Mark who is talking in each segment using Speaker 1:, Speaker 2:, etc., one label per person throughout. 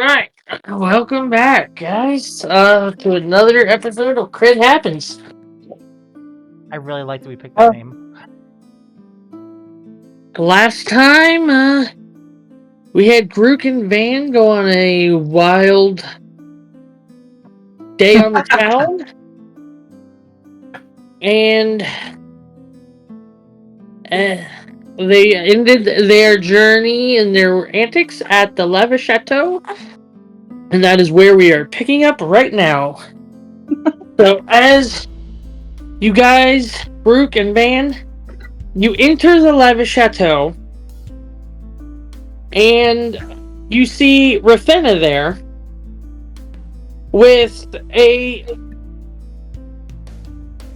Speaker 1: right, welcome back, guys, to another episode of Crit Happens.
Speaker 2: I really like that we picked that
Speaker 1: Uh,
Speaker 2: name.
Speaker 1: Last time, we had Grook and Van go on a wild day on the town, and they ended their journey and their antics at the Lava Chateau, and that is where we are picking up right now. So, as you guys, Grook and Van, you enter the Lava Chateau, and you see Rafinha there with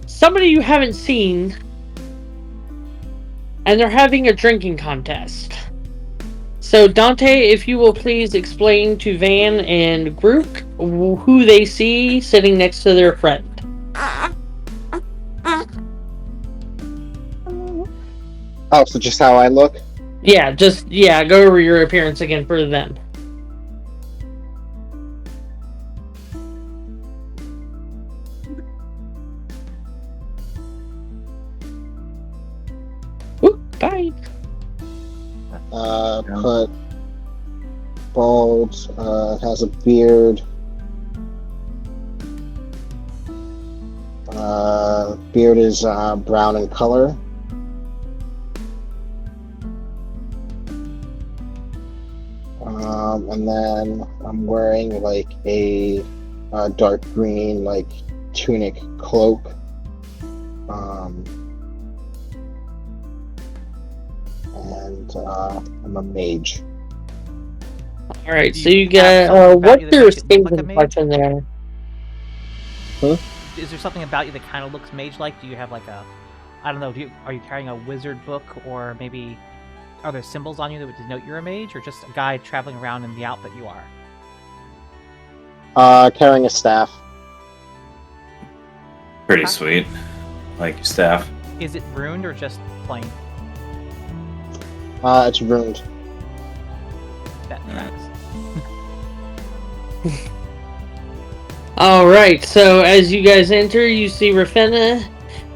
Speaker 1: somebody you haven't seen, and they're having a drinking contest. So Dante, if you will please explain to Van and Grook who they see sitting next to their friend.
Speaker 3: Oh, so just how I look?
Speaker 1: Yeah, go over your appearance again for them. Ooh, bye.
Speaker 3: Put bald, has a beard. Beard is brown in color. And then I'm wearing like a dark green like tunic cloak. And I'm a mage.
Speaker 1: All right,
Speaker 2: Do
Speaker 1: so
Speaker 2: you
Speaker 1: you
Speaker 2: have
Speaker 1: got
Speaker 2: something about
Speaker 1: what's
Speaker 2: you that
Speaker 1: your
Speaker 2: makes it look like a
Speaker 1: escape
Speaker 2: mage?
Speaker 1: question there?
Speaker 2: Is there something about you that kind of looks mage-like? Do you have like a, I don't know, are you carrying a wizard book, or maybe are there symbols on you that would denote you're a mage, or just a guy traveling around in the outfit you are?
Speaker 3: Carrying a staff.
Speaker 4: Pretty
Speaker 2: Okay.
Speaker 4: sweet. Like your staff.
Speaker 2: Is it ruined or just plain?
Speaker 3: It's ruined.
Speaker 2: That tracks.
Speaker 1: All right, so as you guys enter, you see Rafinha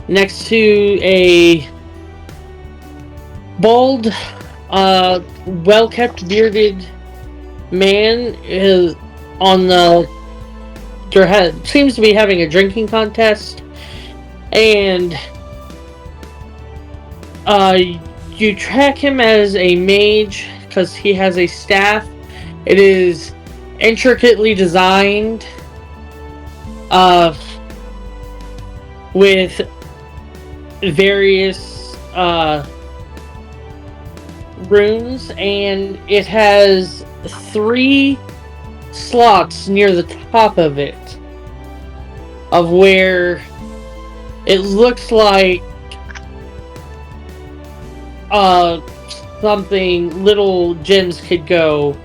Speaker 1: next to a bald, well-kept, bearded man on the their head. Seems to be having a drinking contest, and you track him as a mage because he has a staff. It is intricately designed. With various runes, and it has 3 slots near the top of it, of where it looks like something little gems could go,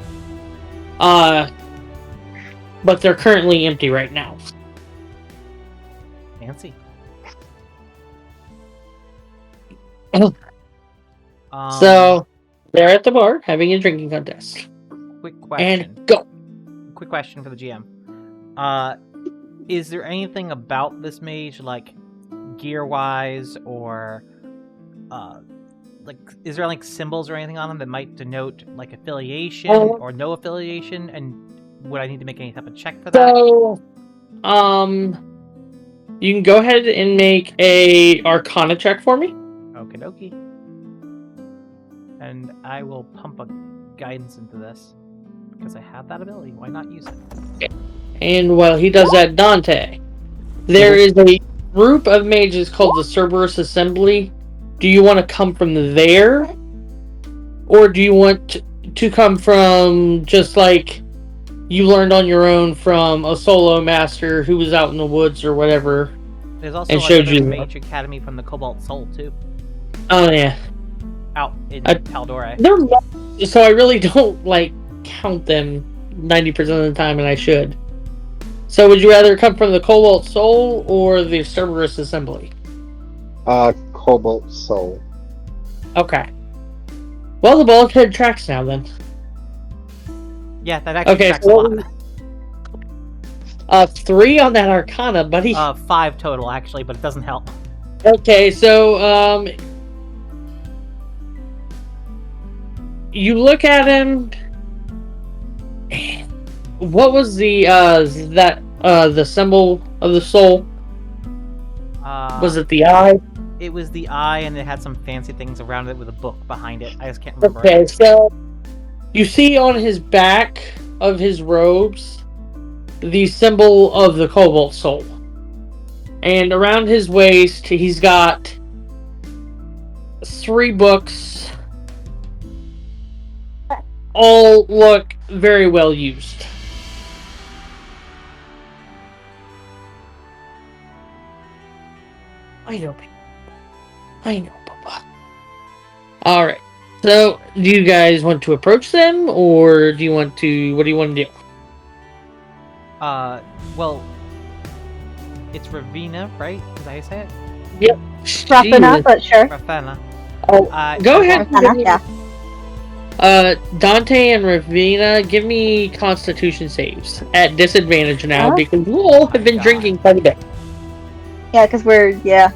Speaker 1: but they're currently empty right now.
Speaker 2: Fancy.
Speaker 1: So they're at the bar having a drinking contest.
Speaker 2: Quick question.
Speaker 1: And go.
Speaker 2: Quick question for the GM. Is there anything about this mage, like gear-wise, or like, is there like symbols or anything on them that might denote like affiliation or no affiliation? And would I need to make any type of check for that?
Speaker 1: So, you can go ahead and make a Arcana check for me.
Speaker 2: Okie dokie. And I will pump a guidance into this because I have that ability. Why not use it?
Speaker 1: And while he does that, Dante, there is a group of mages called the Cerberus Assembly. Do you want to come from there? Or do you want to come from just like you learned on your own from a solo master who was out in the woods or whatever?
Speaker 2: There's also
Speaker 1: and
Speaker 2: like
Speaker 1: showed
Speaker 2: another
Speaker 1: you
Speaker 2: mage academy from the Cobalt Soul too,
Speaker 1: Oh yeah.
Speaker 2: out in Taldore.
Speaker 1: So I really don't like count them 90% of the time, and I should. So would you rather come from the Cobalt Soul or the Cerberus Assembly?
Speaker 3: Cobalt Soul.
Speaker 1: Okay. Well, the bulkhead tracks now then.
Speaker 2: Yeah, that actually
Speaker 1: Okay,
Speaker 2: tracks
Speaker 1: so
Speaker 2: a lot.
Speaker 1: 3 on that Arcana, buddy.
Speaker 2: 5 total, actually, but it doesn't help.
Speaker 1: Okay, so you look at him. What was the symbol of the soul? Was it the eye?
Speaker 2: It was the eye, and it had some fancy things around it with a book behind it. I just can't remember.
Speaker 1: Okay, so you see on his back of his robes the symbol of the Cobalt Soul. And around his waist, he's got 3 books. All look very well used. I know, Papa. Alright. So, do you guys want to approach them, or do you want to... What do you want to do?
Speaker 2: Well, it's Ravina, right? Is that how you say it?
Speaker 1: Yep.
Speaker 5: Ravina, but sure.
Speaker 2: Ravina.
Speaker 1: Oh, go
Speaker 2: I
Speaker 1: ahead.
Speaker 5: Ravina, yeah.
Speaker 1: Dante and Ravina, give me Constitution saves at disadvantage now
Speaker 5: Huh?
Speaker 1: because you all have been
Speaker 2: God.
Speaker 1: drinking quite a bit.
Speaker 5: Yeah, because we're, yeah.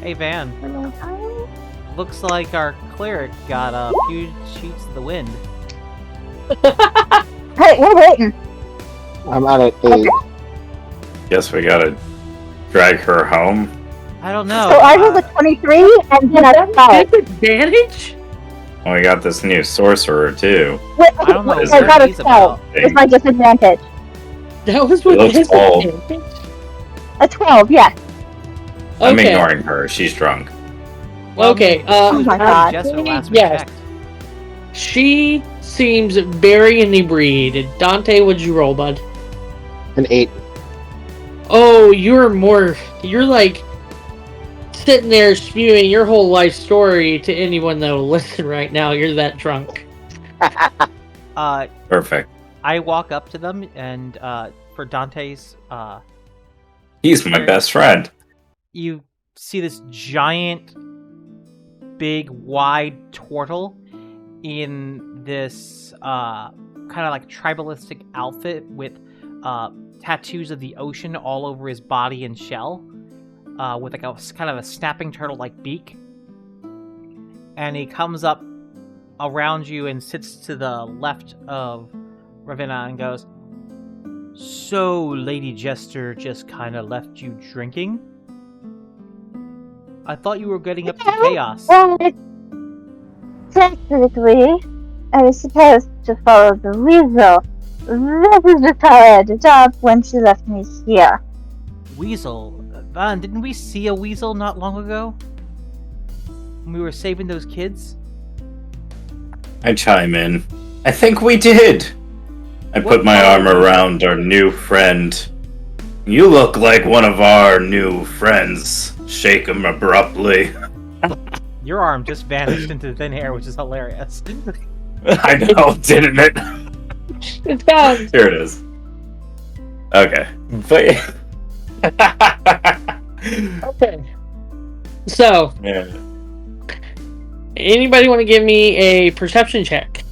Speaker 2: Hey, Van. Looks like our cleric got a few sheets of the wind.
Speaker 5: Hey, we're waiting.
Speaker 3: I'm at an 8.
Speaker 4: Guess we gotta drag her home.
Speaker 2: I don't know.
Speaker 5: So I rolled a 23 and then a 12.
Speaker 1: Disadvantage?
Speaker 4: Well, we got this new sorcerer too.
Speaker 5: Wait,
Speaker 2: I don't know
Speaker 5: I
Speaker 2: what
Speaker 5: got a
Speaker 2: he's
Speaker 5: 12.
Speaker 2: about.
Speaker 5: It's my disadvantage.
Speaker 1: That was with
Speaker 4: It looks old.
Speaker 1: disadvantage?
Speaker 5: A 12, yeah.
Speaker 4: I'm
Speaker 1: Okay.
Speaker 4: ignoring her. She's drunk.
Speaker 1: Okay,
Speaker 5: Oh my God.
Speaker 2: Jessica last we
Speaker 1: Yes.
Speaker 2: checked.
Speaker 1: She seems very inebriated. Dante, what'd you roll, bud?
Speaker 3: An 8.
Speaker 1: Oh, you're like sitting there spewing your whole life story to anyone that will listen right now. You're that drunk.
Speaker 4: Perfect.
Speaker 2: I walk up to them and for Dante's
Speaker 4: He's my best friend.
Speaker 2: you see this giant big wide turtle in this kind of like tribalistic outfit with tattoos of the ocean all over his body and shell, with like a kind of a snapping turtle like beak, and he comes up around you and sits to the left of Ravina and goes, "So, Lady Jester just kind of left you drinking? I thought you were getting up to chaos."
Speaker 5: Well, technically, I was supposed to follow the weasel. This is just how I ended up when she left me here.
Speaker 2: Weasel? Van, didn't we see a weasel not long ago? When we were saving those kids?
Speaker 4: I chime in. I think we did. I
Speaker 2: What
Speaker 4: put my
Speaker 2: color
Speaker 4: arm
Speaker 2: was it?
Speaker 4: around our new friend. You look like one of our new friends. Shake him abruptly.
Speaker 2: Your arm just vanished into thin air, which is hilarious.
Speaker 4: I know, didn't it?
Speaker 1: It's gone.
Speaker 4: Here it is. Okay. But
Speaker 1: Okay. So,
Speaker 4: yeah.
Speaker 1: anybody want to give me a perception check?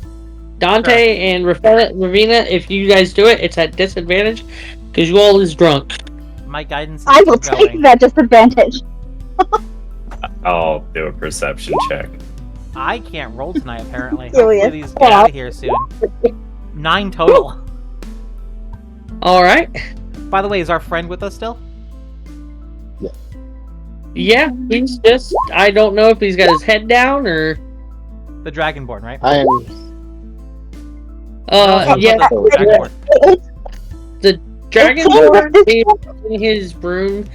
Speaker 1: Dante and Ravina, if you guys do it, it's at disadvantage because you all is drunk.
Speaker 2: My guidance is
Speaker 5: I will
Speaker 2: still
Speaker 5: take
Speaker 2: going.
Speaker 5: that disadvantage.
Speaker 4: I'll do a perception check.
Speaker 2: I can't roll tonight, apparently.
Speaker 5: Serious.
Speaker 2: Hopefully these get out of here soon. 9 total.
Speaker 1: All right.
Speaker 2: By the way, is our friend with us still?
Speaker 1: Yeah, he's just. I don't know if he's got his head down or.
Speaker 2: The Dragonborn, right?
Speaker 3: I am.
Speaker 1: Yeah.
Speaker 2: The Dragonborn.
Speaker 1: Dragonborn is in his room.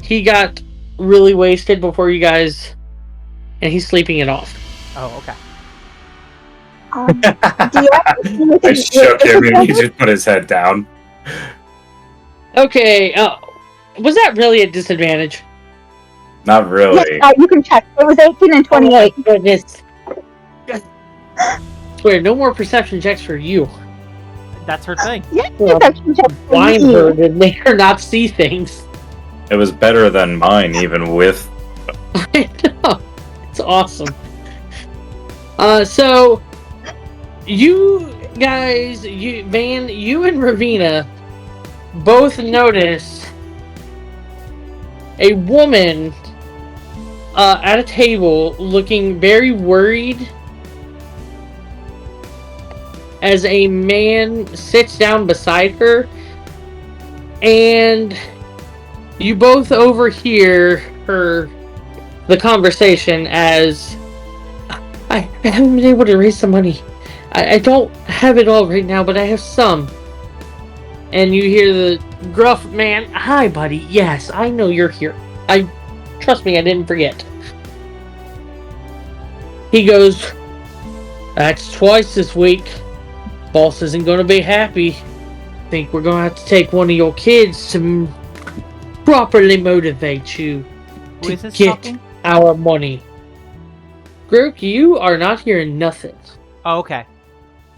Speaker 1: He got really wasted before you guys, and he's sleeping it off.
Speaker 2: Oh, okay.
Speaker 5: Do you have
Speaker 4: I shook him and he just put his head down.
Speaker 1: Okay. Was that really a disadvantage?
Speaker 4: Not really.
Speaker 5: Yes, you can check. It was 18 and 28.
Speaker 1: Oh my goodness. Swear, no more perception checks for you.
Speaker 2: That's her thing.
Speaker 5: Yes,
Speaker 1: Well,
Speaker 5: perception check for
Speaker 1: Blind
Speaker 5: me.
Speaker 1: her and they or not see things.
Speaker 4: It was better than mine, even with.
Speaker 1: I know. It's awesome. So You guys, Van, you and Ravina both notice a woman at a table looking very worried as a man sits down beside her, and you both overhear the conversation as I haven't been able to raise some money. I don't have it all right now, but I have some. And you hear the gruff man, "Hi, buddy. Yes, I know you're here. Trust me, I didn't forget." He goes, "That's twice this week. Boss isn't going to be happy. Think we're going to have to take one of your kids to properly motivate you
Speaker 2: Who
Speaker 1: to
Speaker 2: is this
Speaker 1: get
Speaker 2: talking?
Speaker 1: our money." Grook, you are not hearing nothing.
Speaker 2: Oh, okay.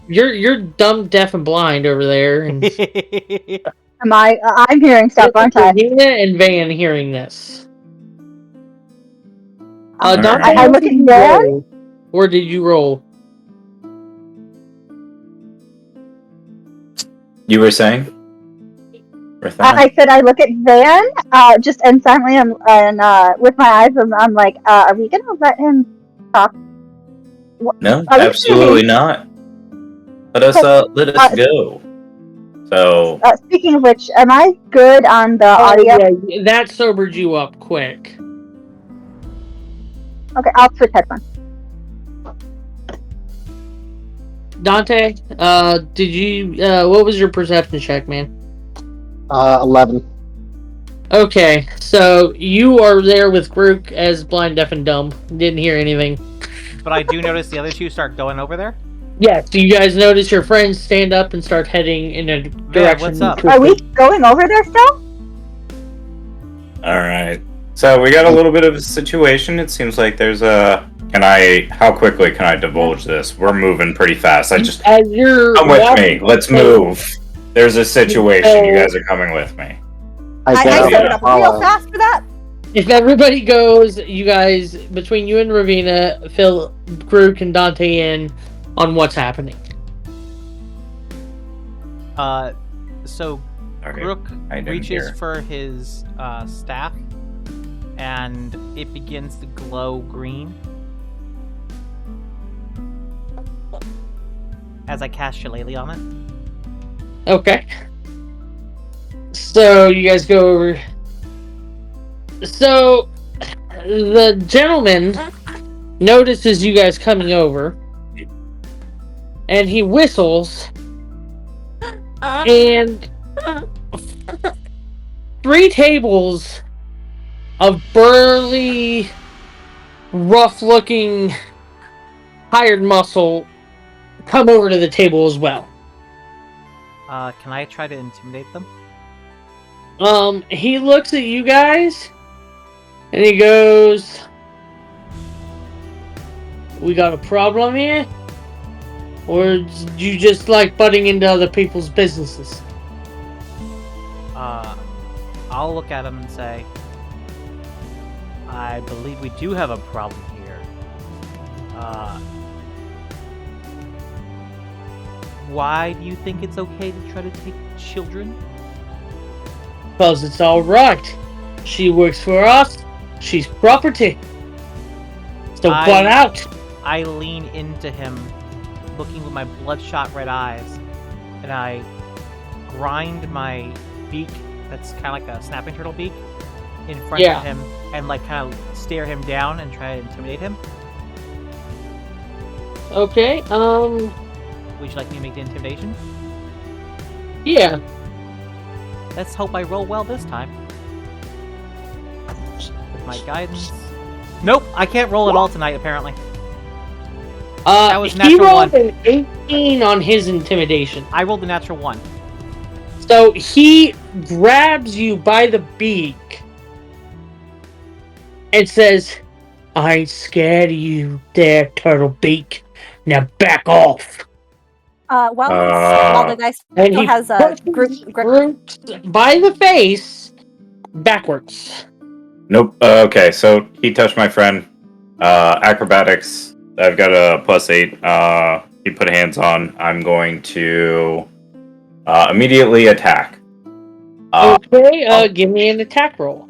Speaker 1: You're dumb, deaf, and blind over there, and
Speaker 5: I'm hearing stuff, aren't I?
Speaker 1: Regina and Van hearing this. Dante,
Speaker 4: Alright.
Speaker 5: I
Speaker 1: what
Speaker 5: look
Speaker 1: did
Speaker 5: at
Speaker 1: you
Speaker 5: Van.
Speaker 1: roll? Or did you roll?
Speaker 4: You were saying? Rithana?
Speaker 5: I said I look at Van, just and silently, and with my eyes, I'm like, are we gonna let him talk?
Speaker 4: No,
Speaker 5: Are we
Speaker 4: absolutely
Speaker 5: saying-
Speaker 4: not. Let us go. So
Speaker 5: Speaking of which, am I good on the audio?
Speaker 1: Yeah, that sobered you up quick.
Speaker 5: Okay, I'll switch headphones.
Speaker 1: Dante, did you? What was your perception check, man?
Speaker 3: 11.
Speaker 1: Okay, so you are there with Grook as blind, deaf, and dumb. Didn't hear anything.
Speaker 2: But I do notice the other two start going over there.
Speaker 1: Yeah, so you guys notice your friends stand up and start heading in a direction.
Speaker 2: what's up?
Speaker 5: Are we going over there still?
Speaker 4: alright. So we got a little bit of a situation. It seems like there's a how quickly can I divulge this? We're moving pretty fast.
Speaker 1: As you're
Speaker 4: Come with
Speaker 1: walking-
Speaker 4: me. Let's move. There's a situation. You guys are coming with me.
Speaker 3: I
Speaker 5: I
Speaker 3: get
Speaker 5: set
Speaker 3: it.
Speaker 5: it up real fast for that.
Speaker 1: If everybody goes, you guys, between you and Ravina, fill Grook and Dante in on what's happening.
Speaker 2: So
Speaker 4: Okay.
Speaker 2: Rook
Speaker 4: I didn't
Speaker 2: reaches
Speaker 4: hear.
Speaker 2: for his staff, and it begins to glow green as I cast Shillelagh on it.
Speaker 1: Okay. So you guys go over. So the gentleman notices you guys coming over, and he whistles, and 3 tables of burly, rough-looking, hired muscle come over to the table as well.
Speaker 2: Can I try to intimidate them?
Speaker 1: He looks at you guys, and he goes, "We got a problem here? Or do you just like butting into other people's businesses?"
Speaker 2: I'll look at him and say, I believe we do have a problem here. Why do you think it's okay to try to take children?
Speaker 1: "Because it's alright. She works for us. She's property. So butt out."
Speaker 2: I lean into him, looking with my bloodshot red eyes, and I grind my beak, that's kind of like a snapping turtle beak, in front
Speaker 1: Yeah.
Speaker 2: of him, and like kind of stare him down and try to intimidate him.
Speaker 1: Okay,
Speaker 2: Would you like me to make the intimidation?
Speaker 1: yeah.
Speaker 2: Let's hope I roll well this time. With my guidance. Nope, I can't roll at all tonight, apparently. That was
Speaker 1: He
Speaker 2: natural
Speaker 1: rolled
Speaker 2: one.
Speaker 1: an 18 on his intimidation.
Speaker 2: I rolled a natural 1.
Speaker 1: So he grabs you by the beak and says, "I ain't scared of you there, turtle beak. Now back off."
Speaker 6: While the guy
Speaker 1: And
Speaker 6: still
Speaker 1: he
Speaker 6: has a
Speaker 1: pushes
Speaker 6: group.
Speaker 1: Groot by the face backwards.
Speaker 4: Nope. Okay, so he touched my friend. Acrobatics. I've got a +8. you put hands on, I'm going to immediately attack.
Speaker 1: Okay, give me an attack roll.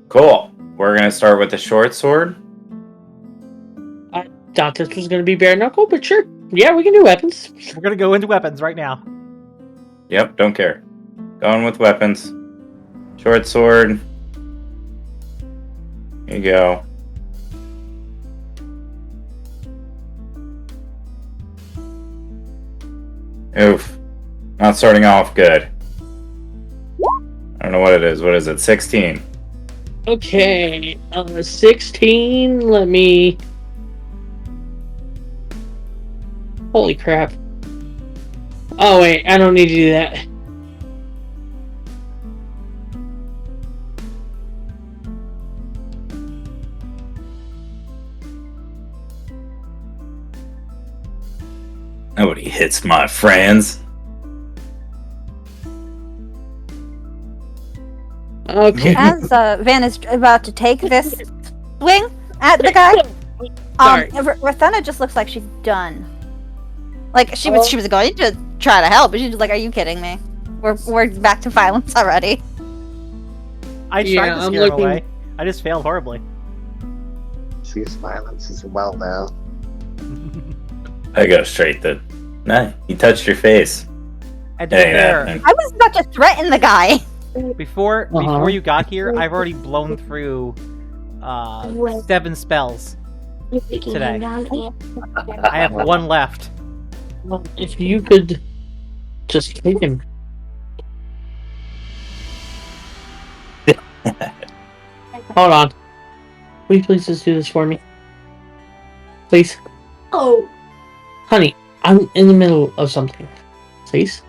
Speaker 4: Cool. We're gonna start with the short sword.
Speaker 1: I thought this was going to be bare knuckle, but sure. Yeah, we can do weapons.
Speaker 2: We're gonna go into weapons right now.
Speaker 4: Yep, don't care. Going with weapons. Short sword. Here you go. Oof. Not starting off good. I don't know what it is. What is it? 16.
Speaker 1: Okay, 16. Let me. Holy crap. Oh, wait, I don't need to do that.
Speaker 4: Nobody hits my friends.
Speaker 1: Okay.
Speaker 6: As Van is about to take this swing at the guy,
Speaker 1: Sorry.
Speaker 6: Rathena just looks like she's done. Like she was going to try to help, but she's just like, "Are you kidding me? We're back to violence already."
Speaker 2: I
Speaker 1: Yeah,
Speaker 2: tried to
Speaker 1: I'm
Speaker 2: scare him
Speaker 1: looking-
Speaker 2: away. I just failed horribly.
Speaker 3: Cease violence as well now.
Speaker 4: I go straight to. Nah, you touched your face.
Speaker 2: And to
Speaker 4: Hey,
Speaker 2: be fair,
Speaker 4: man.
Speaker 6: I was about to threaten the guy.
Speaker 2: before
Speaker 1: Uh-huh.
Speaker 2: you got here, I've already blown through 7 spells today. I have 1 left.
Speaker 1: Well, if you could just take him. Hold on. Will you please just do this for me? Please?
Speaker 7: Oh.
Speaker 1: Honey, I'm in the middle of something. Please?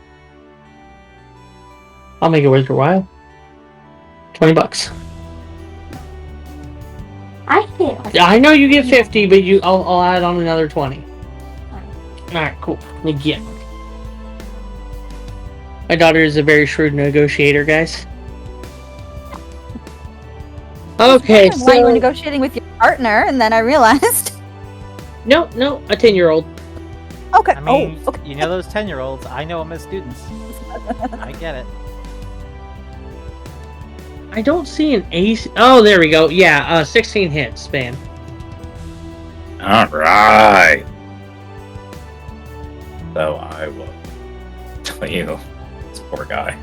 Speaker 1: I'll make it worth your while. $20.
Speaker 7: I get like
Speaker 1: I know you get 50, but I'll add on another 20. Alright, cool. Yeah. My daughter is a very shrewd negotiator, guys. Okay,
Speaker 6: Why you were
Speaker 1: so...
Speaker 6: negotiating with your partner, and then I realized.
Speaker 1: No, a 10-year-old.
Speaker 6: Okay.
Speaker 2: I mean,
Speaker 6: okay.
Speaker 2: you know those 10-year-olds. I know them as students. I get it.
Speaker 1: I don't see an ace. Oh, there we go. Yeah, 16 hits, span.
Speaker 4: Alright. So I will tell you, this poor guy.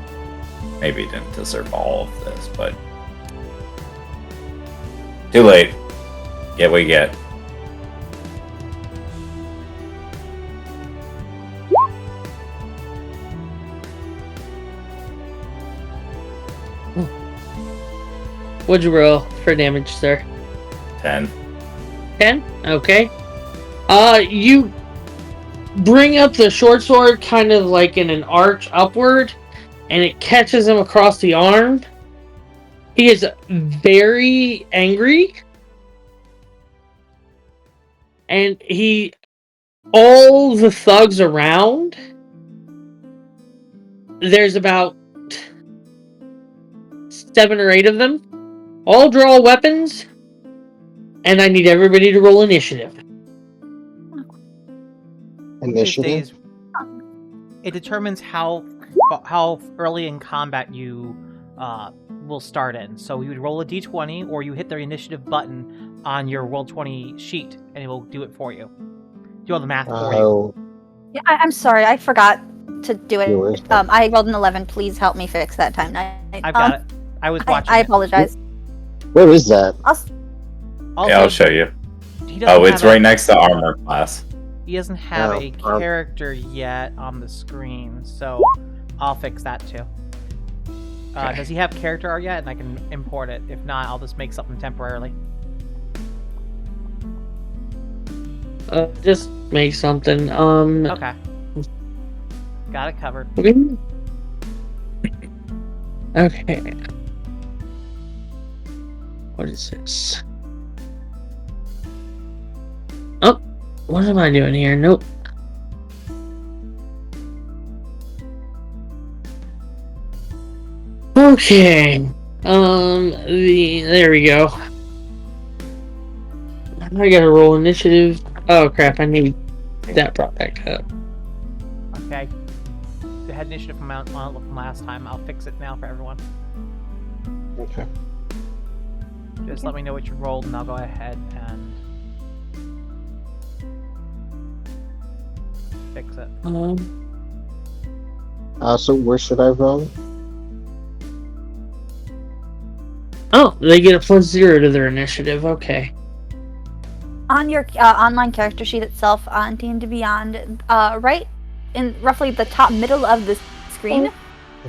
Speaker 4: Maybe he didn't deserve all of this, but. Too late. Get what you get.
Speaker 1: What'd you roll for damage, sir?
Speaker 4: 10.
Speaker 1: 10? Okay. You bring up the short sword kind of like in an arch upward, and it catches him across the arm. He is very angry. And all the thugs around, there's about 7 or 8 of them, all draw weapons, and I need everybody to roll initiative.
Speaker 3: Initiative?
Speaker 2: It determines how early in combat you will start in. So you would roll a d20, or you hit the initiative button on your Roll20 sheet, and it will do it for you. Do all the math for you.
Speaker 3: Oh,
Speaker 6: Yeah, I'm sorry, I forgot to do it.
Speaker 3: yours.
Speaker 6: I rolled an 11. Please help me fix that time.
Speaker 2: I've got it. I was watching.
Speaker 6: I
Speaker 2: it.
Speaker 6: apologize.
Speaker 3: Where is that?
Speaker 2: Also,
Speaker 4: Yeah, I'll show you.
Speaker 2: he doesn't
Speaker 4: Oh, it's
Speaker 2: have
Speaker 4: right next to armor class.
Speaker 2: He doesn't have
Speaker 3: Oh,
Speaker 2: a character yet on the screen, so I'll fix that too.
Speaker 1: Okay.
Speaker 2: Does he have character art yet? And I can import it. If not, I'll just make something temporarily.
Speaker 1: Just make something.
Speaker 2: Okay. Got it covered.
Speaker 1: Okay. What is this? Oh, what am I doing here? Nope. Okay. There we go. I gotta roll initiative. Oh crap! I need that brought back up.
Speaker 2: Okay. The head initiative from last time. I'll fix it now for everyone.
Speaker 3: Okay.
Speaker 2: Just let me know what you rolled, and I'll go ahead and fix it.
Speaker 3: So where should I roll?
Speaker 1: Oh, they get a +0 to their initiative. Okay.
Speaker 6: On your online character sheet itself on D&D Beyond, right in roughly the top middle of the screen,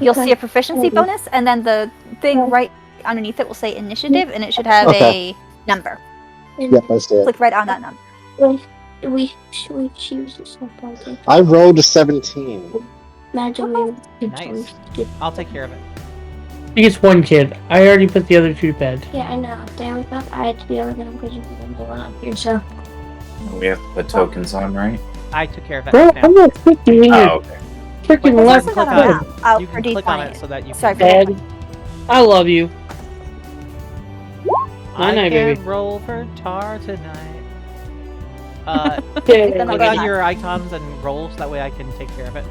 Speaker 6: you'll see a proficiency bonus, and then the thing right underneath it will say initiative, and it should have
Speaker 3: Okay.
Speaker 6: a number.
Speaker 3: Yep, I see it.
Speaker 6: Click right on that number.
Speaker 7: We choose something.
Speaker 3: I rolled a 17.
Speaker 7: Imagine we
Speaker 2: Nice. I'll take care of it.
Speaker 1: He gets one kid. I already put the other two to bed.
Speaker 7: Yeah, I know. Damn it, I had to be able to because you've been going up here, so.
Speaker 4: We have to put tokens on, right?
Speaker 2: I took care of that.
Speaker 1: Bro,
Speaker 2: now.
Speaker 1: I'm not freaking in
Speaker 4: Oh,
Speaker 1: your
Speaker 4: okay.
Speaker 1: freaking
Speaker 2: Wait,
Speaker 1: left
Speaker 6: It's
Speaker 2: click
Speaker 6: not
Speaker 2: on
Speaker 6: on
Speaker 2: it.
Speaker 6: the map.
Speaker 2: You
Speaker 6: For
Speaker 2: can click on
Speaker 6: D20.
Speaker 2: it so that you
Speaker 6: Sorry,
Speaker 2: can.
Speaker 6: for
Speaker 1: Dad, I love you.
Speaker 2: I
Speaker 1: Night,
Speaker 2: can't
Speaker 1: baby.
Speaker 2: roll for tar tonight.
Speaker 1: Okay.
Speaker 6: Then I'll
Speaker 2: Click
Speaker 6: go
Speaker 2: on
Speaker 6: back.
Speaker 2: your icons and roll so that way I can take care of it.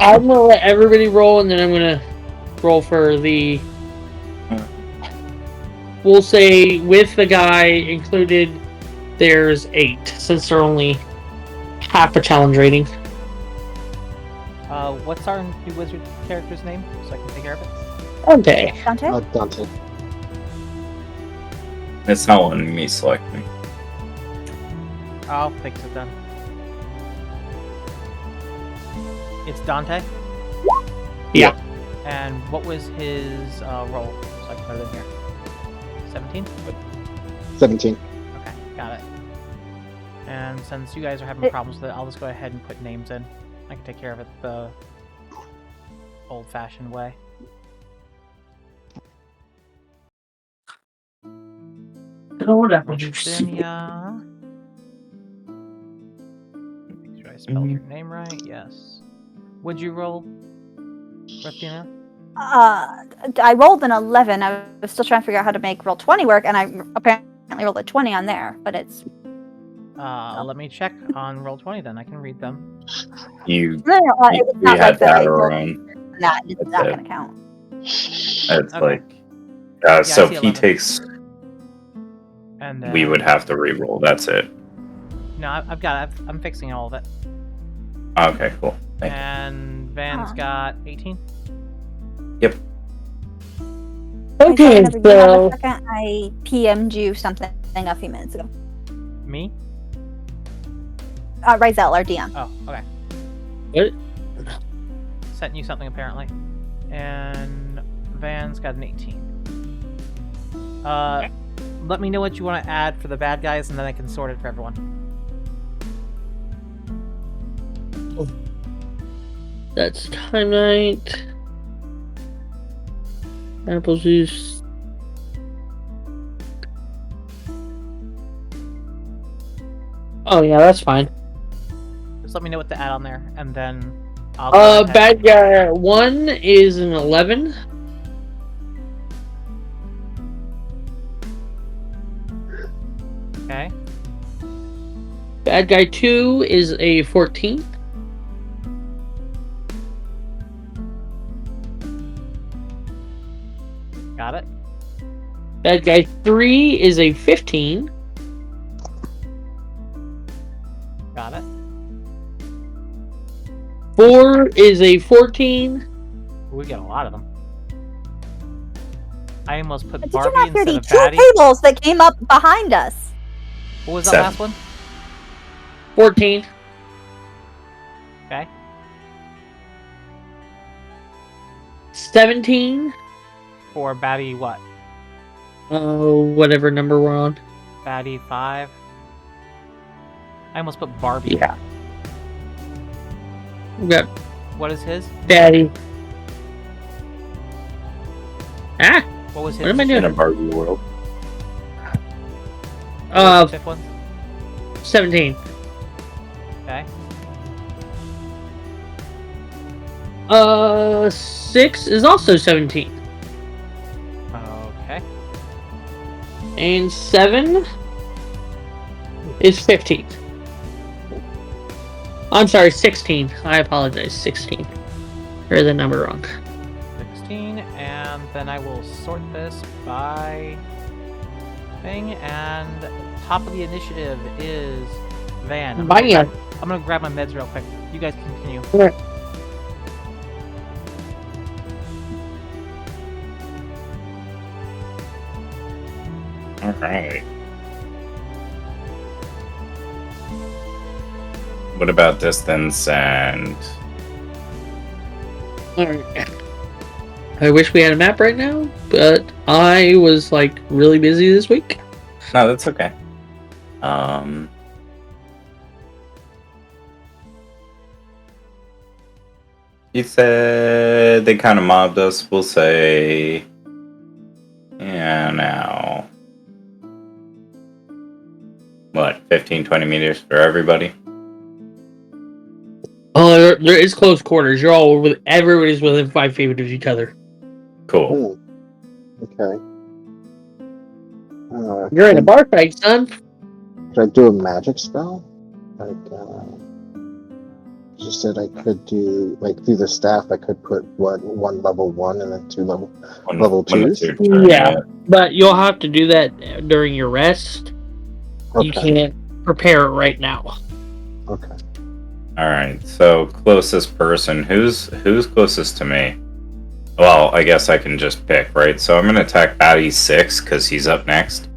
Speaker 1: I'm gonna let everybody roll, and then I'm gonna roll for the. We'll say with the guy included, there's 8 since they're only half a challenge rating.
Speaker 2: What's our new wizard character's name so I can take care of it?
Speaker 1: Okay.
Speaker 6: Dante?
Speaker 3: Dante.
Speaker 4: It's not letting me select me.
Speaker 2: I'll fix it then. It's Dante?
Speaker 1: Yeah.
Speaker 2: And what was his roll? So I can put it in here. 17?
Speaker 3: 17.
Speaker 2: Okay, got it. And since you guys are having problems with it, I'll just go ahead and put names in. I can take care of it the old-fashioned way.
Speaker 1: Whatever.
Speaker 2: Virginia. Make sure I spelled your name right. Yes. What'd you roll, Rathina?
Speaker 6: I rolled an 11. I was still trying to figure out how to make roll 20 work, and I apparently rolled a 20 on there, but it's...
Speaker 2: Let me check on roll 20 then. I can read them.
Speaker 4: You,
Speaker 6: No, it's
Speaker 4: we
Speaker 6: not
Speaker 4: had
Speaker 6: like that. I
Speaker 4: that
Speaker 6: rolled
Speaker 4: around.
Speaker 6: that. It's
Speaker 4: That's
Speaker 6: not
Speaker 4: it.
Speaker 6: going to count.
Speaker 4: It's
Speaker 2: Okay.
Speaker 4: like,
Speaker 2: I
Speaker 4: so
Speaker 2: see
Speaker 4: if he
Speaker 2: 11.
Speaker 4: takes,
Speaker 2: And
Speaker 4: we would have to re-roll. That's it.
Speaker 2: No, I've got it. I'm fixing all of it.
Speaker 4: Okay, cool. Thank you.
Speaker 2: And Van's got 18.
Speaker 1: Okay,
Speaker 6: Whenever you have
Speaker 1: so
Speaker 6: a second, I PM'd you something a few minutes ago.
Speaker 2: Me?
Speaker 6: Rizel, our DM.
Speaker 2: Oh, okay.
Speaker 1: what?
Speaker 2: Sent you something apparently. And Van's got an 18. Let me know what you want to add for the bad guys, and then I can sort it for everyone.
Speaker 1: That's Time Knight. Apple Juice. Oh yeah, that's fine.
Speaker 2: Just let me know what to add on there, and then I'll go ahead.
Speaker 1: Bad guy 1 is an 11.
Speaker 2: Okay.
Speaker 1: Bad guy 2 is a 14.
Speaker 2: Got it.
Speaker 1: Bad guy 3 is a 15.
Speaker 2: Got it.
Speaker 1: 4 is a 14.
Speaker 2: We got a lot of them. I almost put
Speaker 6: Did you
Speaker 2: Barbie
Speaker 6: not
Speaker 2: instead
Speaker 6: hear
Speaker 2: of
Speaker 6: the 2
Speaker 2: Batty.
Speaker 6: tables that came up behind us?
Speaker 2: What was that
Speaker 4: 7.
Speaker 2: last one?
Speaker 1: 14.
Speaker 2: Okay.
Speaker 1: 17.
Speaker 2: For Batty what?
Speaker 1: Whatever number we're on.
Speaker 2: Batty 5. I almost put Barbie.
Speaker 4: Yeah.
Speaker 1: We got
Speaker 2: What is his?
Speaker 1: Daddy. Ah!
Speaker 2: What was his?
Speaker 1: What am I
Speaker 4: In a
Speaker 1: doing?
Speaker 4: Barbie world.
Speaker 2: What was the fifth one?
Speaker 1: 17.
Speaker 2: Okay.
Speaker 1: 6 is also 17.
Speaker 2: Okay.
Speaker 1: And 7 is 15. I'm sorry, 16. I apologize, 16. Heard the number wrong.
Speaker 2: 16, and then I will sort this by thing, and top of the initiative is Van.
Speaker 1: Bye.
Speaker 2: I'm gonna grab my meds real quick. You guys continue.
Speaker 4: Alright. What about distance and...
Speaker 1: Alright. I wish we had a map right now, but I was like really busy this week.
Speaker 4: No, that's okay. You said they kind of mobbed us. We'll say... Yeah, now... What, 15, 20 meters for everybody?
Speaker 1: Oh, there is close quarters. You're all with everybody's within 5 feet of each other.
Speaker 4: Cool.
Speaker 3: Okay.
Speaker 1: You're in a bar fight, son.
Speaker 3: Could I do a magic spell? Like, you said I could do, like, through the staff, I could put, one level 1 and then 2 level
Speaker 4: When it's
Speaker 3: 2s?
Speaker 4: your turn,
Speaker 1: Yeah. But you'll have to do that during your rest.
Speaker 3: Okay.
Speaker 1: You can't prepare it right now.
Speaker 3: Okay.
Speaker 4: Alright, so closest person. Who's closest to me? Well, I guess I can just pick, right? So I'm gonna attack Batty 6 because he's up next.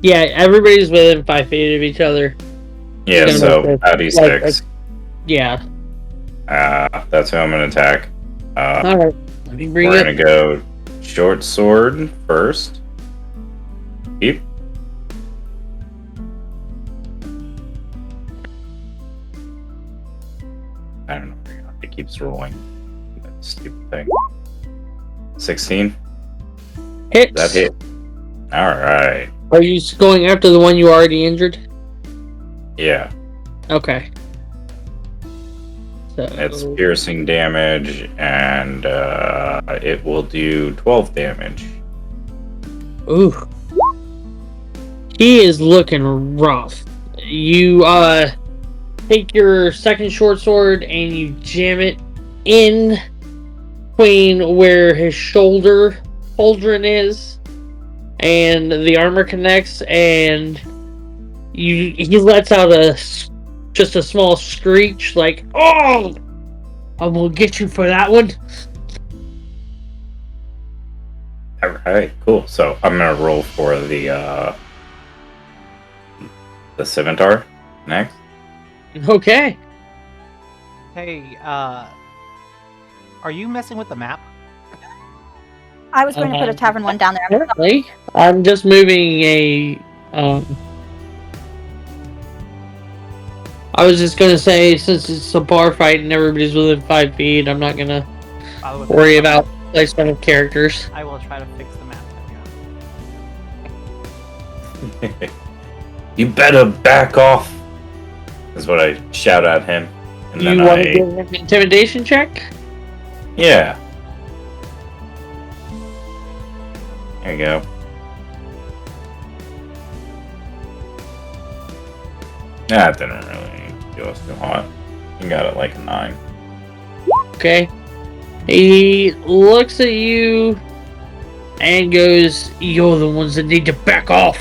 Speaker 1: Yeah, everybody's within 5 feet of each other.
Speaker 4: Yeah,
Speaker 1: Gonna
Speaker 4: so
Speaker 1: make
Speaker 4: Batty
Speaker 1: like,
Speaker 4: 6.
Speaker 1: Yeah.
Speaker 4: That's who I'm gonna attack.
Speaker 1: Alright. Let me bring
Speaker 4: We're
Speaker 1: it.
Speaker 4: gonna go short sword first. Keep. I don't know. It keeps rolling. That stupid thing. 16.
Speaker 1: Hits.
Speaker 4: That hit. Alright.
Speaker 1: Are you going after the one you already injured?
Speaker 4: Yeah.
Speaker 1: Okay. So
Speaker 4: It's piercing damage, and it will do 12 damage.
Speaker 1: Ooh. He is looking rough. You take your second short sword and you jam it in between where his shoulder pauldron is, and the armor connects, and he lets out just a small screech, like, "Oh, I will get you for that one."
Speaker 4: Alright, cool. So I'm gonna roll for the scimitar next.
Speaker 1: Okay.
Speaker 2: Hey, are you messing with the map?
Speaker 6: I was going to put a tavern one down there.
Speaker 1: Apparently, I'm just moving a. I was just gonna say, since it's a bar fight and everybody's within 5 feet, I'm not gonna worry about placement of characters.
Speaker 2: I will try to fix the map.
Speaker 4: You better back off, is what I shout at him. And
Speaker 1: You
Speaker 4: then
Speaker 1: want to give an intimidation check?
Speaker 4: Yeah. There you go. That didn't really do us too hot. You got it like a 9.
Speaker 1: Okay. He looks at you and goes, "You're the ones that need to back off."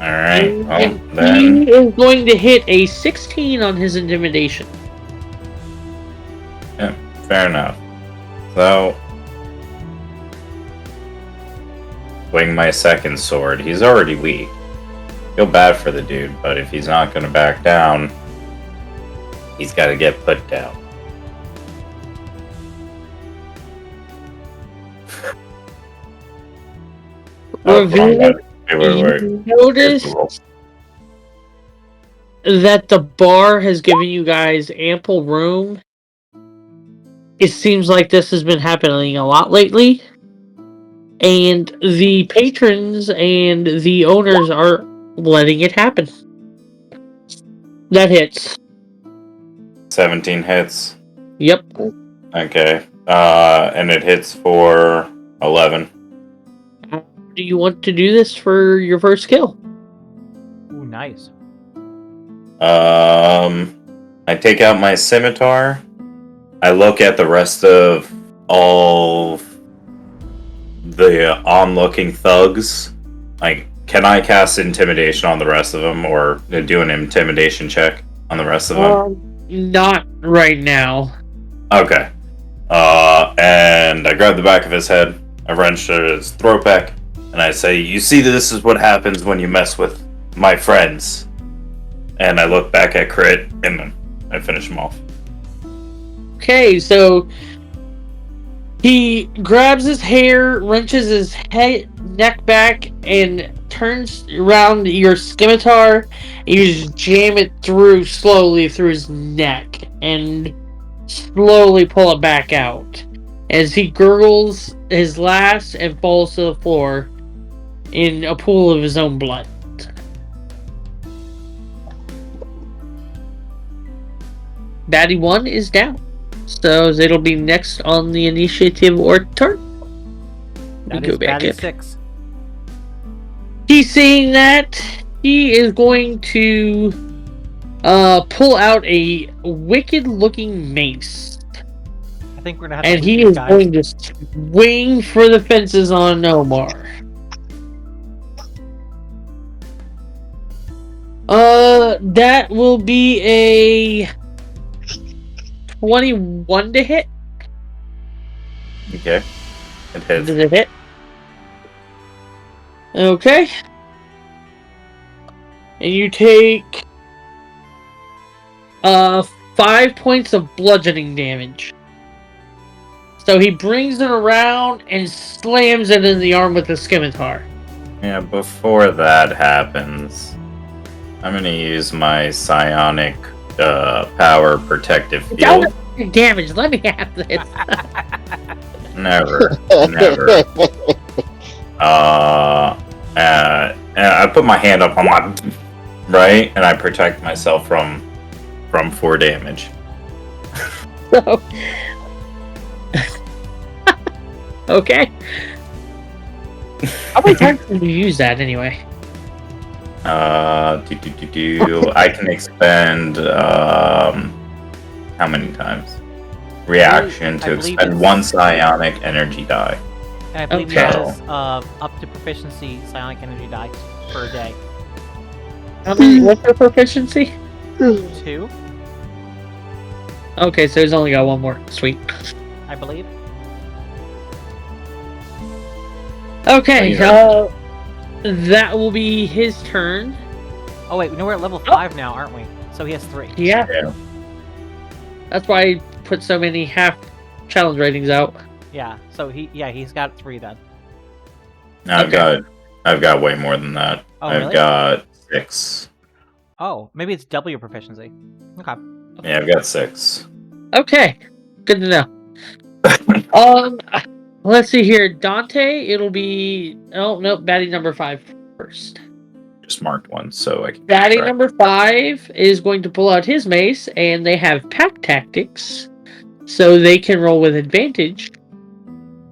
Speaker 4: Alright, well,
Speaker 1: And
Speaker 4: then...
Speaker 1: he is going to hit a 16 on his intimidation.
Speaker 4: Yeah, fair enough. So... swing my second sword. He's already weak. Feel bad for the dude, but if he's not gonna back down, he's gotta get put down.
Speaker 1: Review.
Speaker 4: Wait.
Speaker 1: You notice that the bar has given you guys ample room. It seems like this has been happening a lot lately. And the patrons and the owners are letting it happen. That hits.
Speaker 4: 17 hits.
Speaker 1: Yep.
Speaker 4: Okay. And it hits for 11.
Speaker 1: Do you want to do this for your first kill?
Speaker 2: Ooh, nice.
Speaker 4: I take out my scimitar. I look at the rest of all the onlooking thugs. Like, can I cast intimidation on the rest of them, or do an intimidation check on the rest of them?
Speaker 1: Not right now.
Speaker 4: Okay. And I grab the back of his head, I wrench his throat back, and I say, "You see, this is what happens when you mess with my friends." And I look back at Crit, and then I finish him off.
Speaker 1: Okay, so he grabs his hair, wrenches his neck back, and turns around your scimitar. You just jam it slowly through his neck, and slowly pull it back out. As he gurgles his last and falls to the floor in a pool of his own blood. Baddie 1 is down. So it'll be next on the initiative or turn.
Speaker 2: That
Speaker 1: Go
Speaker 2: is
Speaker 1: back
Speaker 2: Baddie
Speaker 1: in.
Speaker 2: 6.
Speaker 1: He's seeing that. He is going to pull out a wicked looking mace.
Speaker 2: I think we're gonna have to
Speaker 1: And
Speaker 2: leave
Speaker 1: he
Speaker 2: you
Speaker 1: is
Speaker 2: guys.
Speaker 1: going to swing for the fences on Omar. That will be a 21 to hit.
Speaker 4: Okay. It hits.
Speaker 1: Does it hit? Okay. And you take 5 points of bludgeoning damage. So he brings it around and slams it in the arm with the scimitar.
Speaker 4: Yeah, before that happens, I'm gonna use my psionic power protective field.
Speaker 1: Don't damage. Let me have this.
Speaker 4: Never. And I put my hand up on my right, and I protect myself from 4 damage.
Speaker 1: So, okay. How many times did you use that anyway?
Speaker 4: I can expend how many times? Reaction
Speaker 2: I
Speaker 4: to
Speaker 2: believe
Speaker 4: expend
Speaker 2: it's-
Speaker 4: 1 psionic energy die.
Speaker 2: And I believe
Speaker 1: Okay.
Speaker 2: that is up to proficiency psionic energy die per day.
Speaker 1: How many? What's your proficiency?
Speaker 2: 2,
Speaker 1: Okay, so he's only got 1 more. Sweet.
Speaker 2: I believe.
Speaker 1: Okay,
Speaker 4: Yeah.
Speaker 1: that will be his turn.
Speaker 2: Oh wait, no, we're at level 5 now, aren't we? So he has 3.
Speaker 1: Yeah.
Speaker 4: Yeah.
Speaker 1: That's why I put so many half challenge ratings out.
Speaker 2: Yeah. So he's got 3 then.
Speaker 4: I've got way more than that.
Speaker 2: Oh,
Speaker 4: I've
Speaker 2: really?
Speaker 4: got 6.
Speaker 2: Oh, maybe it's double your proficiency. Okay.
Speaker 4: Yeah, I've got 6.
Speaker 1: Okay, good to know. Let's see here. Dante, it'll be... Oh, no, baddie number 5 first.
Speaker 4: Just marked one, so I can.
Speaker 1: Baddie
Speaker 4: track.
Speaker 1: number 5 is going to pull out his mace, and they have pack tactics, so they can roll with advantage.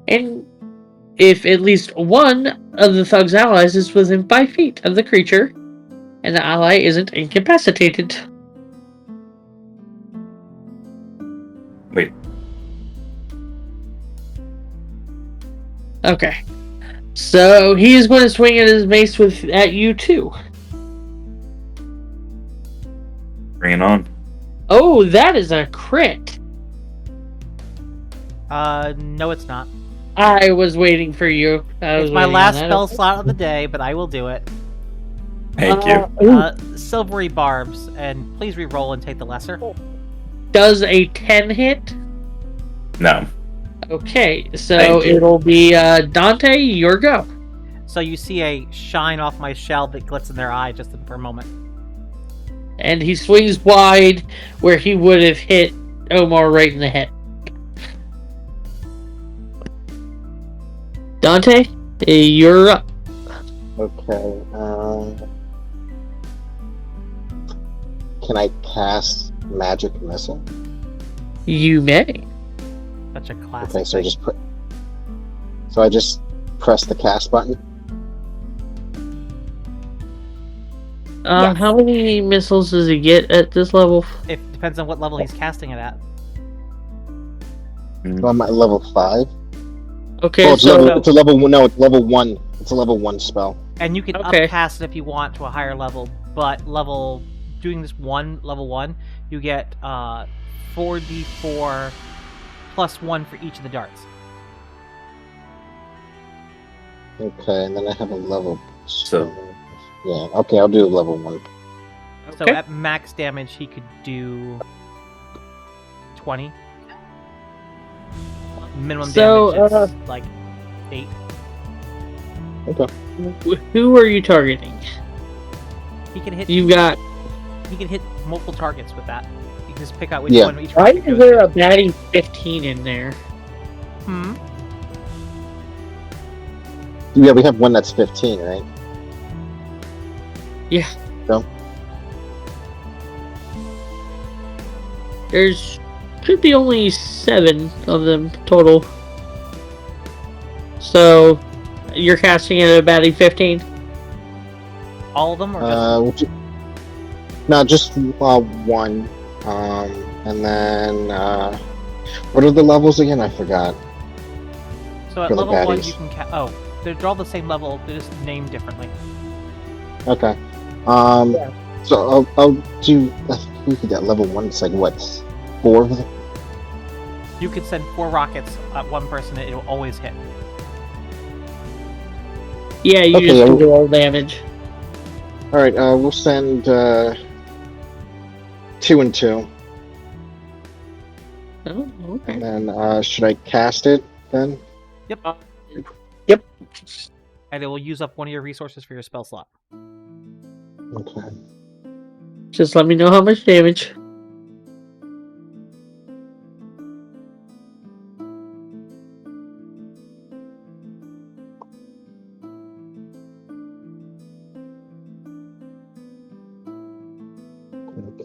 Speaker 1: And if at least one of the thug's allies is within 5 feet of the creature, and the ally isn't incapacitated.
Speaker 4: Wait.
Speaker 1: Okay. So he is going to swing at his mace at you too.
Speaker 4: Bring it on.
Speaker 1: Oh, that is a crit.
Speaker 2: No, it's not.
Speaker 1: I was waiting for you.
Speaker 2: It's my last spell slot of the day, but I will do it.
Speaker 4: Thank you.
Speaker 2: Silvery barbs, and please re-roll and take the lesser.
Speaker 1: Does a 10 hit?
Speaker 4: No.
Speaker 1: Okay, so
Speaker 4: Thank you.
Speaker 1: it'll be Dante, your go.
Speaker 2: So you see a shine off my shell that glits in their eye just for a moment.
Speaker 1: And he swings wide where he would have hit Omar right in the head. Dante, you're up.
Speaker 3: Okay. Can I cast magic missile?
Speaker 1: You may.
Speaker 2: Such a classic.
Speaker 3: Okay, so I
Speaker 2: thing.
Speaker 3: just I just press the cast button.
Speaker 6: Yes.
Speaker 1: How many missiles does he get at this level?
Speaker 2: It depends on what level he's casting it at.
Speaker 3: Well, I'm at level 5.
Speaker 1: Okay,
Speaker 3: Oh, it's
Speaker 1: so
Speaker 3: it's a level 1. No, it's level 1. It's a level 1 spell.
Speaker 2: And you can
Speaker 1: Okay.
Speaker 2: upcast it if you want to a higher level, but doing this level 1, you get 4d4 plus 1 for each of the darts.
Speaker 3: Okay, and then I have a level.
Speaker 4: So-
Speaker 3: Yeah, okay, I'll do level 1.
Speaker 2: So
Speaker 1: Okay.
Speaker 2: at max damage, he could do 20. Minimum
Speaker 1: So,
Speaker 2: damage is like 8.
Speaker 1: who are you targeting?
Speaker 2: He can hit.
Speaker 1: You got.
Speaker 2: He can hit multiple targets with that. You can just pick out which
Speaker 3: Yeah.
Speaker 2: one each
Speaker 1: Why
Speaker 2: rocket
Speaker 1: is
Speaker 2: goes
Speaker 1: there
Speaker 2: to.
Speaker 1: a batting 15 in there?
Speaker 3: Yeah, we have one that's 15, right?
Speaker 1: Yeah.
Speaker 3: No?
Speaker 1: There's should be only 7 of them total. So you're casting it at a batting 15?
Speaker 2: All of them, or just
Speaker 3: No, just one. And then what are the levels again? I forgot.
Speaker 2: so at
Speaker 3: for the
Speaker 2: level 1
Speaker 3: baddies.
Speaker 2: you can they're all the same level. They're just named differently.
Speaker 3: Okay. So I'll do. I think we could get level 1. It's like what, 4 of them?
Speaker 2: You could send 4 rockets at one person, and it'll always hit.
Speaker 1: Yeah, you
Speaker 3: Okay,
Speaker 1: just
Speaker 3: I'll-
Speaker 1: do all damage.
Speaker 3: All right. We'll send 2 and 2,
Speaker 1: Oh, okay.
Speaker 3: and then should I cast it then?
Speaker 1: Yep.
Speaker 2: And it will use up one of your resources for your spell slot.
Speaker 3: Okay.
Speaker 1: Just let me know how much damage.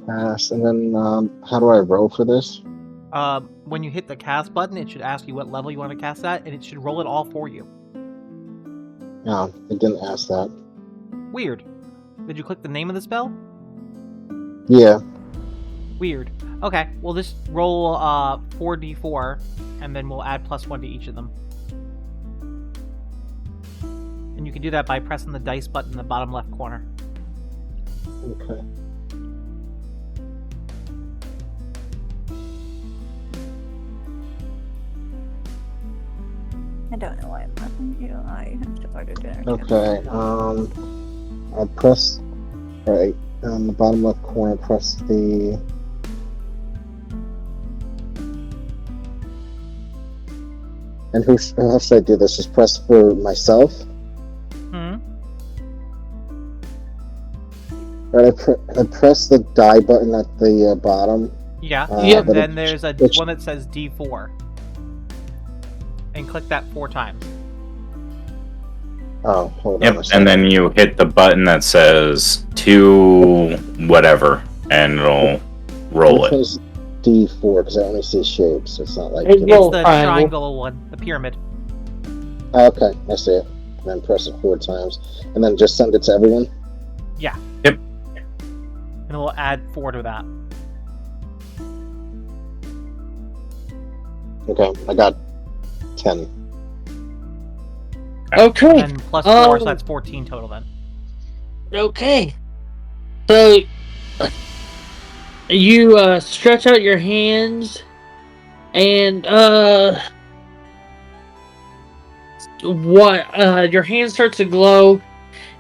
Speaker 3: Cast, and then how do I roll for this?
Speaker 2: When you hit the cast button, it should ask you what level you want to cast at, and it should roll it all for you.
Speaker 3: No, it didn't ask that.
Speaker 2: Weird. Did you click the name of the spell?
Speaker 3: Yeah.
Speaker 2: Weird. Okay, we'll just roll 4d4, and then we'll add +1 to each of them. And you can do that by pressing the dice button in the bottom left corner.
Speaker 3: Okay.
Speaker 6: I don't know why I'm pressing you. I have started dinner.
Speaker 3: Okay. I'll press right on the bottom left corner. Press the. And how should I do this? Just press for myself. Right. I press the die button at the bottom.
Speaker 2: Yeah.
Speaker 1: Yep.
Speaker 2: And then there's
Speaker 3: it's-
Speaker 2: one that says D4. And click that 4 times.
Speaker 3: Oh, hold on.
Speaker 4: Yep,
Speaker 3: a
Speaker 4: and
Speaker 3: second.
Speaker 4: then you hit the button that says 2 whatever, and it'll roll it.
Speaker 3: Press D4 because I only see shapes. It's not like.
Speaker 1: Hey,
Speaker 3: you know-
Speaker 1: roll.
Speaker 2: It's the
Speaker 1: triangle.
Speaker 2: triangle one, the pyramid.
Speaker 3: Okay, I see it. And then press it 4 times, and then just send it to everyone.
Speaker 2: Yeah.
Speaker 4: Yep.
Speaker 2: And we'll add 4 to that.
Speaker 3: Okay, I got 10.
Speaker 1: Okay.
Speaker 2: And plus 4, so
Speaker 1: Um,
Speaker 2: that's 14 total then.
Speaker 1: Okay. So you stretch out your hands and your hand starts to glow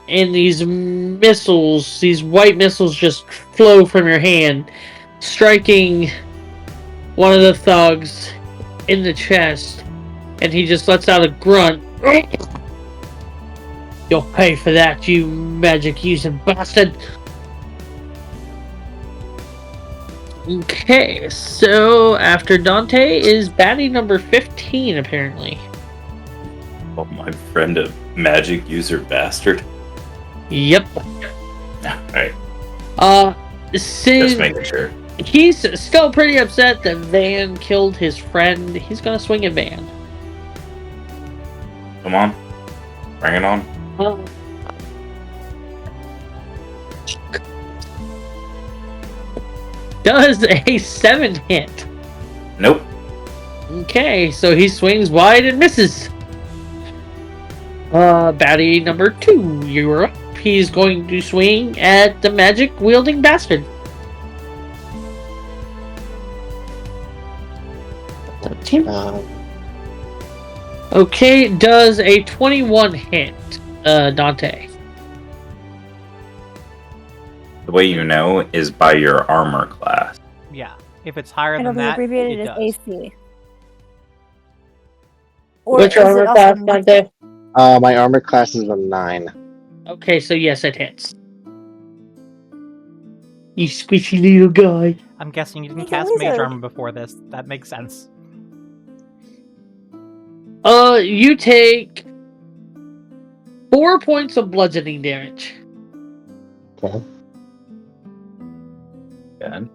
Speaker 1: and these missiles, these white missiles just flow from your hand, striking one of the thugs in the chest, and he just lets out a grunt. You'll pay for that, you magic-using bastard! Okay, so after Dante is baddie number 15, apparently.
Speaker 4: Oh, my friend, a magic user bastard.
Speaker 1: Yep.
Speaker 4: Alright, just
Speaker 1: Since
Speaker 4: making sure.
Speaker 1: he's still pretty upset that Van killed his friend, he's gonna swing at Van.
Speaker 4: Come on. Bring it on.
Speaker 1: Does a 7 hit?
Speaker 4: Nope.
Speaker 1: Okay, so he swings wide and misses. Baddie number 2, you're up. He's going to swing at the magic wielding bastard. 13. Okay, does a 21 hit, Dante?
Speaker 4: The way you know is by your armor class.
Speaker 2: Yeah. If it's higher
Speaker 6: It'll
Speaker 2: than
Speaker 6: be
Speaker 2: that,
Speaker 6: abbreviated
Speaker 2: it
Speaker 6: as
Speaker 2: does.
Speaker 6: AC. Or
Speaker 1: What's
Speaker 6: is
Speaker 1: your
Speaker 6: it
Speaker 1: armor
Speaker 6: also
Speaker 1: class,
Speaker 6: magic?
Speaker 1: Dante?
Speaker 3: My armor class is a 9.
Speaker 1: Okay, so yes, it hits. You squishy little guy.
Speaker 2: I'm guessing you didn't
Speaker 6: He's a
Speaker 2: cast mage
Speaker 6: wizard.
Speaker 2: armor before this. That makes sense.
Speaker 1: You take 4 points of bludgeoning damage.
Speaker 3: Okay.
Speaker 4: Good.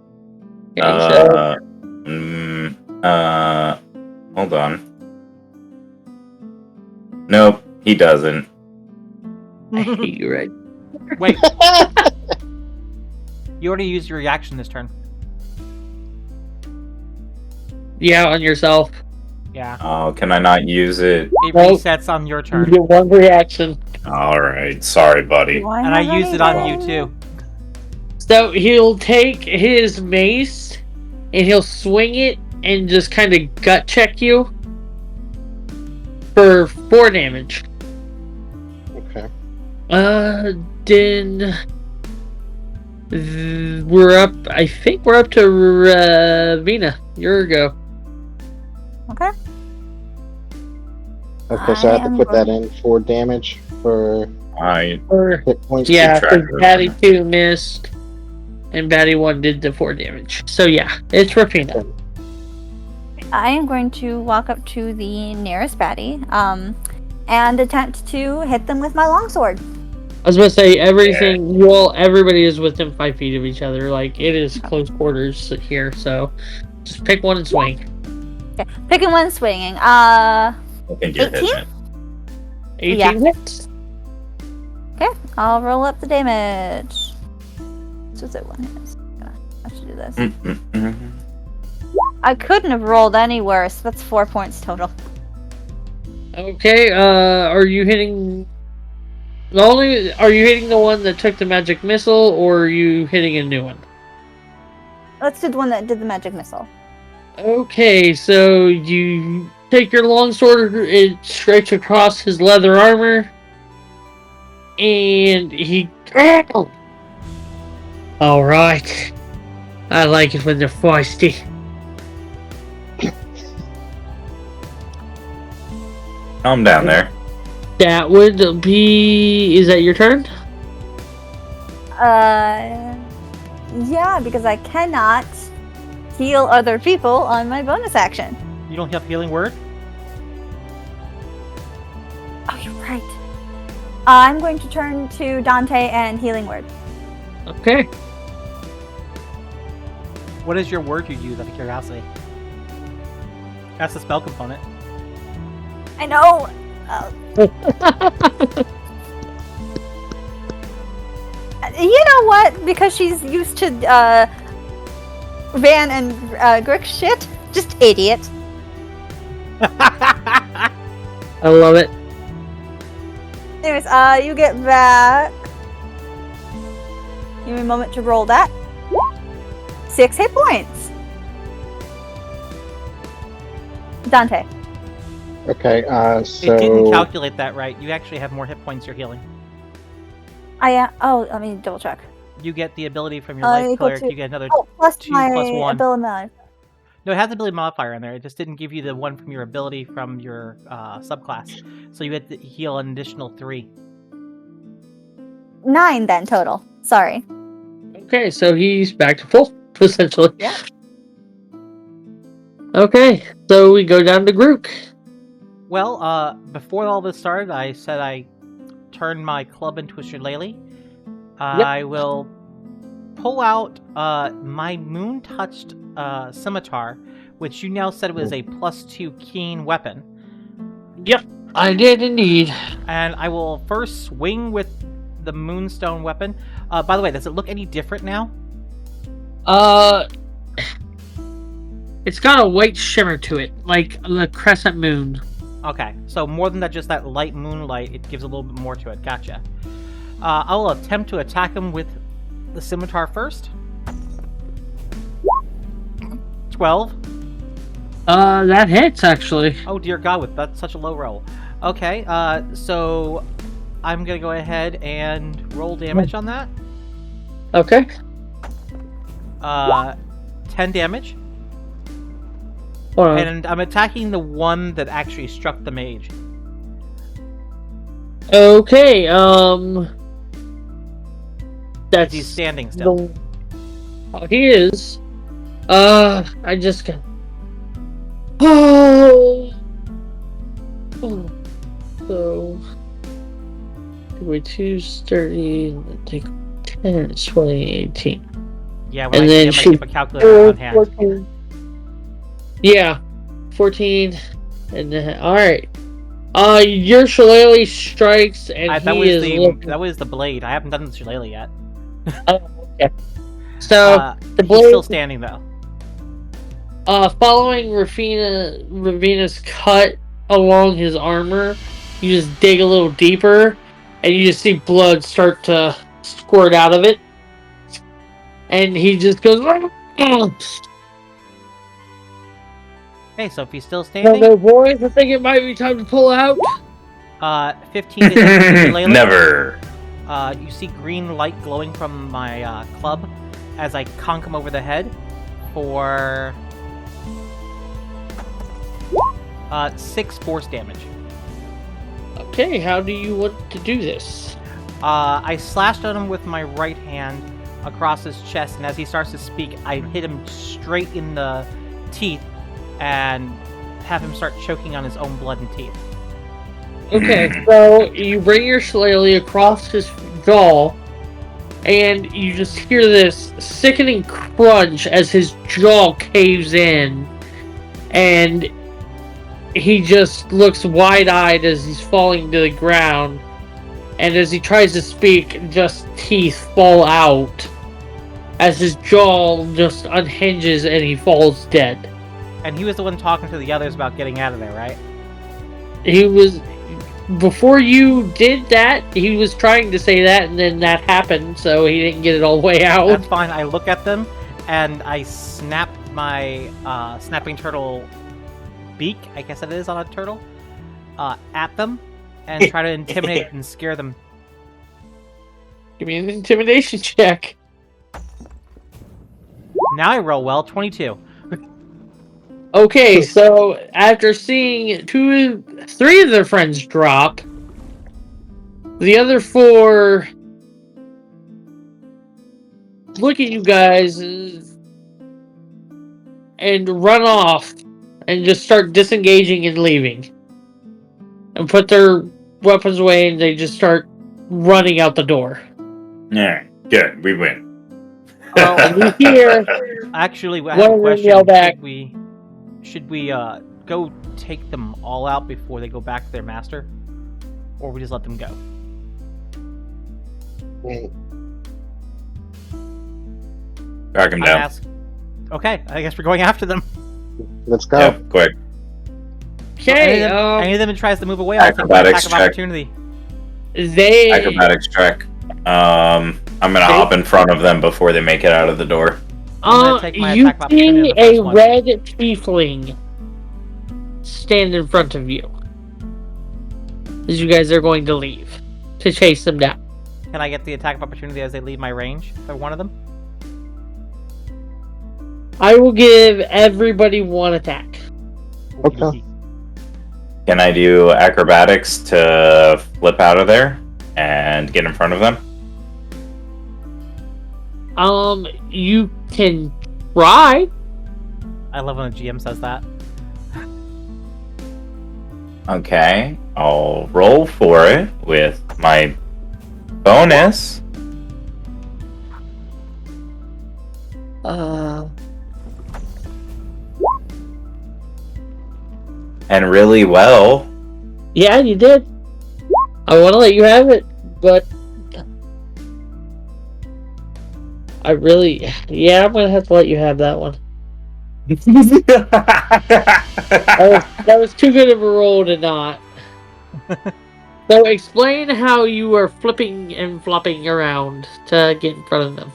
Speaker 1: Okay,
Speaker 4: Hold on. Nope, he doesn't.
Speaker 1: I hate you, right?
Speaker 2: Wait. You already used your reaction this turn.
Speaker 1: Yeah, on yourself.
Speaker 2: Yeah.
Speaker 4: Oh, can I not use it?
Speaker 2: It
Speaker 1: Nope.
Speaker 2: resets on your
Speaker 1: You
Speaker 2: turn.
Speaker 1: get 1 reaction.
Speaker 4: Alright, sorry, buddy.
Speaker 6: Do
Speaker 2: And I
Speaker 6: have
Speaker 2: used it on you
Speaker 6: anything?
Speaker 2: too.
Speaker 1: So he'll take his mace and he'll swing it and just kind of gut check you for 4 damage.
Speaker 3: Okay.
Speaker 1: Then we're up. I think we're up to Vina. Your go.
Speaker 6: Okay.
Speaker 3: Okay, so I have
Speaker 6: I
Speaker 3: to
Speaker 6: am
Speaker 3: put that
Speaker 6: going-
Speaker 3: in for damage for
Speaker 4: I
Speaker 1: Or
Speaker 3: hit points.
Speaker 1: yeah,
Speaker 4: track
Speaker 1: because
Speaker 4: of it.
Speaker 1: Batty 2 missed, and Batty 1 did the 4 damage. So yeah, it's Rafina.
Speaker 6: I am going to walk up to the nearest baddie, and attempt to hit them with my longsword.
Speaker 1: I was gonna say everything. Everybody is within 5 feet of each other. Like it is close quarters here. So just pick one and swing.
Speaker 6: Okay. Picking one, swinging.
Speaker 4: think you're
Speaker 6: 18?
Speaker 4: hitting it.
Speaker 1: 18
Speaker 6: Yeah.
Speaker 1: hits.
Speaker 6: Okay, I'll roll up the damage. So is it 1 hit? I should do this.
Speaker 4: Mm-mm-mm.
Speaker 6: I couldn't have rolled any worse. That's 4 points total.
Speaker 1: Okay. Are you hitting? Are you hitting the one that took the magic missile, or are you hitting a new one?
Speaker 6: Let's do the one that did the magic missile.
Speaker 1: Okay, so you take your longsword, it strikes across his leather armor, and he. Alright. I like it when they're feisty.
Speaker 4: Calm down there.
Speaker 1: That would be. Is that your turn?
Speaker 6: Yeah, because I cannot heal other people on my bonus action.
Speaker 2: You don't have healing word?
Speaker 6: Oh, you're right. I'm going to turn to Dante and healing word.
Speaker 1: Okay.
Speaker 2: What is your word you use out of curiosity? That's the spell component.
Speaker 6: I know. You know what? Because she's used to Van and Grick shit. Just idiot.
Speaker 1: I love it.
Speaker 6: Anyways, you get back. Give me a moment to roll that. 6 hit points. Dante.
Speaker 3: Okay, so
Speaker 2: It didn't calculate that right. You actually have more hit points you're healing.
Speaker 6: Let me double check.
Speaker 2: You get the ability from your life
Speaker 6: equal
Speaker 2: cleric.
Speaker 6: to-
Speaker 2: You get another.
Speaker 6: Oh, plus
Speaker 2: 2
Speaker 6: my
Speaker 2: plus 1.
Speaker 6: ability mod.
Speaker 2: No, it has the ability modifier in there. It just didn't give you the one from your ability from your subclass. So you had to heal an additional 3.
Speaker 6: 9 then total. Sorry.
Speaker 1: Okay, so he's back to full, essentially.
Speaker 6: Yeah.
Speaker 1: Okay, so we go down to Grook.
Speaker 2: Well, before all this started, I said I turned my club into a shillelagh. I will pull out my moon-touched scimitar, which you now said was a +2 keen weapon.
Speaker 1: Yep, I did indeed.
Speaker 2: And I will first swing with the moonstone weapon. By the way, does it look any different now?
Speaker 1: It's got a white shimmer to it, like the crescent moon.
Speaker 2: Okay, so more than that, just that light moonlight, it gives a little bit more to it. Gotcha. I will attempt to attack him with the scimitar first. 12.
Speaker 1: That hits actually.
Speaker 2: Oh dear God, with that's such a low roll. Okay, so I'm gonna go ahead and roll damage on that.
Speaker 1: Okay.
Speaker 2: 10 damage.
Speaker 1: Hold on.
Speaker 2: And I'm attacking the one that actually struck the mage.
Speaker 1: Okay, that's
Speaker 2: He's standing still.
Speaker 1: Oh, he is. I just got. Oh. So. We're 2 30. Take 10, 20, 18.
Speaker 2: Yeah, when
Speaker 1: And
Speaker 2: I
Speaker 1: then
Speaker 2: see him, I
Speaker 1: she-
Speaker 2: keep a calculator on hand.
Speaker 1: 14. Yeah, 14, and then all right. Your shillelagh strikes, and
Speaker 2: that
Speaker 1: he
Speaker 2: was
Speaker 1: is
Speaker 2: that was the blade. I haven't done the shillelagh yet.
Speaker 1: okay. So the
Speaker 2: he's
Speaker 1: blade,
Speaker 2: still standing though.
Speaker 1: following Ravina's cut along his armor, you just dig a little deeper, and you just see blood start to squirt out of it, and he just goes.
Speaker 2: Hey, so if he's still
Speaker 1: So
Speaker 2: standing,
Speaker 1: the boys, I think it might be time to pull out.
Speaker 2: 15 is a shillelagh.
Speaker 4: Never.
Speaker 2: You see green light glowing from my club as I conk him over the head for 6 force damage.
Speaker 1: Okay, how do you want to do this?
Speaker 2: I slashed at him with my right hand across his chest, and as he starts to speak, I hit him straight in the teeth and have him start choking on his own blood and teeth.
Speaker 1: Okay, so you bring your shillelagh across his jaw, and you just hear this sickening crunch as his jaw caves in, and he just looks wide-eyed as he's falling to the ground, and as he tries to speak, just teeth fall out as his jaw just unhinges and he falls dead.
Speaker 2: And he was the one talking to the others about getting out of there, right?
Speaker 1: He was... Before you did that, he was trying to say that, and then that happened, so he didn't get it all the way out.
Speaker 2: That's fine. I look at them, and I snap my snapping turtle beak, I guess it is on a turtle, at them, and try to intimidate and scare them.
Speaker 1: Give me an intimidation check.
Speaker 2: Now I roll well, 22.
Speaker 1: Okay, so after seeing 3 of their friends drop, the other 4 look at you guys and run off and just start disengaging and leaving. And put their weapons away, and they just start running out the door.
Speaker 4: Yeah, good. We win.
Speaker 1: And you hear
Speaker 2: Actually, I
Speaker 1: one
Speaker 2: have a
Speaker 1: of them
Speaker 2: question.
Speaker 1: yell back.
Speaker 2: Should we go take them all out before they go back to their master? Or we just let them go?
Speaker 4: Track him
Speaker 2: I
Speaker 4: down.
Speaker 2: ask. Okay, I guess we're going after them.
Speaker 3: Let's go.
Speaker 4: Yeah, quick.
Speaker 1: Okay,
Speaker 2: any of them tries to move away, I'll take my
Speaker 4: Acrobatics
Speaker 2: attack of
Speaker 4: check.
Speaker 2: opportunity.
Speaker 1: they
Speaker 4: Acrobatics check. I'm gonna hop in front of them before they make it out of the door.
Speaker 2: I'm gonna take my
Speaker 1: you
Speaker 2: attack of opportunity
Speaker 1: see
Speaker 2: on the
Speaker 1: a
Speaker 2: first one.
Speaker 1: red tiefling stand in front of you as you guys are going to leave to chase them down.
Speaker 2: Can I get the attack of opportunity as they leave my range for one of them?
Speaker 1: I will give everybody 1 attack.
Speaker 3: Okay.
Speaker 4: Can I do acrobatics to flip out of there and get in front of them?
Speaker 1: You can try.
Speaker 2: I love when a GM says that.
Speaker 4: Okay, I'll roll for it with my bonus. And really well.
Speaker 1: Yeah, you did. I want to let you have it, but I'm gonna have to let you have that one. That was too good of a roll to not. So explain how you are flipping and flopping around to get in front of them.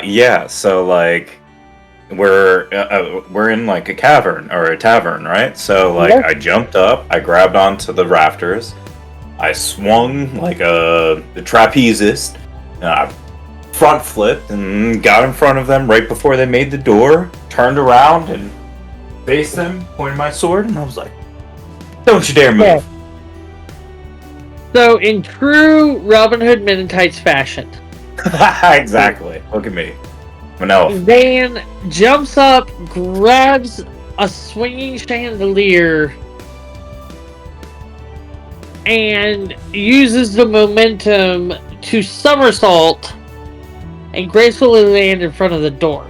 Speaker 4: Yeah. So like, we're in like a cavern or a tavern, right? So like,
Speaker 1: Yeah.
Speaker 4: I jumped up, I grabbed onto the rafters, I swung like a trapezist, and I front flipped and got in front of them right before they made the door. Turned around and faced them, pointed my sword, and I was like, "Don't you dare move!"
Speaker 1: Yeah. So in true Robin Hood Men in Tights fashion,
Speaker 4: Exactly. Look at me. I'm an elf.
Speaker 1: Van jumps up, grabs a swinging chandelier, and uses the momentum to somersault and gracefully land in front of the door.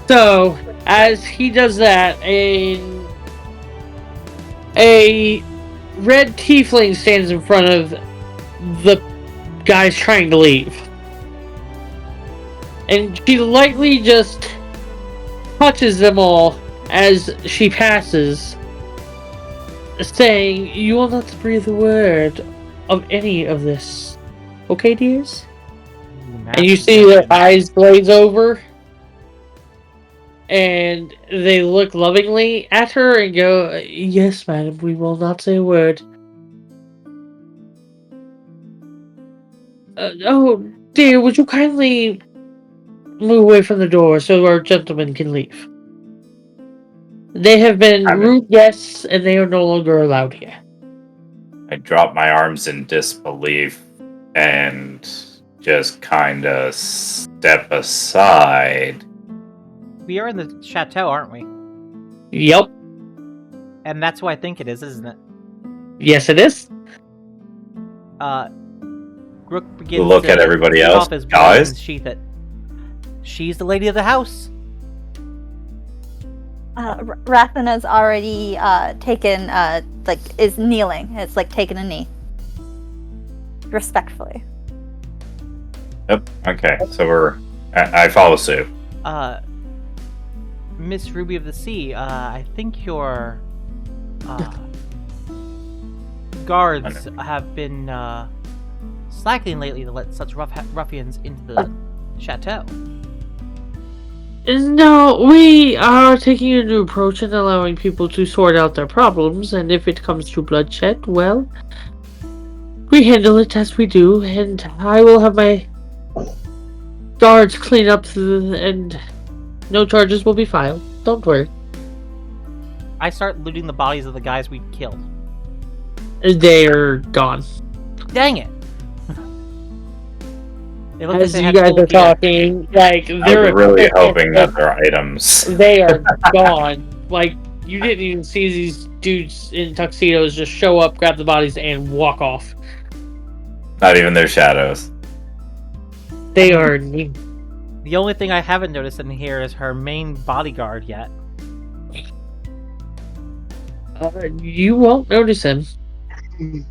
Speaker 1: So, as he does that, a red tiefling stands in front of the guys trying to leave. And she lightly just touches them all as she passes, saying, "You will not breathe a word of any of this. Okay, dears?" And you see their eyes glaze over, and they look lovingly at her and go, "Yes, madam, we will not say a word." Oh, dear, would you kindly move away from the door so our gentlemen can leave? They have been rude guests, and they are no longer allowed here.
Speaker 4: I drop my arms in disbelief and just kind of step aside.
Speaker 2: We are in the chateau, aren't we?
Speaker 1: Yep.
Speaker 2: And that's who I think it is, isn't it?
Speaker 1: Yes, it is.
Speaker 2: Rook begins
Speaker 4: Look
Speaker 2: to
Speaker 4: at everybody
Speaker 2: take
Speaker 4: else,
Speaker 2: off his
Speaker 4: guys.
Speaker 2: weapon and sheath it. She's the lady of the house.
Speaker 6: Rathana's already taken, is kneeling. It's like taking a knee. Respectfully.
Speaker 4: Yep. Okay. So I follow suit.
Speaker 2: Miss Ruby of the Sea, I think your guards have been slacking lately to let such ruffians into the chateau.
Speaker 1: No, we are taking a new approach and allowing people to sort out their problems, and if it comes to bloodshed, well, we handle it as we do, and I will have my guards clean up and no charges will be filed. Don't worry.
Speaker 2: I start looting the bodies of the guys we killed.
Speaker 1: They're gone.
Speaker 2: Dang it! They look
Speaker 1: As
Speaker 2: like they
Speaker 1: you
Speaker 2: had
Speaker 1: guys
Speaker 2: full
Speaker 1: are
Speaker 2: gear.
Speaker 1: talking, like, they're
Speaker 4: I'm really hoping that they're items.
Speaker 1: they are gone. Like, you didn't even see these dudes in tuxedos just show up, grab the bodies, and walk off.
Speaker 4: Not even their shadows.
Speaker 1: They are.
Speaker 2: The only thing I haven't noticed in here is her main bodyguard yet.
Speaker 1: You won't notice him.
Speaker 2: The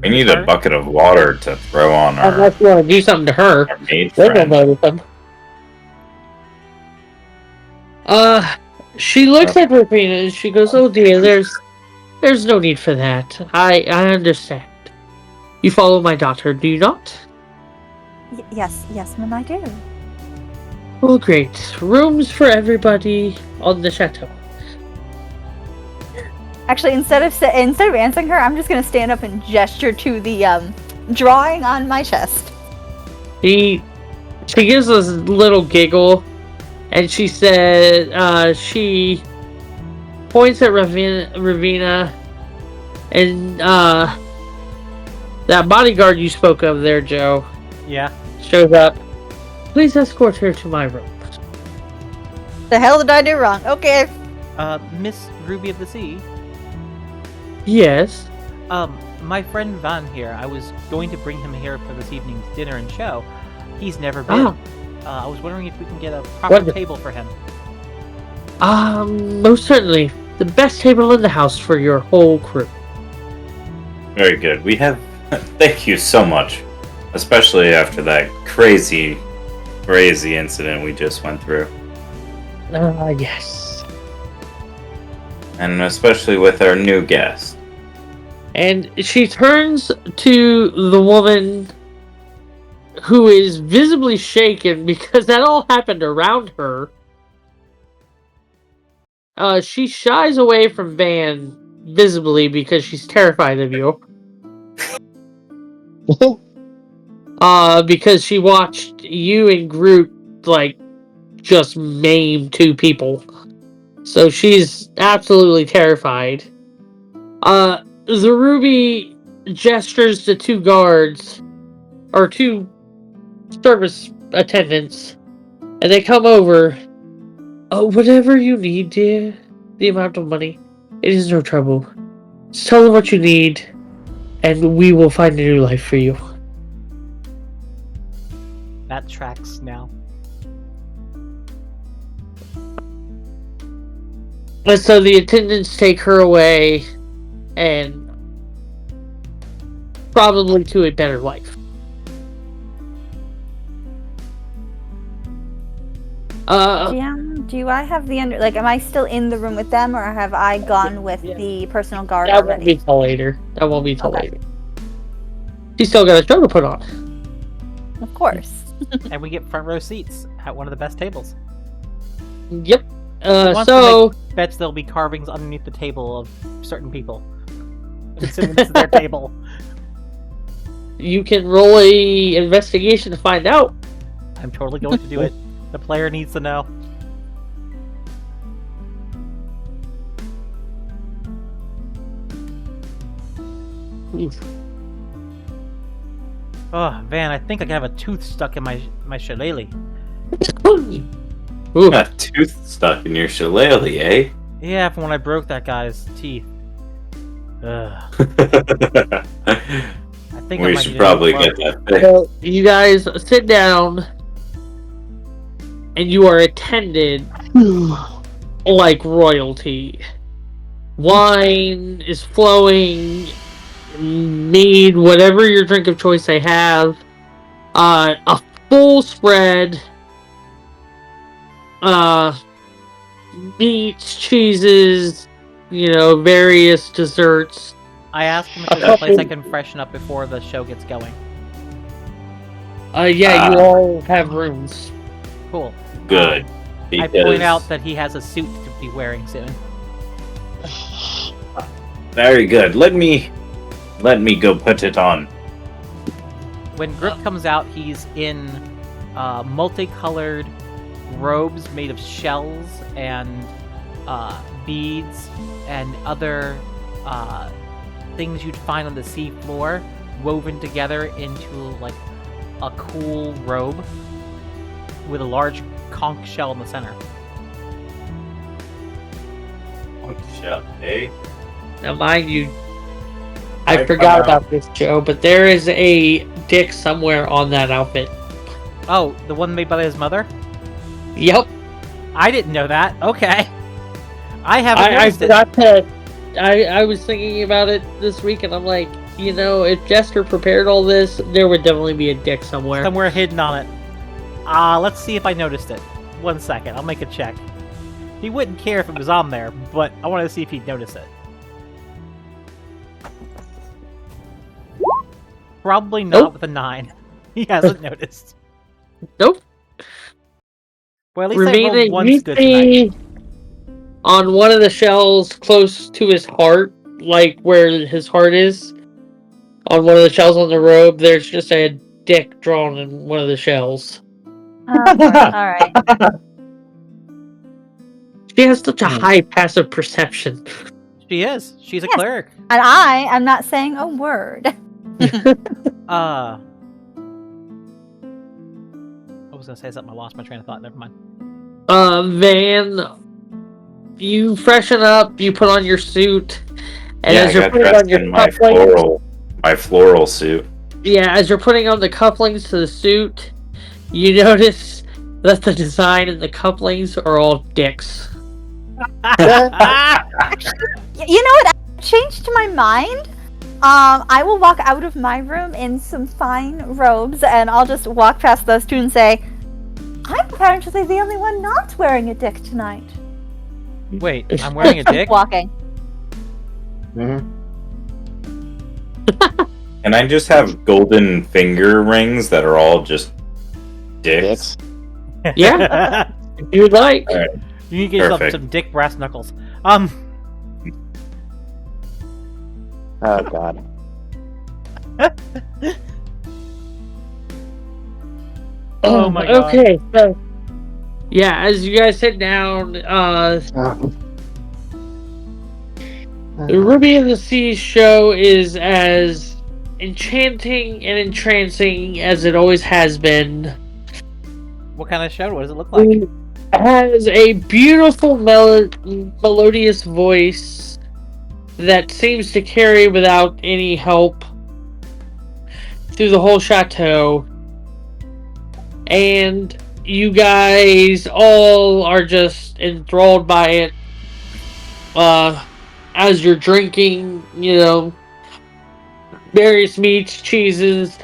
Speaker 4: We need a
Speaker 2: bodyguard?
Speaker 4: bucket of water to throw on our
Speaker 1: Unless you want to do something to her.
Speaker 4: maid
Speaker 1: They don't
Speaker 4: friend.
Speaker 1: notice him. She looks at Rufina and she goes, "Oh dear, there's no need for that. I understand. You follow my daughter, do you not?"
Speaker 6: Yes, ma'am, I do.
Speaker 1: Well, great. Rooms for everybody on the chateau.
Speaker 6: Actually, instead of answering her, I'm just gonna stand up and gesture to the drawing on my chest.
Speaker 1: She gives us a little giggle, and she said, she points at Ravina, and that bodyguard you spoke of there, Joe,
Speaker 2: Yeah.
Speaker 1: shows up. Please escort her to my room.
Speaker 6: The hell did I do wrong? Okay.
Speaker 2: Miss Ruby of the Sea.
Speaker 1: Yes.
Speaker 2: My friend Van here, I was going to bring him here for this evening's dinner and show. He's never been. I was wondering if we can get a proper table for him.
Speaker 1: Most certainly. The best table in the house for your whole crew.
Speaker 4: Very good. We have. Thank you so much. Especially after that crazy incident we just went through.
Speaker 1: Yes.
Speaker 4: And especially with our new guest.
Speaker 1: And she turns to the woman who is visibly shaken because that all happened around her. She shies away from Van visibly because she's terrified of you. Because she watched you and Groot, like, just maim two people. So she's absolutely terrified. The Ruby gestures to two guards, or two service attendants, and they come over. Oh, whatever you need, dear. The amount of money. It is no trouble. Just tell them what you need, and we will find a new life for you.
Speaker 2: That tracks now.
Speaker 1: And so the attendants take her away, and probably to a better life.
Speaker 6: Do I have the am I still in the room with them, or have I gone with the personal guard
Speaker 1: That won't
Speaker 6: already?
Speaker 1: be till later. That won't be till
Speaker 6: Okay.
Speaker 1: later. She's still got a show to put on.
Speaker 6: Of course.
Speaker 2: And we get front row seats at one of the best tables.
Speaker 1: Yep.
Speaker 2: wants to
Speaker 1: So
Speaker 2: Bets there'll be carvings underneath the table of certain people. Considering this is their table.
Speaker 1: you can roll a investigation to find out.
Speaker 2: I'm totally going to do it. The player needs to know.
Speaker 1: Oof.
Speaker 2: Oh, Van, I think I have a tooth stuck in my shillelagh.
Speaker 1: Ooh.
Speaker 4: A tooth stuck in your shillelagh, eh?
Speaker 2: Yeah, from when I broke that guy's teeth. Ugh. I think I
Speaker 4: We
Speaker 2: might
Speaker 4: should
Speaker 2: need a
Speaker 4: probably
Speaker 2: new
Speaker 4: get
Speaker 2: glove.
Speaker 4: that fixed.
Speaker 1: So you guys sit down, and you are attended like royalty. Wine is flowing, mead, whatever your drink of choice they have. A full spread. Meats, cheeses, various desserts.
Speaker 2: I asked him if there's a place I can freshen up before the show gets going.
Speaker 1: You all have rooms.
Speaker 2: Cool.
Speaker 4: Good.
Speaker 2: I point out that he has a suit to be wearing soon.
Speaker 4: Very good. Let me go put it on.
Speaker 2: When Grip comes out, he's in multicolored robes made of shells and beads and other things you'd find on the sea floor, woven together into like a cool robe with a large conch shell in the center.
Speaker 4: Shut, eh?
Speaker 1: Now, mind you, I forgot about this, Joe, but there is a dick somewhere on that outfit.
Speaker 2: Oh, the one made by his mother?
Speaker 1: Yep.
Speaker 2: I didn't know that. Okay. I haven't
Speaker 1: I
Speaker 2: noticed it.
Speaker 1: forgot to. I was thinking about it this week, and I'm like, if Jester prepared all this, there would definitely be a dick somewhere.
Speaker 2: Somewhere hidden on it. Let's see if I noticed it. 1 second, I'll make a check. He wouldn't care if it was on there, but I wanted to see if he'd notice it. Probably not
Speaker 1: Nope.
Speaker 2: with a 9. He hasn't noticed.
Speaker 1: Nope.
Speaker 2: Well, at least I rolled
Speaker 1: Remaining,
Speaker 2: one
Speaker 1: you
Speaker 2: good tonight.
Speaker 1: see on one of the shells close to his heart, like where his heart is, on one of the shells on the robe, there's just a dick drawn in one of the shells.
Speaker 6: Alright.
Speaker 1: She has such a high passive perception.
Speaker 2: She is. She's a
Speaker 6: Yes.
Speaker 2: cleric.
Speaker 6: And I am not saying a word.
Speaker 2: I was gonna say something, I lost my train of thought, never mind.
Speaker 1: Van, you freshen up, you put on your suit, and
Speaker 4: Yeah,
Speaker 1: as
Speaker 4: I
Speaker 1: you're
Speaker 4: got
Speaker 1: putting
Speaker 4: dressed
Speaker 1: on your
Speaker 4: in my floral suit.
Speaker 1: Yeah, as you're putting on the couplings to the suit, you notice that the design and the couplings are all dicks.
Speaker 6: You know what? I changed my mind I will walk out of my room in some fine robes, and I'll just walk past those two and say, I'm apparently the only one not wearing a dick tonight.
Speaker 2: Wait, I'm wearing a dick?
Speaker 6: Walking.
Speaker 3: Mhm.
Speaker 4: Can I just have golden finger rings that are all just dicks?
Speaker 3: Dicks.
Speaker 1: Yeah. If you'd like.
Speaker 4: All right.
Speaker 2: You need to get yourself
Speaker 4: Perfect.
Speaker 2: some dick brass knuckles.
Speaker 3: Oh god.
Speaker 2: Oh my god.
Speaker 1: Okay, so yeah, as you guys sit down,
Speaker 3: Oh.
Speaker 1: the Ruby of the Sea show is as enchanting and entrancing as it always has been.
Speaker 2: What kind of show? What does it look like?
Speaker 1: It has a beautiful melodious voice that seems to carry without any help through the whole chateau. And you guys all are just enthralled by it. As you're drinking, various meats, cheeses,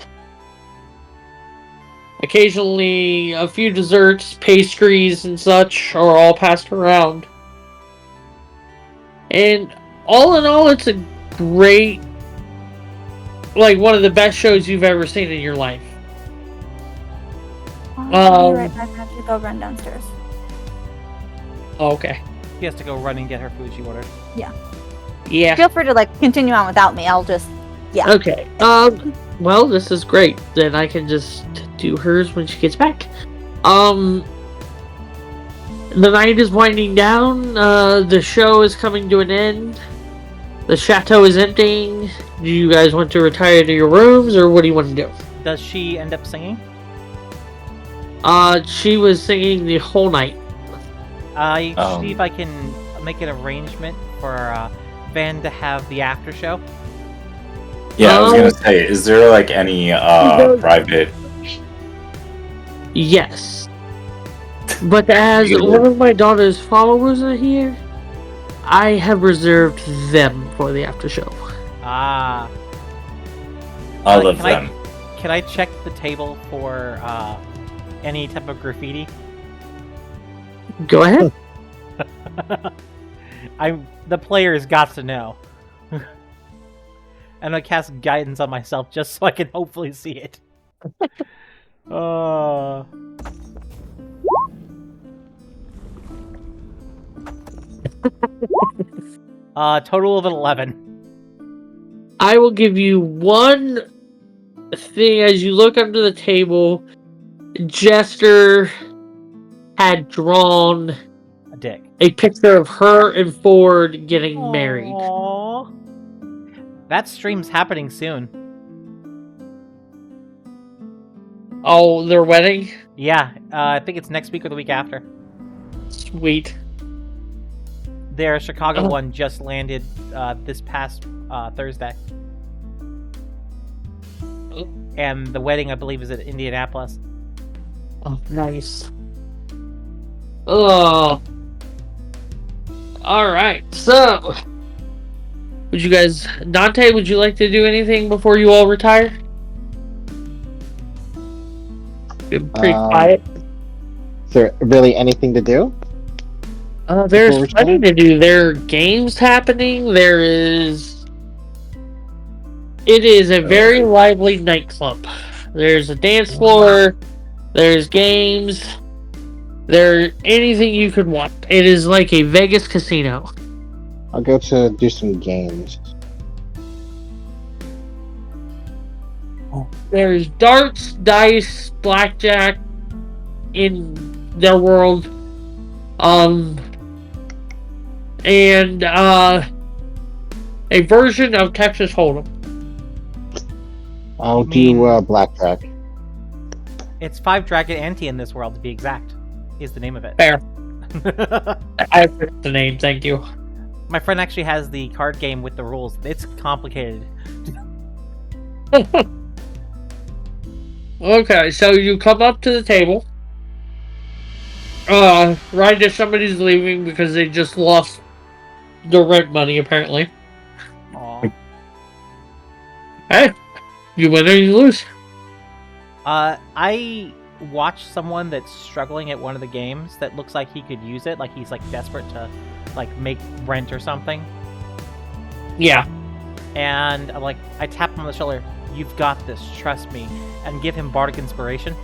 Speaker 1: occasionally a few desserts, pastries, and such are all passed around. And all in all, it's a great, one of the best shows you've ever seen in your life.
Speaker 6: I'll be right back. I have to go run downstairs.
Speaker 1: Okay.
Speaker 2: She has to go run and get her food she ordered.
Speaker 1: Yeah.
Speaker 6: Feel free to continue on without me. I'll just
Speaker 1: Okay. Well, this is great. Then I can just do hers when she gets back. The night is winding down. The show is coming to an end. The chateau is emptying. Do you guys want to retire to your rooms, or what do you want to do?
Speaker 2: Does she end up singing?
Speaker 1: She was singing the whole night.
Speaker 2: See if I can make an arrangement for Van to have the after show.
Speaker 4: Yeah, I was gonna say, is there any private?
Speaker 1: Yes. But as one of my daughter's followers are here, I have reserved them for the after show.
Speaker 2: Ah.
Speaker 4: All of them.
Speaker 2: Can I check the table for any type of graffiti?
Speaker 1: Go ahead.
Speaker 2: The player's got to know. And I cast guidance on myself just so I can hopefully see it. Total of 11.
Speaker 1: I will give you one thing as you look under the table. Jester had drawn
Speaker 2: A dick.
Speaker 1: a picture of her and Ford getting married.
Speaker 2: Aww. That stream's happening soon.
Speaker 1: Oh, their wedding?
Speaker 2: Yeah, I think it's next week or the week after.
Speaker 1: Sweet.
Speaker 2: Their Chicago one just landed this past Thursday. And the wedding, I believe, is at Indianapolis.
Speaker 1: Oh, nice. Oh. Alright, so. Would you guys... Dante, would you like to do anything before you all retire? You're pretty quiet.
Speaker 3: Is there really anything to do?
Speaker 1: There's plenty to do. There are games happening. It is a very lively nightclub. There's a dance floor. There's games. There's anything you could want. It is like a Vegas casino.
Speaker 3: I'll go to do some games.
Speaker 1: There's darts, dice, blackjack in their world. And a version of Texas Hold'em.
Speaker 3: I'll do blackjack.
Speaker 2: It's Five Dragon Ante in this world, to be exact, is the name of it.
Speaker 1: Fair. I forgot the name, thank you.
Speaker 2: My friend actually has the card game with the rules. It's complicated.
Speaker 1: Okay, so you come up to the table. Right as somebody's leaving because they just lost their rent money, apparently.
Speaker 2: Aww.
Speaker 1: Hey, you win or you lose.
Speaker 2: I watched someone that's struggling at one of the games that looks like he could use it, like he's like desperate to like make rent or something.
Speaker 1: Yeah.
Speaker 2: And I'm like, I tap him on the shoulder. You've got this, trust me, and give him bardic inspiration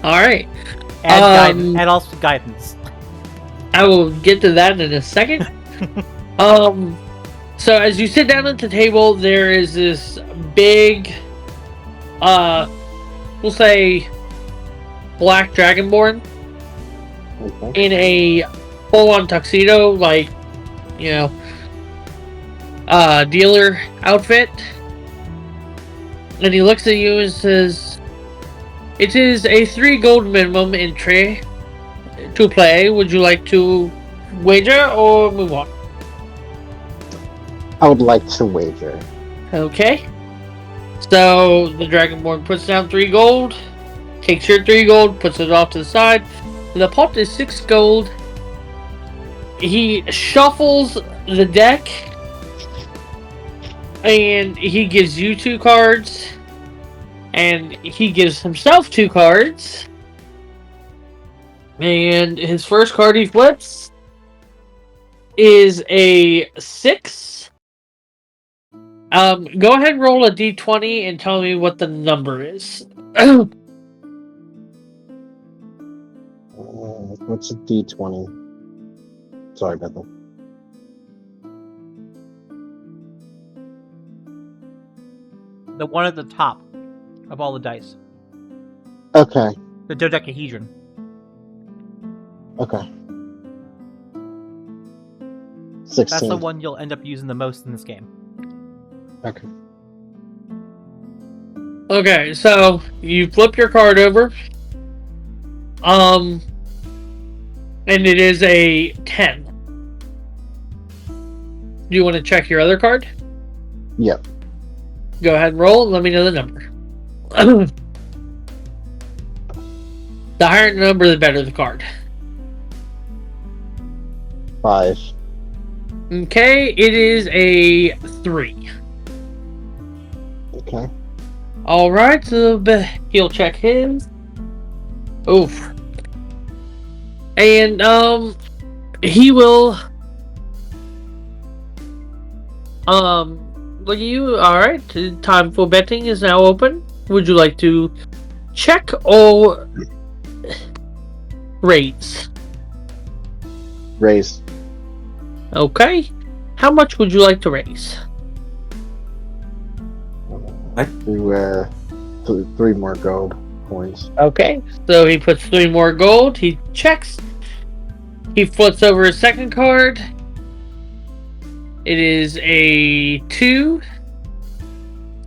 Speaker 1: All right.
Speaker 2: and guidance, and also guidance.
Speaker 1: I will get to that in a second. So as you sit down at the table, there is this big, we'll say, black dragonborn
Speaker 3: Okay.
Speaker 1: in a full-on tuxedo, like, dealer outfit. And he looks at you and says, "It is a 3 gold minimum entry to play. Would you like to wager or move on?"
Speaker 3: I would like to wager.
Speaker 1: Okay. So the Dragonborn puts down 3 gold, takes your 3 gold, puts it off to the side. The pot is 6 gold. He shuffles the deck and he gives you 2 cards. And he gives himself 2 cards. And his first card he flips is a 6. Go ahead and roll a d20 and tell me what the number is.
Speaker 3: What's a D20? Sorry, Bethel.
Speaker 2: The one at the top of all the dice.
Speaker 3: Okay.
Speaker 2: The dodecahedron.
Speaker 3: Okay. 16.
Speaker 2: That's the one you'll end up using the most in this game.
Speaker 3: Okay.
Speaker 1: Okay, so you flip your card over. And it is a 10. Do you want to check your other card?
Speaker 3: Yep.
Speaker 1: Go ahead and roll and let me know the number. The higher the number, the better the card.
Speaker 3: 5.
Speaker 1: Okay, it is a 3.
Speaker 3: Okay.
Speaker 1: Alright, so he'll check his. Oof. And, he will... alright, time for betting is now open. Would you like to check or raise?
Speaker 3: Raise.
Speaker 1: Okay. How much would you like to raise?
Speaker 3: Three more gold coins.
Speaker 1: Okay, so he puts 3 more gold. He checks. He flips over his second card. It is a 2.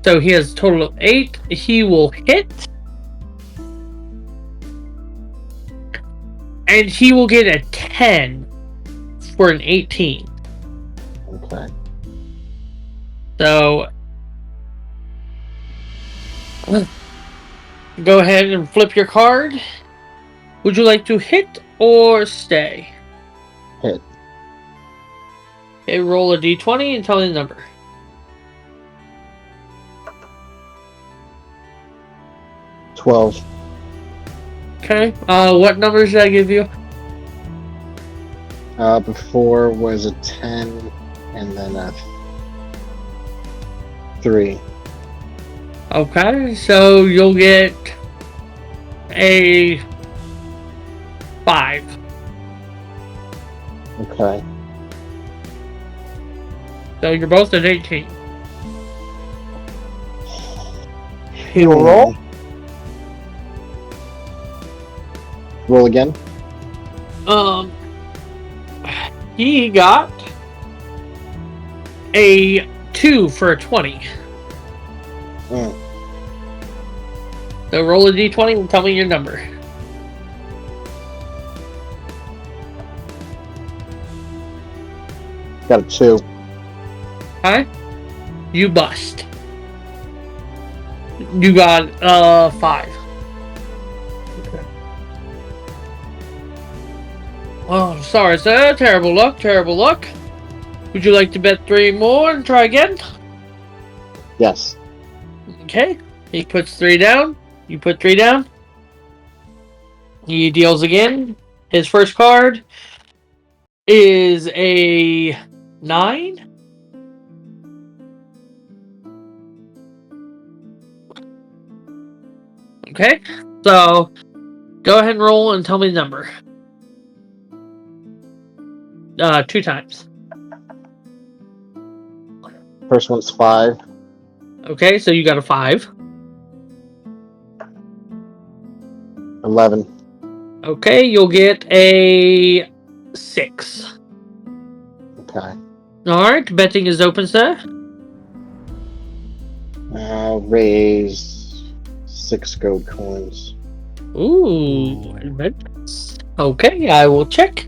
Speaker 1: So he has a total of 8. He will hit. And he will get a 10 for an 18.
Speaker 3: Okay.
Speaker 1: So go ahead and flip your card. Would you like to hit or stay?
Speaker 3: Hit.
Speaker 1: Okay, roll a d20 and tell me the number.
Speaker 3: $12.
Speaker 1: Okay. What numbers did I give you?
Speaker 3: Before was a 10 and then a 3.
Speaker 1: Okay, so you'll get a 5.
Speaker 3: Okay.
Speaker 1: So you're both at 18.
Speaker 3: He will roll. Roll again.
Speaker 1: He got a 2 for a 20.
Speaker 3: Mm.
Speaker 1: So roll a d20 and tell me your number.
Speaker 3: Got a 2.
Speaker 1: Hi? You bust. You got 5.
Speaker 3: Okay.
Speaker 1: Oh, sorry, sir. Terrible luck, terrible luck. Would you like to bet 3 more and try again?
Speaker 3: Yes.
Speaker 1: Okay. He puts 3 down. You put 3 down. He deals again. His first card is a 9. Okay. So go ahead and roll and tell me the number. 2 times.
Speaker 3: First one's 5.
Speaker 1: Okay, so you got a 5.
Speaker 3: 11.
Speaker 1: Okay, you'll get a 6.
Speaker 3: Okay.
Speaker 1: Alright, betting is open, sir.
Speaker 3: I'll raise 6 gold coins.
Speaker 1: Ooh, adventurous. Okay, I will check.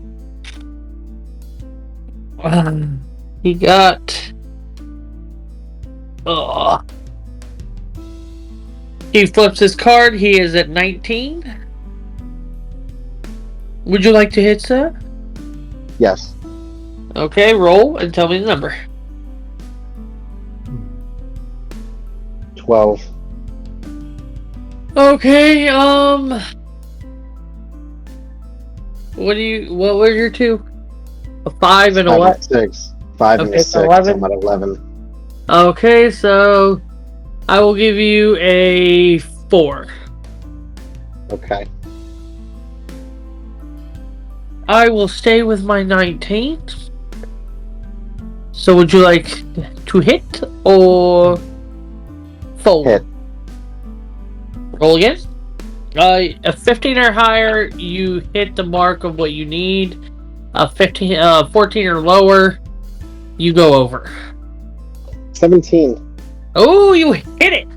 Speaker 1: He got. He flips his card. He is at 19. Would you like to hit, sir?
Speaker 3: Yes.
Speaker 1: Okay, roll and tell me the number.
Speaker 3: 12.
Speaker 1: Okay, what were your 2? A 5 and a
Speaker 3: 5
Speaker 1: what?
Speaker 3: and 6. 5 and
Speaker 1: Okay,
Speaker 3: a
Speaker 1: so
Speaker 3: 6.
Speaker 1: 11.
Speaker 3: I'm at 11.
Speaker 1: Okay, so I will give you a 4.
Speaker 3: Okay.
Speaker 1: I will stay with my 19. So would you like to hit or fold?
Speaker 3: Hit.
Speaker 1: Roll again. A 15 or higher, you hit the mark of what you need. 14 or lower, you go over.
Speaker 3: 17.
Speaker 1: Oh, you hit it!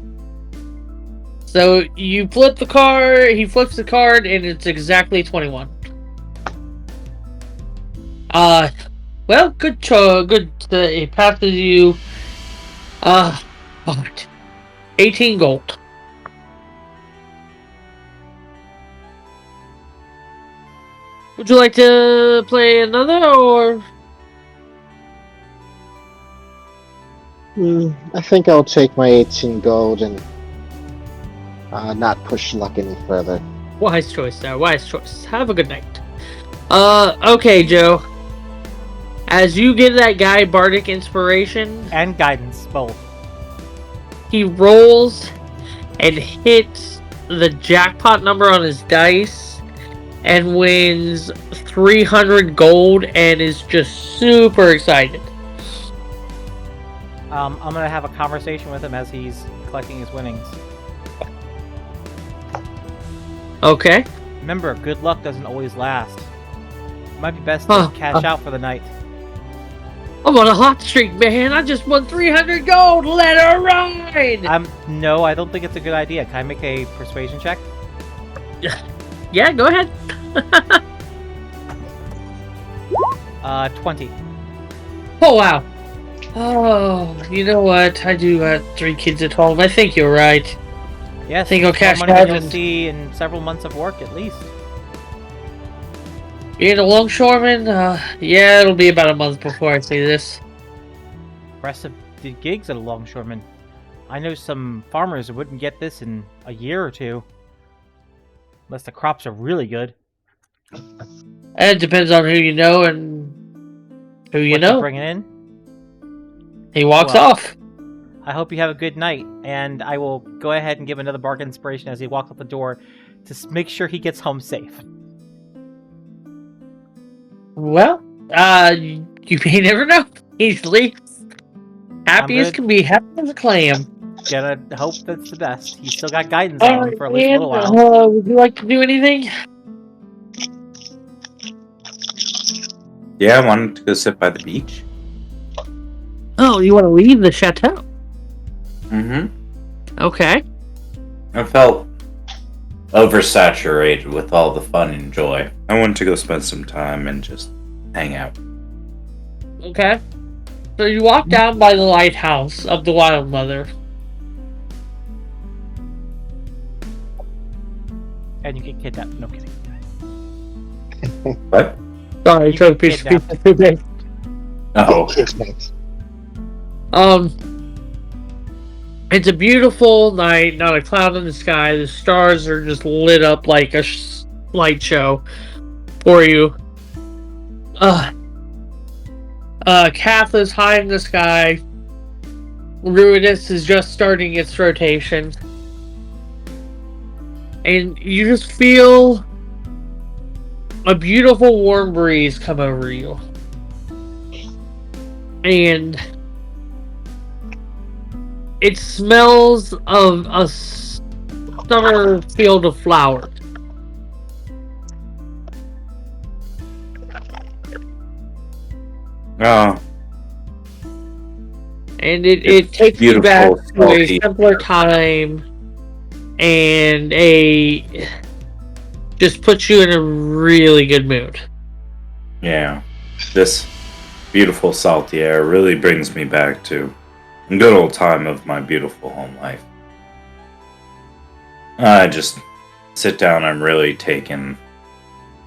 Speaker 1: So you flip the card, he flips the card, and it's exactly 21. Well, good. It passes you. 18 gold. Would you like to play another, or?
Speaker 3: I think I'll take my 18 gold and not push luck any further.
Speaker 1: Wise choice, sir. Wise choice. Have a good night. Okay, Joe. As you give that guy bardic inspiration,
Speaker 2: And guidance, both.
Speaker 1: he rolls and hits the jackpot number on his dice and wins 300 gold and is just super excited.
Speaker 2: I'm gonna have a conversation with him as he's collecting his winnings.
Speaker 1: Okay.
Speaker 2: Remember, good luck doesn't always last. It might be best to cash out for the night.
Speaker 1: I'm on a hot streak, man. I just won 300 gold. Let her ride.
Speaker 2: No, I don't think it's a good idea. Can I make a persuasion check?
Speaker 1: Yeah, go ahead.
Speaker 2: 20.
Speaker 1: Oh, wow. Oh, you know what? I do have 3 kids at home. I think you're right.
Speaker 2: Yes,
Speaker 1: I think I'll
Speaker 2: more
Speaker 1: cash
Speaker 2: money
Speaker 1: that
Speaker 2: than you'll
Speaker 1: in.
Speaker 2: see in several months of work at least.
Speaker 1: Being a longshoreman, yeah, it'll be about a month before I see this.
Speaker 2: Rest of the gigs at a longshoreman. I know some farmers that wouldn't get this in a year or 2. Unless the crops are really good.
Speaker 1: It depends on who you know and who you
Speaker 2: What
Speaker 1: know.
Speaker 2: bringing in?
Speaker 1: He walks
Speaker 2: Well,
Speaker 1: off.
Speaker 2: I hope you have a good night, and I will go ahead and give another bargain inspiration as he walks out the door to make sure he gets home safe.
Speaker 1: Well, you may never know. He leaves happy as
Speaker 2: good.
Speaker 1: can be, happy as a clam.
Speaker 2: Gotta hope that's the best. He's still got guidance on him for at least a little while.
Speaker 1: Would you like to do anything?
Speaker 4: Yeah, I wanted to go sit by the beach.
Speaker 1: Oh, you want to leave the chateau?
Speaker 4: Mm-hmm.
Speaker 1: Okay.
Speaker 4: I felt oversaturated with all the fun and joy. I wanted to go spend some time and just hang out.
Speaker 1: Okay. So you walk down by the lighthouse of the Wild Mother.
Speaker 2: And you get kidnapped. No kidding.
Speaker 4: What?
Speaker 1: Sorry,
Speaker 2: You
Speaker 1: took a
Speaker 2: get
Speaker 1: piece of
Speaker 2: kidnapped.
Speaker 1: pizza today.
Speaker 4: Oh,
Speaker 3: Thanks.
Speaker 1: It's a beautiful night, not a cloud in the sky. The stars are just lit up like a light show for you. Kath is high in the sky. Ruidus is just starting its rotation. And you just feel a beautiful warm breeze come over you. And it smells of a summer field of flowers.
Speaker 4: Oh,
Speaker 1: And it takes you
Speaker 4: beautiful,
Speaker 1: back to a
Speaker 4: salty.
Speaker 1: simpler time and just puts you in a really good mood.
Speaker 4: yeah. This beautiful salty air really brings me back to a good old time of my beautiful home life. I just sit down. I'm really taking.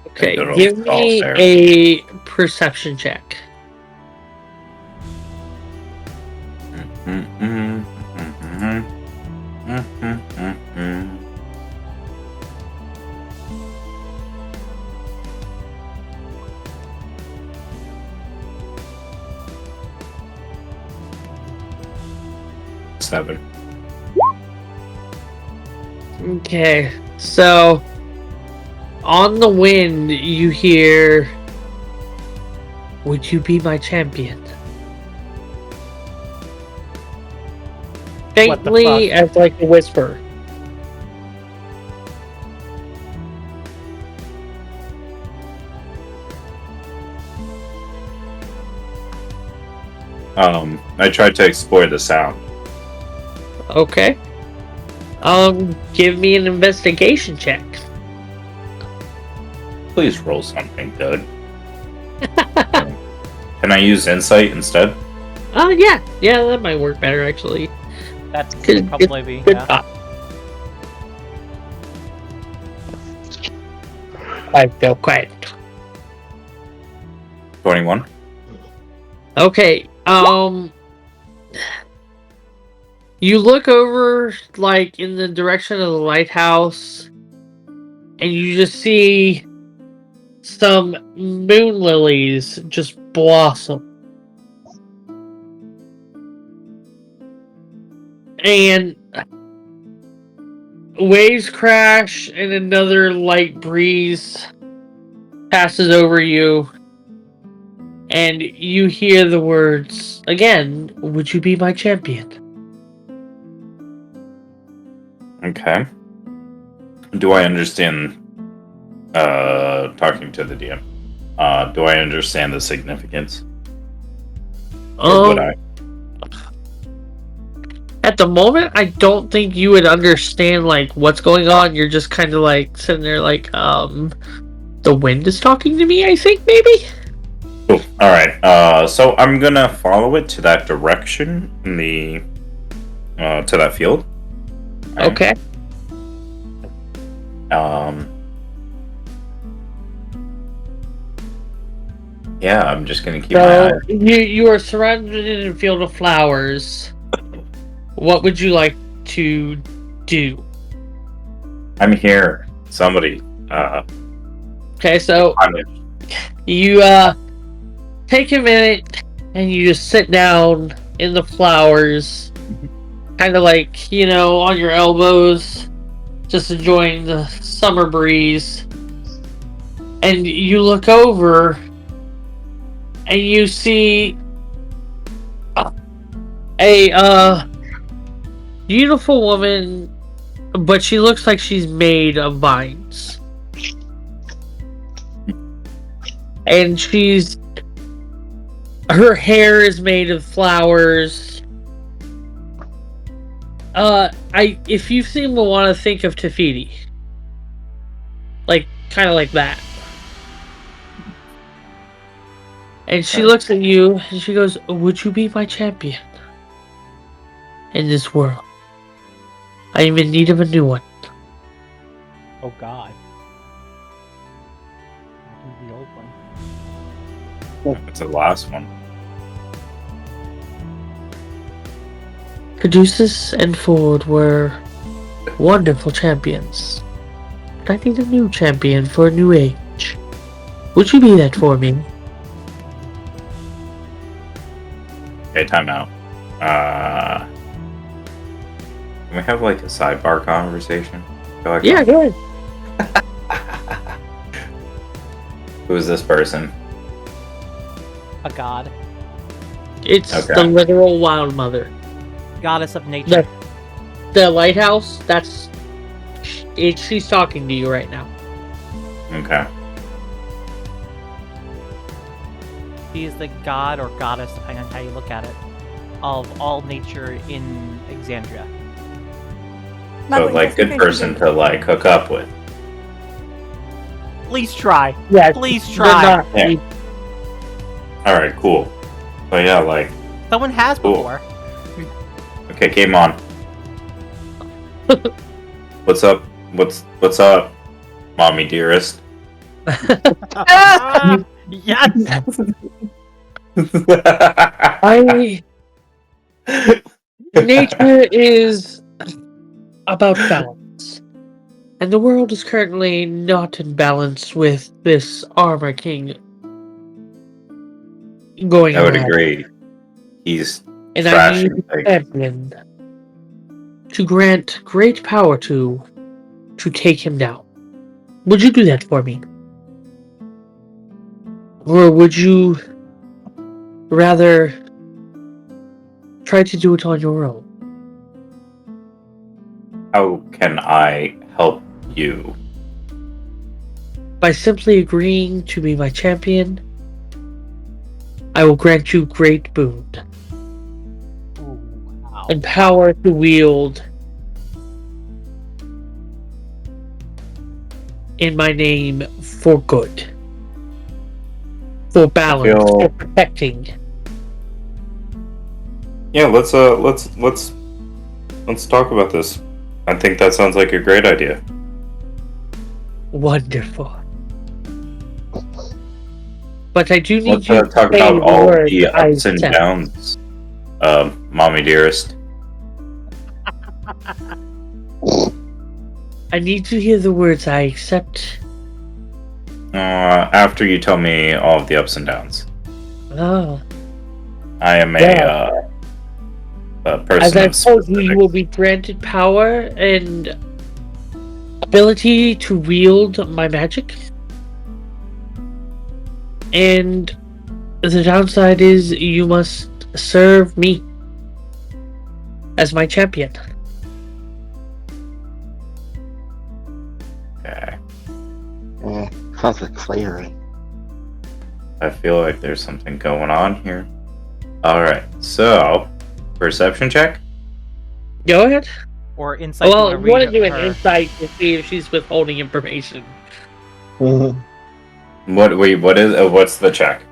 Speaker 1: Okay,
Speaker 4: good old
Speaker 1: give
Speaker 4: salt
Speaker 1: me
Speaker 4: there.
Speaker 1: a perception check.
Speaker 4: Seven.
Speaker 1: Okay, so on the wind you hear, "Would you be my champion?"
Speaker 2: What the
Speaker 1: Faintly,
Speaker 2: fuck?
Speaker 1: as like a whisper.
Speaker 4: I tried to explore the sound.
Speaker 1: Okay. Give me an investigation check.
Speaker 4: Please roll something good. Can I use insight instead?
Speaker 1: Yeah, that might work better actually.
Speaker 2: That
Speaker 1: Good-
Speaker 2: could probably be.
Speaker 1: Good
Speaker 2: Yeah.
Speaker 1: thought. I feel quiet.
Speaker 4: 21.
Speaker 1: Okay, you look over, like, in the direction of the lighthouse, and you just see some moon lilies just blossom. And waves crash, and another light breeze passes over you. And you hear the words again, "Would you be my champion?"
Speaker 4: Okay. Do I understand, talking to the DM, do I understand the significance? Or would I?
Speaker 1: At the moment, I don't think you would understand, like, what's going on. You're just kind of, like, sitting there like, the wind is talking to me, I think, maybe?
Speaker 4: Cool. Alright, so I'm gonna follow it to that direction, in the, to that field. Alright.
Speaker 1: Okay.
Speaker 4: Yeah, I'm just gonna keep my
Speaker 1: So,
Speaker 4: eye.
Speaker 1: you are surrounded in a field of flowers. What would you like to do?
Speaker 4: I'm here. Somebody,
Speaker 1: Okay, so
Speaker 4: I'm
Speaker 1: you take a minute and you just sit down in the flowers, kind of like, on your elbows, just enjoying the summer breeze. And you look over and you see a beautiful woman, but she looks like she's made of vines. And her hair is made of flowers. If you've seen Moana, think of Tafiti. Like, kind of like that. And she looks at you and she goes, "Would you be my champion in this world? I am in need of a new one."
Speaker 2: Oh God. The old one.
Speaker 4: It's the last one.
Speaker 1: Could Caduceus and Ford were wonderful champions. But I need a new champion for a new age. Would you be that for me?
Speaker 4: Okay, time out. Can we have like a sidebar conversation?
Speaker 1: Yeah, go ahead.
Speaker 4: Who is this person?
Speaker 2: A god.
Speaker 1: It's
Speaker 4: Okay.
Speaker 1: the literal Wild Mother.
Speaker 2: Goddess of nature.
Speaker 1: The lighthouse, she's talking to you right now.
Speaker 4: Okay.
Speaker 2: She is the god or goddess, depending on how you look at it, of all nature in Exandria.
Speaker 4: So like good person to like hook up with.
Speaker 2: Please try.
Speaker 1: Yeah,
Speaker 2: Please
Speaker 1: they're
Speaker 2: try.
Speaker 1: not-
Speaker 4: Yeah. Alright, cool. So yeah, like
Speaker 2: Someone has
Speaker 4: Cool.
Speaker 2: before.
Speaker 4: okay, game on. What's up? What's up, mommy dearest?
Speaker 2: Yes.
Speaker 1: Nature is about balance. And the world is currently not in balance with this Armor King going
Speaker 4: I would
Speaker 1: around.
Speaker 4: agree. He's
Speaker 1: And I need
Speaker 4: trashing
Speaker 1: a
Speaker 4: things.
Speaker 1: champion to grant great power to take him down. Would you do that for me? Or would you rather try to do it on your own?
Speaker 4: How can I help you?
Speaker 1: By simply agreeing to be my champion, I will grant you great boon
Speaker 2: Ooh, wow.
Speaker 1: and power to wield in my name for good, for balance,
Speaker 4: feel-
Speaker 1: for protecting.
Speaker 4: Yeah, let's talk about this. I think that sounds like a great idea.
Speaker 1: Wonderful. But I do need
Speaker 4: Let's
Speaker 1: you to
Speaker 4: talk
Speaker 1: say
Speaker 4: about
Speaker 1: the
Speaker 4: all
Speaker 1: words
Speaker 4: the
Speaker 1: I
Speaker 4: ups and
Speaker 1: said.
Speaker 4: downs. Mommy dearest.
Speaker 1: I need to hear the words I accept.
Speaker 4: After you tell me all of the ups and downs.
Speaker 1: Oh.
Speaker 4: I am
Speaker 1: Yeah.
Speaker 4: a person
Speaker 1: As I
Speaker 4: of
Speaker 1: told you, you
Speaker 4: specific-
Speaker 1: will be granted power and ability to wield my magic. And the downside is you must serve me as my champion.
Speaker 4: Okay.
Speaker 3: Sounds like slavery.
Speaker 4: I feel like there's something going on here. Alright, so perception check?
Speaker 1: Go ahead.
Speaker 2: Or insight.
Speaker 1: Well,
Speaker 2: to
Speaker 1: you want to
Speaker 2: read
Speaker 1: do an
Speaker 2: her-
Speaker 1: insight to see if she's withholding information.
Speaker 3: Mhm.
Speaker 4: What's the check?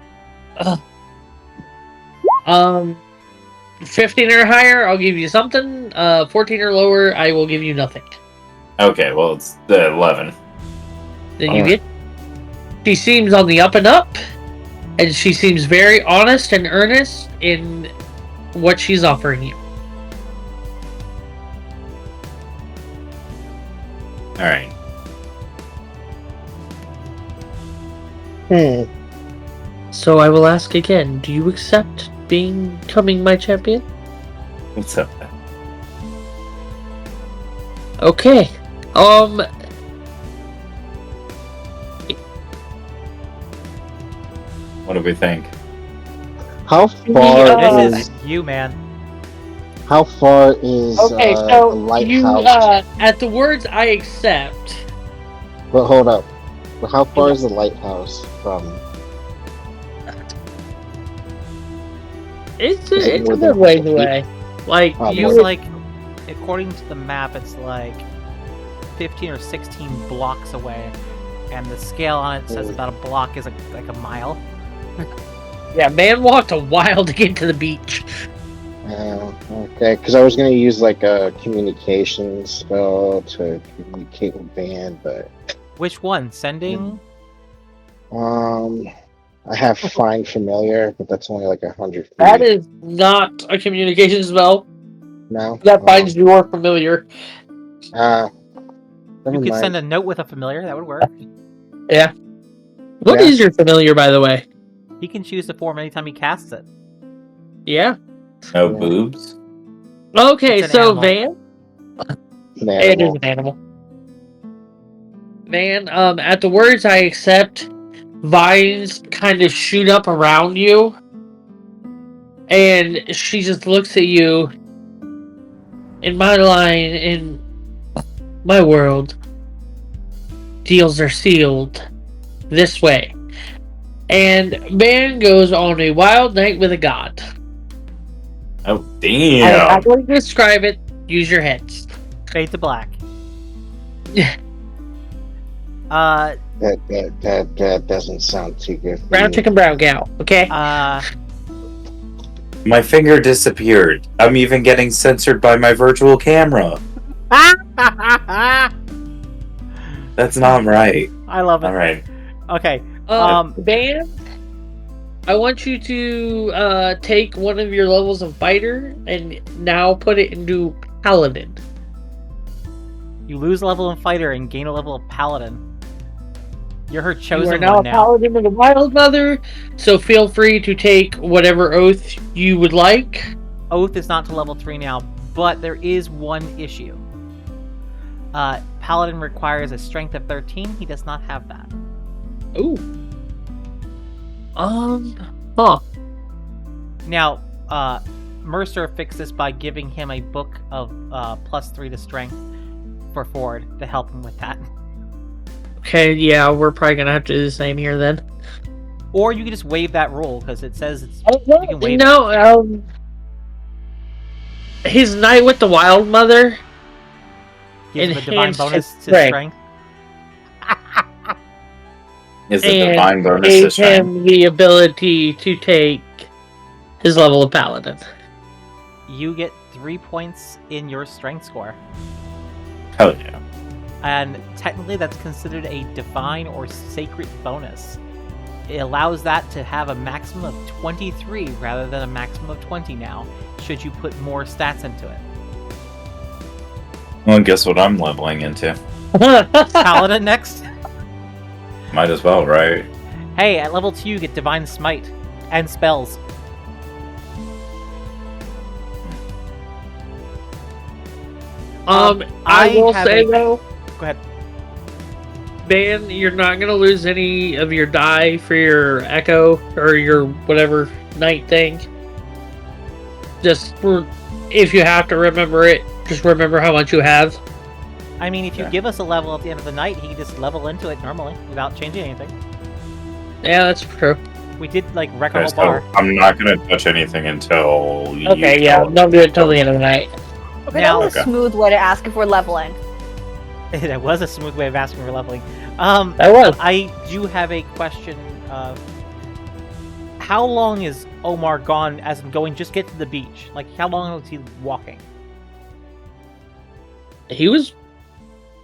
Speaker 1: 15 or higher, I'll give you something. 14 or lower, I will give you nothing.
Speaker 4: Okay, well it's the 11.
Speaker 1: Then you
Speaker 3: Alright.
Speaker 1: get. She seems on the up and up, and she seems very honest and earnest in what she's offering you.
Speaker 4: Alright.
Speaker 1: So I will ask again: do you accept becoming my champion?
Speaker 4: What's up?
Speaker 1: Okay.
Speaker 4: What do we think?
Speaker 3: How far
Speaker 1: Yeah.
Speaker 2: This
Speaker 3: is
Speaker 2: is you, man.
Speaker 3: how far is
Speaker 1: Okay,
Speaker 3: the
Speaker 1: so you
Speaker 3: lighthouse?
Speaker 1: at the words "I accept."
Speaker 3: But hold up. But how far is the lighthouse from?
Speaker 1: It's
Speaker 3: Is it
Speaker 1: it's
Speaker 3: more
Speaker 1: a
Speaker 3: than
Speaker 1: good ways
Speaker 3: 100 feet?
Speaker 1: away. Like
Speaker 3: Oh,
Speaker 1: you
Speaker 2: It's
Speaker 3: boy.
Speaker 2: like, according to the map, it's like 15 or 16 blocks away, and the scale on it says
Speaker 3: Ooh.
Speaker 2: about a block is like a mile.
Speaker 1: Yeah, man walked a while to get to the beach.
Speaker 3: Okay, because I was gonna use like a communication spell to communicate with Van, but
Speaker 2: Which one? Sending?
Speaker 3: I have find familiar, but that's only like 100 feet.
Speaker 1: That is not a communication spell.
Speaker 3: No.
Speaker 1: That finds your familiar.
Speaker 3: Never
Speaker 2: You could
Speaker 3: mind.
Speaker 2: send a note with a familiar. That would work.
Speaker 1: Yeah. What
Speaker 3: Yeah.
Speaker 1: is your familiar, by the way?
Speaker 2: He can choose the form anytime he casts it.
Speaker 1: Yeah.
Speaker 4: No
Speaker 3: Yeah.
Speaker 4: boobs.
Speaker 1: Okay,
Speaker 2: It's an
Speaker 1: so
Speaker 2: animal.
Speaker 1: Van.
Speaker 3: An
Speaker 1: It is
Speaker 3: animal.
Speaker 1: an animal. Van, at the words I accept, vines kind of shoot up around you. And she just looks at you. In my line, in my world, deals are sealed this way. And man goes on a wild night with a god.
Speaker 4: Oh
Speaker 1: I'm
Speaker 4: damn!
Speaker 1: not going to describe it. Use your heads.
Speaker 2: Fade to black.
Speaker 3: That doesn't sound too good. For
Speaker 1: Brown
Speaker 3: me.
Speaker 1: chicken, brown gal. Okay.
Speaker 4: My finger disappeared. I'm even getting censored by my virtual camera. That's not right.
Speaker 2: I love it.
Speaker 4: All right.
Speaker 2: Okay.
Speaker 1: Van, I want you to take one of your levels of fighter and now put it into paladin.
Speaker 2: You lose a level in fighter and gain a level of paladin. You're her
Speaker 1: You are
Speaker 2: chosen
Speaker 1: now a
Speaker 2: one now.
Speaker 1: paladin of the Wild Mother, so feel free to take whatever oath you would like.
Speaker 2: Oath is not to level 3 now, but there is one issue. Paladin requires a strength of 13. He does not have that.
Speaker 1: Ooh. Huh.
Speaker 2: Now, Mercer fixed this by giving him a book of +3 to strength for Ford to help him with that.
Speaker 1: Okay, yeah, we're probably gonna have to do the same here then.
Speaker 2: Or you can just waive that rule because it says it's.
Speaker 1: No,
Speaker 2: You can waive
Speaker 1: no, his night with the Wild Mother.
Speaker 2: Gives him a divine
Speaker 1: enhanced
Speaker 2: bonus
Speaker 1: his
Speaker 2: to
Speaker 1: strength.
Speaker 2: strength.
Speaker 4: Is the
Speaker 1: And
Speaker 4: divine bonus
Speaker 1: gave
Speaker 4: this time?
Speaker 1: him the ability to take his level of paladin.
Speaker 2: You get 3 points in your strength score.
Speaker 4: Hell yeah.
Speaker 2: And technically that's considered a divine or sacred bonus. It allows that to have a maximum of 23 rather than a maximum of 20 now, should you put more stats into it.
Speaker 4: Well, guess what I'm leveling into?
Speaker 2: Paladin next.
Speaker 4: Might as well, right?
Speaker 2: Hey, at level 2 you get Divine Smite and spells.
Speaker 1: I
Speaker 2: I
Speaker 1: will
Speaker 2: have
Speaker 1: say
Speaker 2: a-
Speaker 1: though,
Speaker 2: Go ahead.
Speaker 1: Ben, you're not gonna lose any of your die for your echo or your whatever night thing. Just if you have to remember it, just remember how much you have.
Speaker 2: I mean, if you
Speaker 4: Yeah.
Speaker 2: give us a level at the end of the night, he can just level into it normally without changing anything.
Speaker 1: Yeah, that's true.
Speaker 2: We did, like, wreck a
Speaker 4: Okay,
Speaker 2: whole
Speaker 4: so
Speaker 2: bar.
Speaker 4: I'm not gonna touch anything until you
Speaker 1: Okay, yeah,
Speaker 4: tell-
Speaker 1: don't do it till the end of the night.
Speaker 6: Okay,
Speaker 2: Now-
Speaker 6: that was a
Speaker 4: Okay.
Speaker 6: smooth way to ask if we're leveling.
Speaker 2: That was a smooth way of asking for leveling.
Speaker 1: That was.
Speaker 2: I do have a question of how long is Omar gone as in going just get to the beach? Like, how long was he walking?
Speaker 1: He was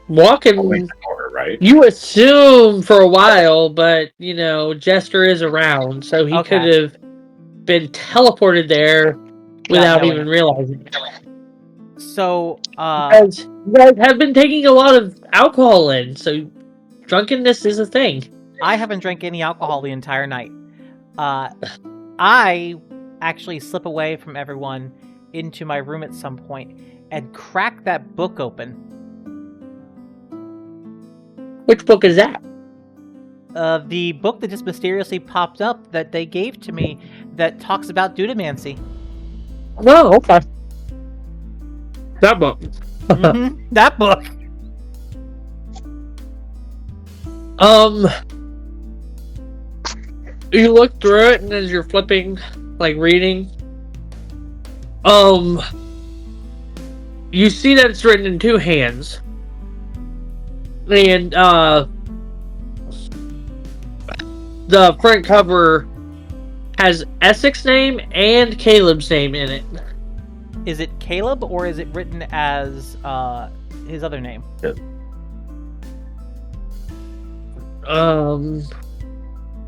Speaker 1: walking.
Speaker 4: Or, right?
Speaker 1: You assume for a while, but you know, Jester is around, so he
Speaker 2: Okay.
Speaker 1: could have been teleported there without
Speaker 2: knowing.
Speaker 1: even realizing it.
Speaker 2: So,
Speaker 1: Because you guys have been taking a lot of alcohol in, so drunkenness is a thing.
Speaker 2: I haven't drank any alcohol the entire night. I actually slip away from everyone into my room at some point and crack that book open.
Speaker 1: Which book is that?
Speaker 2: The book that just mysteriously popped up that they gave to me that talks about dudamancy.
Speaker 1: No, okay. That book.
Speaker 2: Mhm, that book.
Speaker 1: You look through it, and as you're flipping, like reading, you see that it's written in two hands, and the front cover has Essex's name and Caleb's name in it.
Speaker 2: Is it Caleb or is it written as his other name?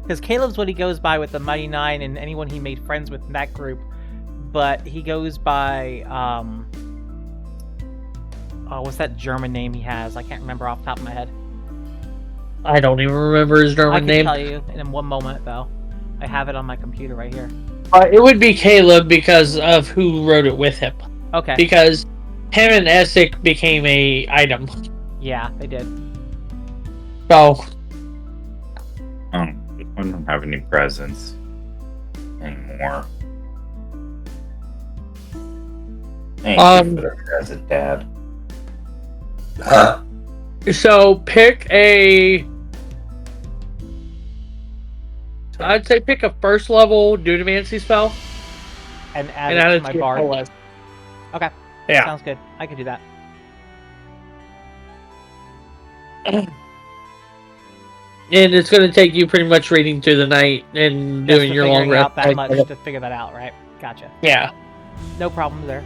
Speaker 2: Because Caleb's what he goes by with the Mighty Nine and anyone he made friends with in that group, but he goes by Oh, what's that German name he has? I can't remember off the top of my head.
Speaker 1: I don't even remember his
Speaker 2: I
Speaker 1: German
Speaker 2: can
Speaker 1: name.
Speaker 2: tell you in one moment, though. I have it on my computer right here.
Speaker 1: It would be Caleb because of who wrote it with him.
Speaker 2: Okay.
Speaker 1: Because him and Essek became a item.
Speaker 2: Yeah, they did.
Speaker 1: So
Speaker 4: I don't have any presents anymore. Thank you for the present, Dad.
Speaker 1: So pick a. I'd say pick a first level Dunamancy spell
Speaker 2: And add
Speaker 1: and
Speaker 2: it
Speaker 1: add
Speaker 2: to
Speaker 1: it
Speaker 2: my
Speaker 1: to your
Speaker 2: bard.
Speaker 1: spell list.
Speaker 2: Okay.
Speaker 1: Yeah.
Speaker 2: Sounds good. I can do that.
Speaker 1: And it's going to take you pretty much reading through the night and
Speaker 2: Just
Speaker 1: doing
Speaker 2: to
Speaker 1: your long
Speaker 2: figuring out
Speaker 1: rest.
Speaker 2: that much to figure that out, right? Gotcha.
Speaker 1: Yeah.
Speaker 2: No problem there.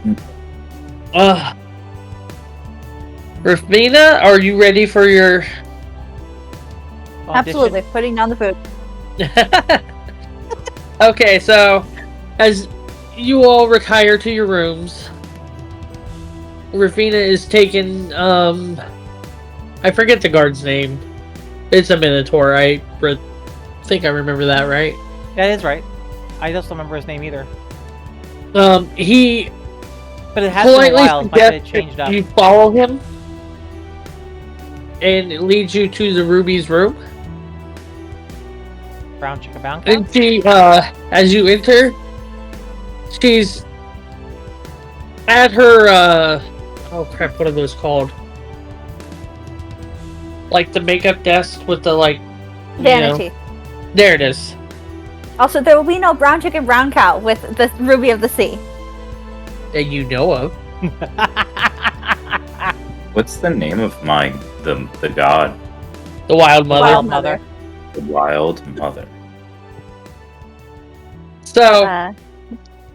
Speaker 1: Rufina, are you ready for your?
Speaker 2: Audition.
Speaker 6: Absolutely. Putting down the food.
Speaker 1: Okay, so as you all retire to your rooms, Rufina is taken. I forget the guard's name. It's a Minotaur. I think I remember that, right?
Speaker 2: That is right. I just don't remember his name either.
Speaker 1: He
Speaker 2: But it has been a
Speaker 1: politely
Speaker 2: while. It might have
Speaker 1: suggests
Speaker 2: changed up.
Speaker 1: you follow him, and it leads you to the Ruby's room.
Speaker 2: Brown chicken bound
Speaker 1: And
Speaker 2: cow?
Speaker 1: she, as you enter, she's at her, oh crap, what are those called? Like the makeup desk with the, like, you know-
Speaker 6: Vanity.
Speaker 1: There it is.
Speaker 6: Also, there will be no brown chicken, brown cow with the Ruby of the Sea.
Speaker 1: That you know of.
Speaker 4: What's the name of the god?
Speaker 1: The Wild Mother.
Speaker 6: Wild Mother.
Speaker 4: The Wild Mother.
Speaker 1: So,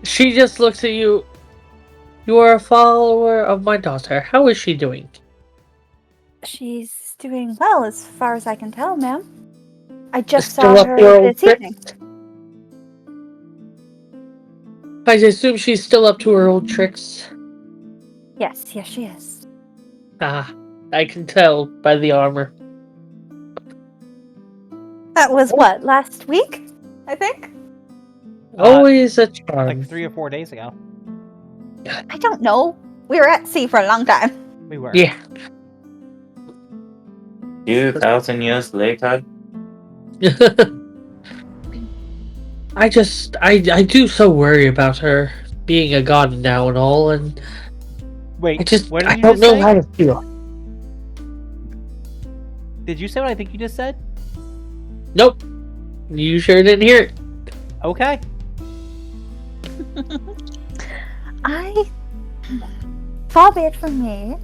Speaker 1: she just looks at you. You are a follower of my daughter. How is she doing?
Speaker 6: She's doing well, as far as I can tell, ma'am. I just
Speaker 1: Still
Speaker 6: saw
Speaker 1: up
Speaker 6: her
Speaker 1: to her old
Speaker 6: this evening.
Speaker 1: tricks? I assume she's still up to her old tricks.
Speaker 6: Yes, she is.
Speaker 1: Ah, I can tell by the armor.
Speaker 6: That was what, last week? I think?
Speaker 1: Always a charm.
Speaker 2: Like 3 or 4 days ago.
Speaker 6: I don't know. We were at sea for a long time.
Speaker 2: We were.
Speaker 1: Yeah.
Speaker 4: 2,000 years later.
Speaker 1: I do so worry about her being a god now and all, and
Speaker 2: Wait, what did
Speaker 1: I
Speaker 2: you
Speaker 1: don't
Speaker 2: just
Speaker 1: know
Speaker 2: say?
Speaker 1: how to feel.
Speaker 2: Did you say what I think you just said?
Speaker 1: Nope. You sure didn't hear it.
Speaker 2: Okay.
Speaker 6: Far be it from me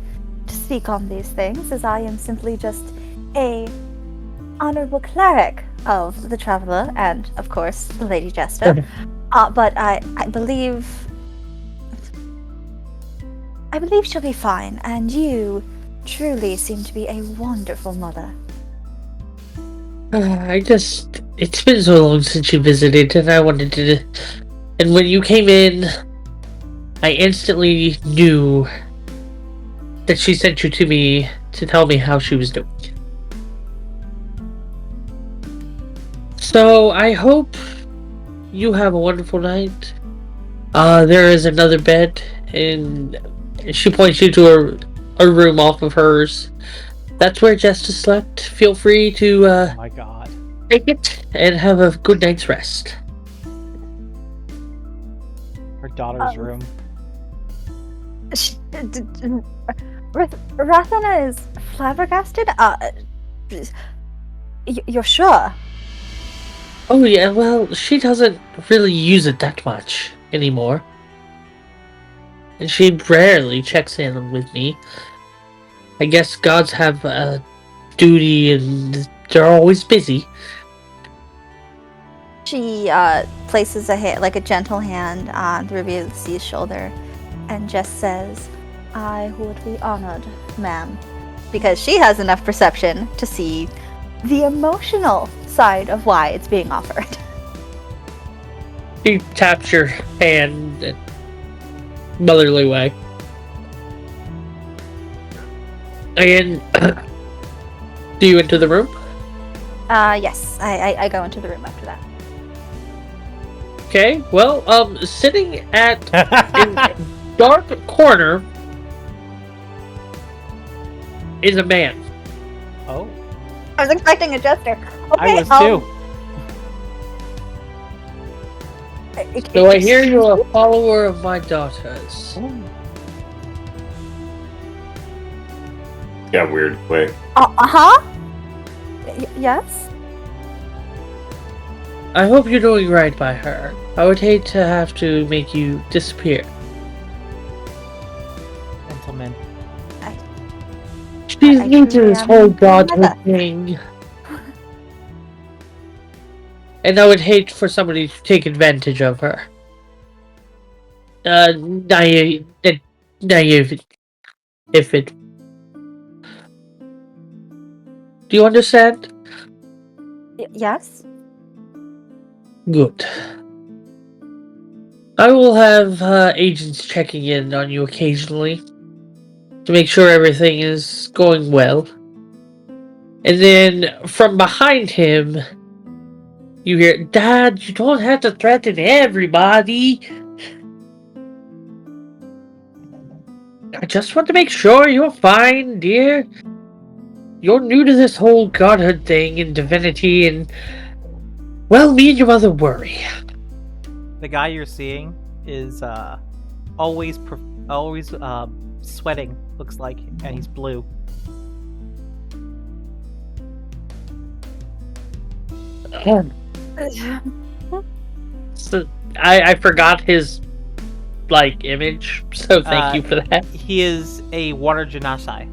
Speaker 6: to speak on these things, as I am simply just a honorable cleric of the Traveler and, of course, the Lady Jester. But I believe she'll be fine, and you truly seem to be a wonderful mother.
Speaker 1: It's been so long since you visited, and I wanted to. And when you came in, I instantly knew that she sent you to me to tell me how she was doing. So I hope you have a wonderful night. There is another bed, and she points you to a room off of hers. That's where Jester slept. Feel free to
Speaker 2: Oh my god.
Speaker 1: take it and have a good night's rest.
Speaker 2: Her daughter's room.
Speaker 6: Rathana is flabbergasted? You're sure?
Speaker 1: Oh yeah, well, she doesn't really use it that much anymore. And she rarely checks in with me. I guess gods have a duty and they're always busy.
Speaker 6: She places a gentle hand on Ruby of the Sea's shoulder and just says, "I would be honored, ma'am," because she has enough perception to see the emotional side of why it's being offered.
Speaker 1: She taps your hand in a motherly way. And do you enter the room?
Speaker 6: Yes, I go into the room after that.
Speaker 1: Okay. Well, sitting at a dark corner is a man.
Speaker 2: Oh,
Speaker 6: I was expecting a jester.
Speaker 2: I was too.
Speaker 1: So I hear you're a follower of my daughter's.
Speaker 4: Got weird quick.
Speaker 6: Uh-huh. Yes?
Speaker 1: I hope you're doing right by her. I would hate to have to make you disappear.
Speaker 2: Gentlemen.
Speaker 1: She's
Speaker 6: I
Speaker 1: new to
Speaker 6: truly
Speaker 1: this
Speaker 6: am
Speaker 1: whole
Speaker 6: your
Speaker 1: godhood
Speaker 6: mother.
Speaker 1: thing. And I would hate for somebody to take advantage of her. Naive. If it. Do you understand?
Speaker 6: Yes?
Speaker 1: Good. I will have agents checking in on you occasionally to make sure everything is going well. And then from behind him, you hear, "Dad, you don't have to threaten everybody. I just want to make sure you're fine, dear. You're new to this whole godhood thing and divinity, and well, me and your mother worry."
Speaker 2: The guy you're seeing is always sweating. Looks like, and he's blue.
Speaker 1: So I forgot his image, so thank you for that.
Speaker 2: He is a water genasi.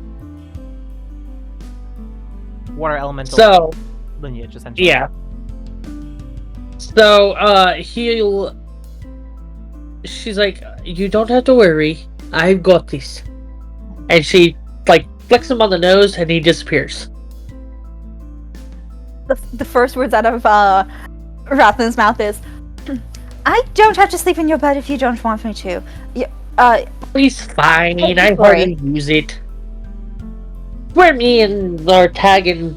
Speaker 2: Water elemental
Speaker 1: So
Speaker 2: lineage, essentially.
Speaker 1: yeah. So she's like, "You don't have to worry. I've got this." And she flicks him on the nose, and he disappears.
Speaker 6: The first words out of Rathlin's mouth is, "I don't have to sleep in your bed if you don't want me to."
Speaker 1: He's fine.
Speaker 6: Don't
Speaker 1: I
Speaker 6: worry.
Speaker 1: hardly use it. Where me and Lartagan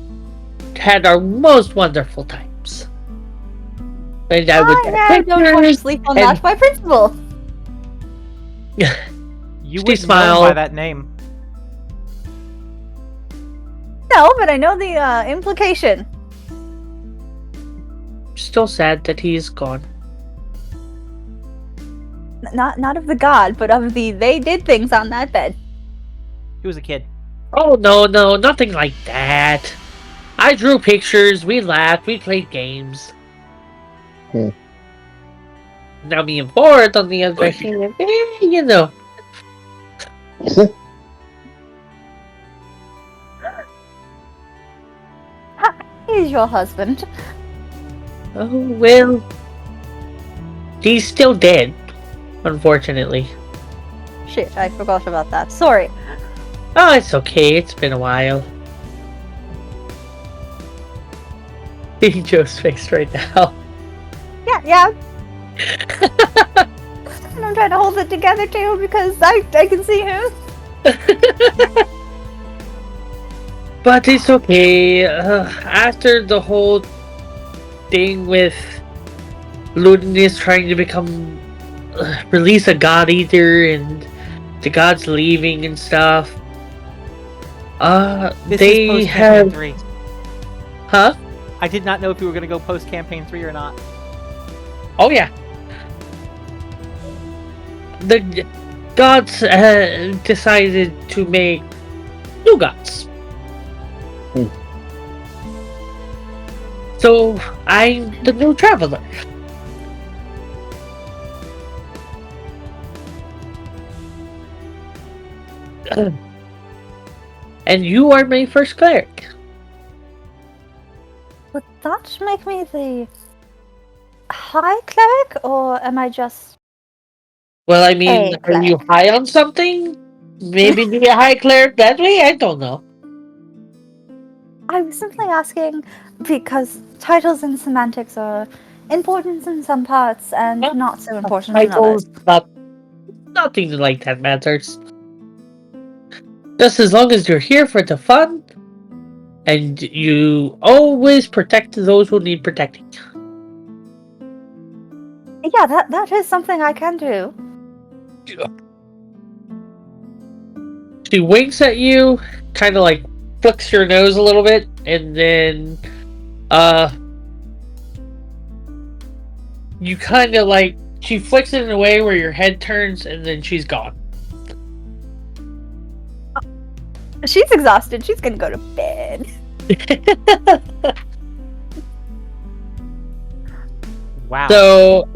Speaker 1: had our most wonderful times. And I would
Speaker 6: I don't want to
Speaker 1: pictures,
Speaker 6: sleep on
Speaker 1: and-
Speaker 6: that by principle.
Speaker 2: You
Speaker 1: She
Speaker 2: would know
Speaker 1: smiled.
Speaker 2: by that name.
Speaker 6: No, but I know the implication.
Speaker 1: Still sad that he's gone.
Speaker 6: Not of the god, but of the they did things on that bed.
Speaker 2: He was a kid.
Speaker 1: Oh no, nothing like that. I drew pictures, we laughed, we played games. Now me and Ford, on the other hand, you know.
Speaker 6: He's your husband.
Speaker 1: Oh well, he's still dead, unfortunately.
Speaker 6: Shit, I forgot about that. Sorry.
Speaker 1: Oh, it's okay. It's been a while. See Joe's face right now.
Speaker 6: Yeah. And I'm trying to hold it together too because I can see him.
Speaker 1: But it's okay. After the whole thing with Ludinus trying to release a god eater and the gods leaving and stuff,
Speaker 2: This
Speaker 1: they
Speaker 2: is post
Speaker 1: have,
Speaker 2: campaign 3.
Speaker 1: huh?
Speaker 2: I did not know if you were going to go post campaign 3 or not.
Speaker 1: Oh yeah. The gods decided to make new gods. So I'm the new traveler. And you are my first cleric.
Speaker 6: Would that make me the high cleric, or am I just...
Speaker 1: Well, I mean,
Speaker 6: Hey,
Speaker 1: are you high on something? Maybe be a high cleric that way? I don't know.
Speaker 6: I was simply asking because titles and semantics are important in some parts and
Speaker 1: Yeah.
Speaker 6: not so important in others.
Speaker 1: Titles, nothing like that matters. Just as long as you're here for the fun, and you always protect those who need protecting.
Speaker 6: Yeah, that is something I can do.
Speaker 1: She winks at you, kind of like flicks your nose a little bit, and then you kind of like, she flicks it in a way where your head turns, and then she's gone.
Speaker 6: She's exhausted. She's gonna go to bed.
Speaker 2: Wow.
Speaker 1: So,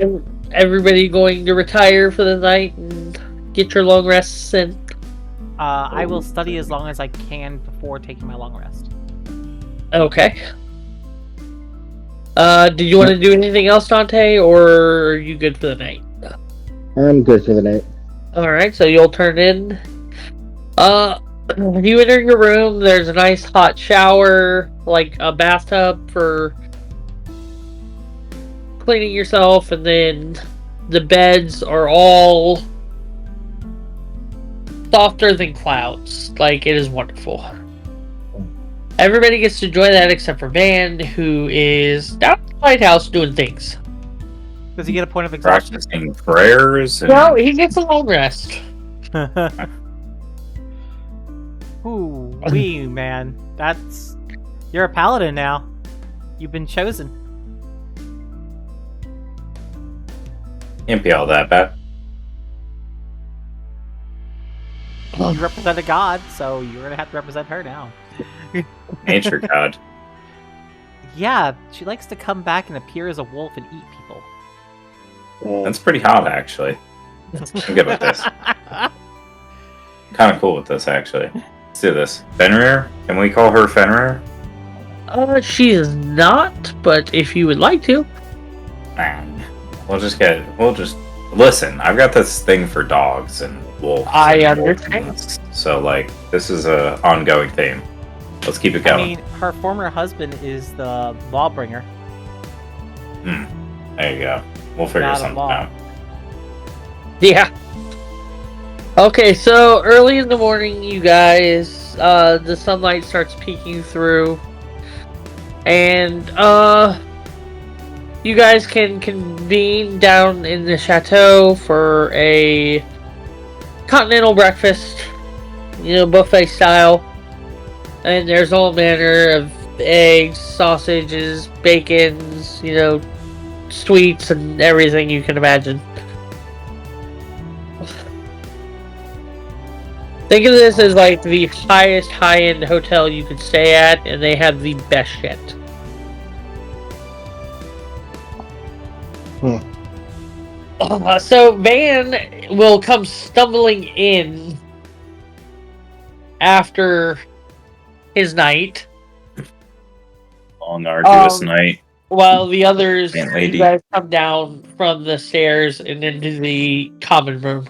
Speaker 1: everybody going to retire for the night and get your long rests in?
Speaker 2: I will study as long as I can before taking my long rest.
Speaker 1: Okay. Did you want to do anything else, Dante, or are you good for the night?
Speaker 3: I'm good for the night.
Speaker 1: Alright, so you'll turn in. You enter your room, there's a nice hot shower, like a bathtub for cleaning yourself, and then the beds are all softer than clouds. Like, it is wonderful. Everybody gets to enjoy that except for Van, who is down at the lighthouse doing things.
Speaker 2: Does he get a point of exhaustion?
Speaker 4: Practicing prayers. And...
Speaker 1: No, he gets a long rest.
Speaker 2: Ooh, wee, man. You're a paladin now. You've been chosen.
Speaker 4: Can't be all that bad.
Speaker 2: You represent a god, so you're gonna have to represent her now.
Speaker 4: Nature god.
Speaker 2: Yeah, she likes to come back and appear as a wolf and eat people.
Speaker 4: That's pretty hot, actually. I'm good with this. Kind of cool with this, actually. Let's do this. Fenrir? Can we call her Fenrir?
Speaker 1: She is not, but if you would like to.
Speaker 4: We'll just listen. I've got this thing for dogs and wolves.
Speaker 1: I
Speaker 4: and
Speaker 1: understand.
Speaker 4: wolves. So, like, this is a ongoing theme. Let's keep it going.
Speaker 2: I mean, her former husband is the lawbringer.
Speaker 4: There you go. We'll figure
Speaker 2: God of
Speaker 4: something
Speaker 2: law.
Speaker 4: out.
Speaker 1: Yeah. Okay, so early in the morning, you guys, the sunlight starts peeking through, and you guys can convene down in the chateau for a continental breakfast, buffet style, and there's all manner of eggs, sausages, bacons, sweets, and everything you can imagine. Think of this as like the highest high-end hotel you could stay at, and they have the best shit. So Van will come stumbling in after his night.
Speaker 4: Long, arduous night.
Speaker 1: While the others
Speaker 4: Man, lady.
Speaker 1: you guys come down from the stairs and into the common room.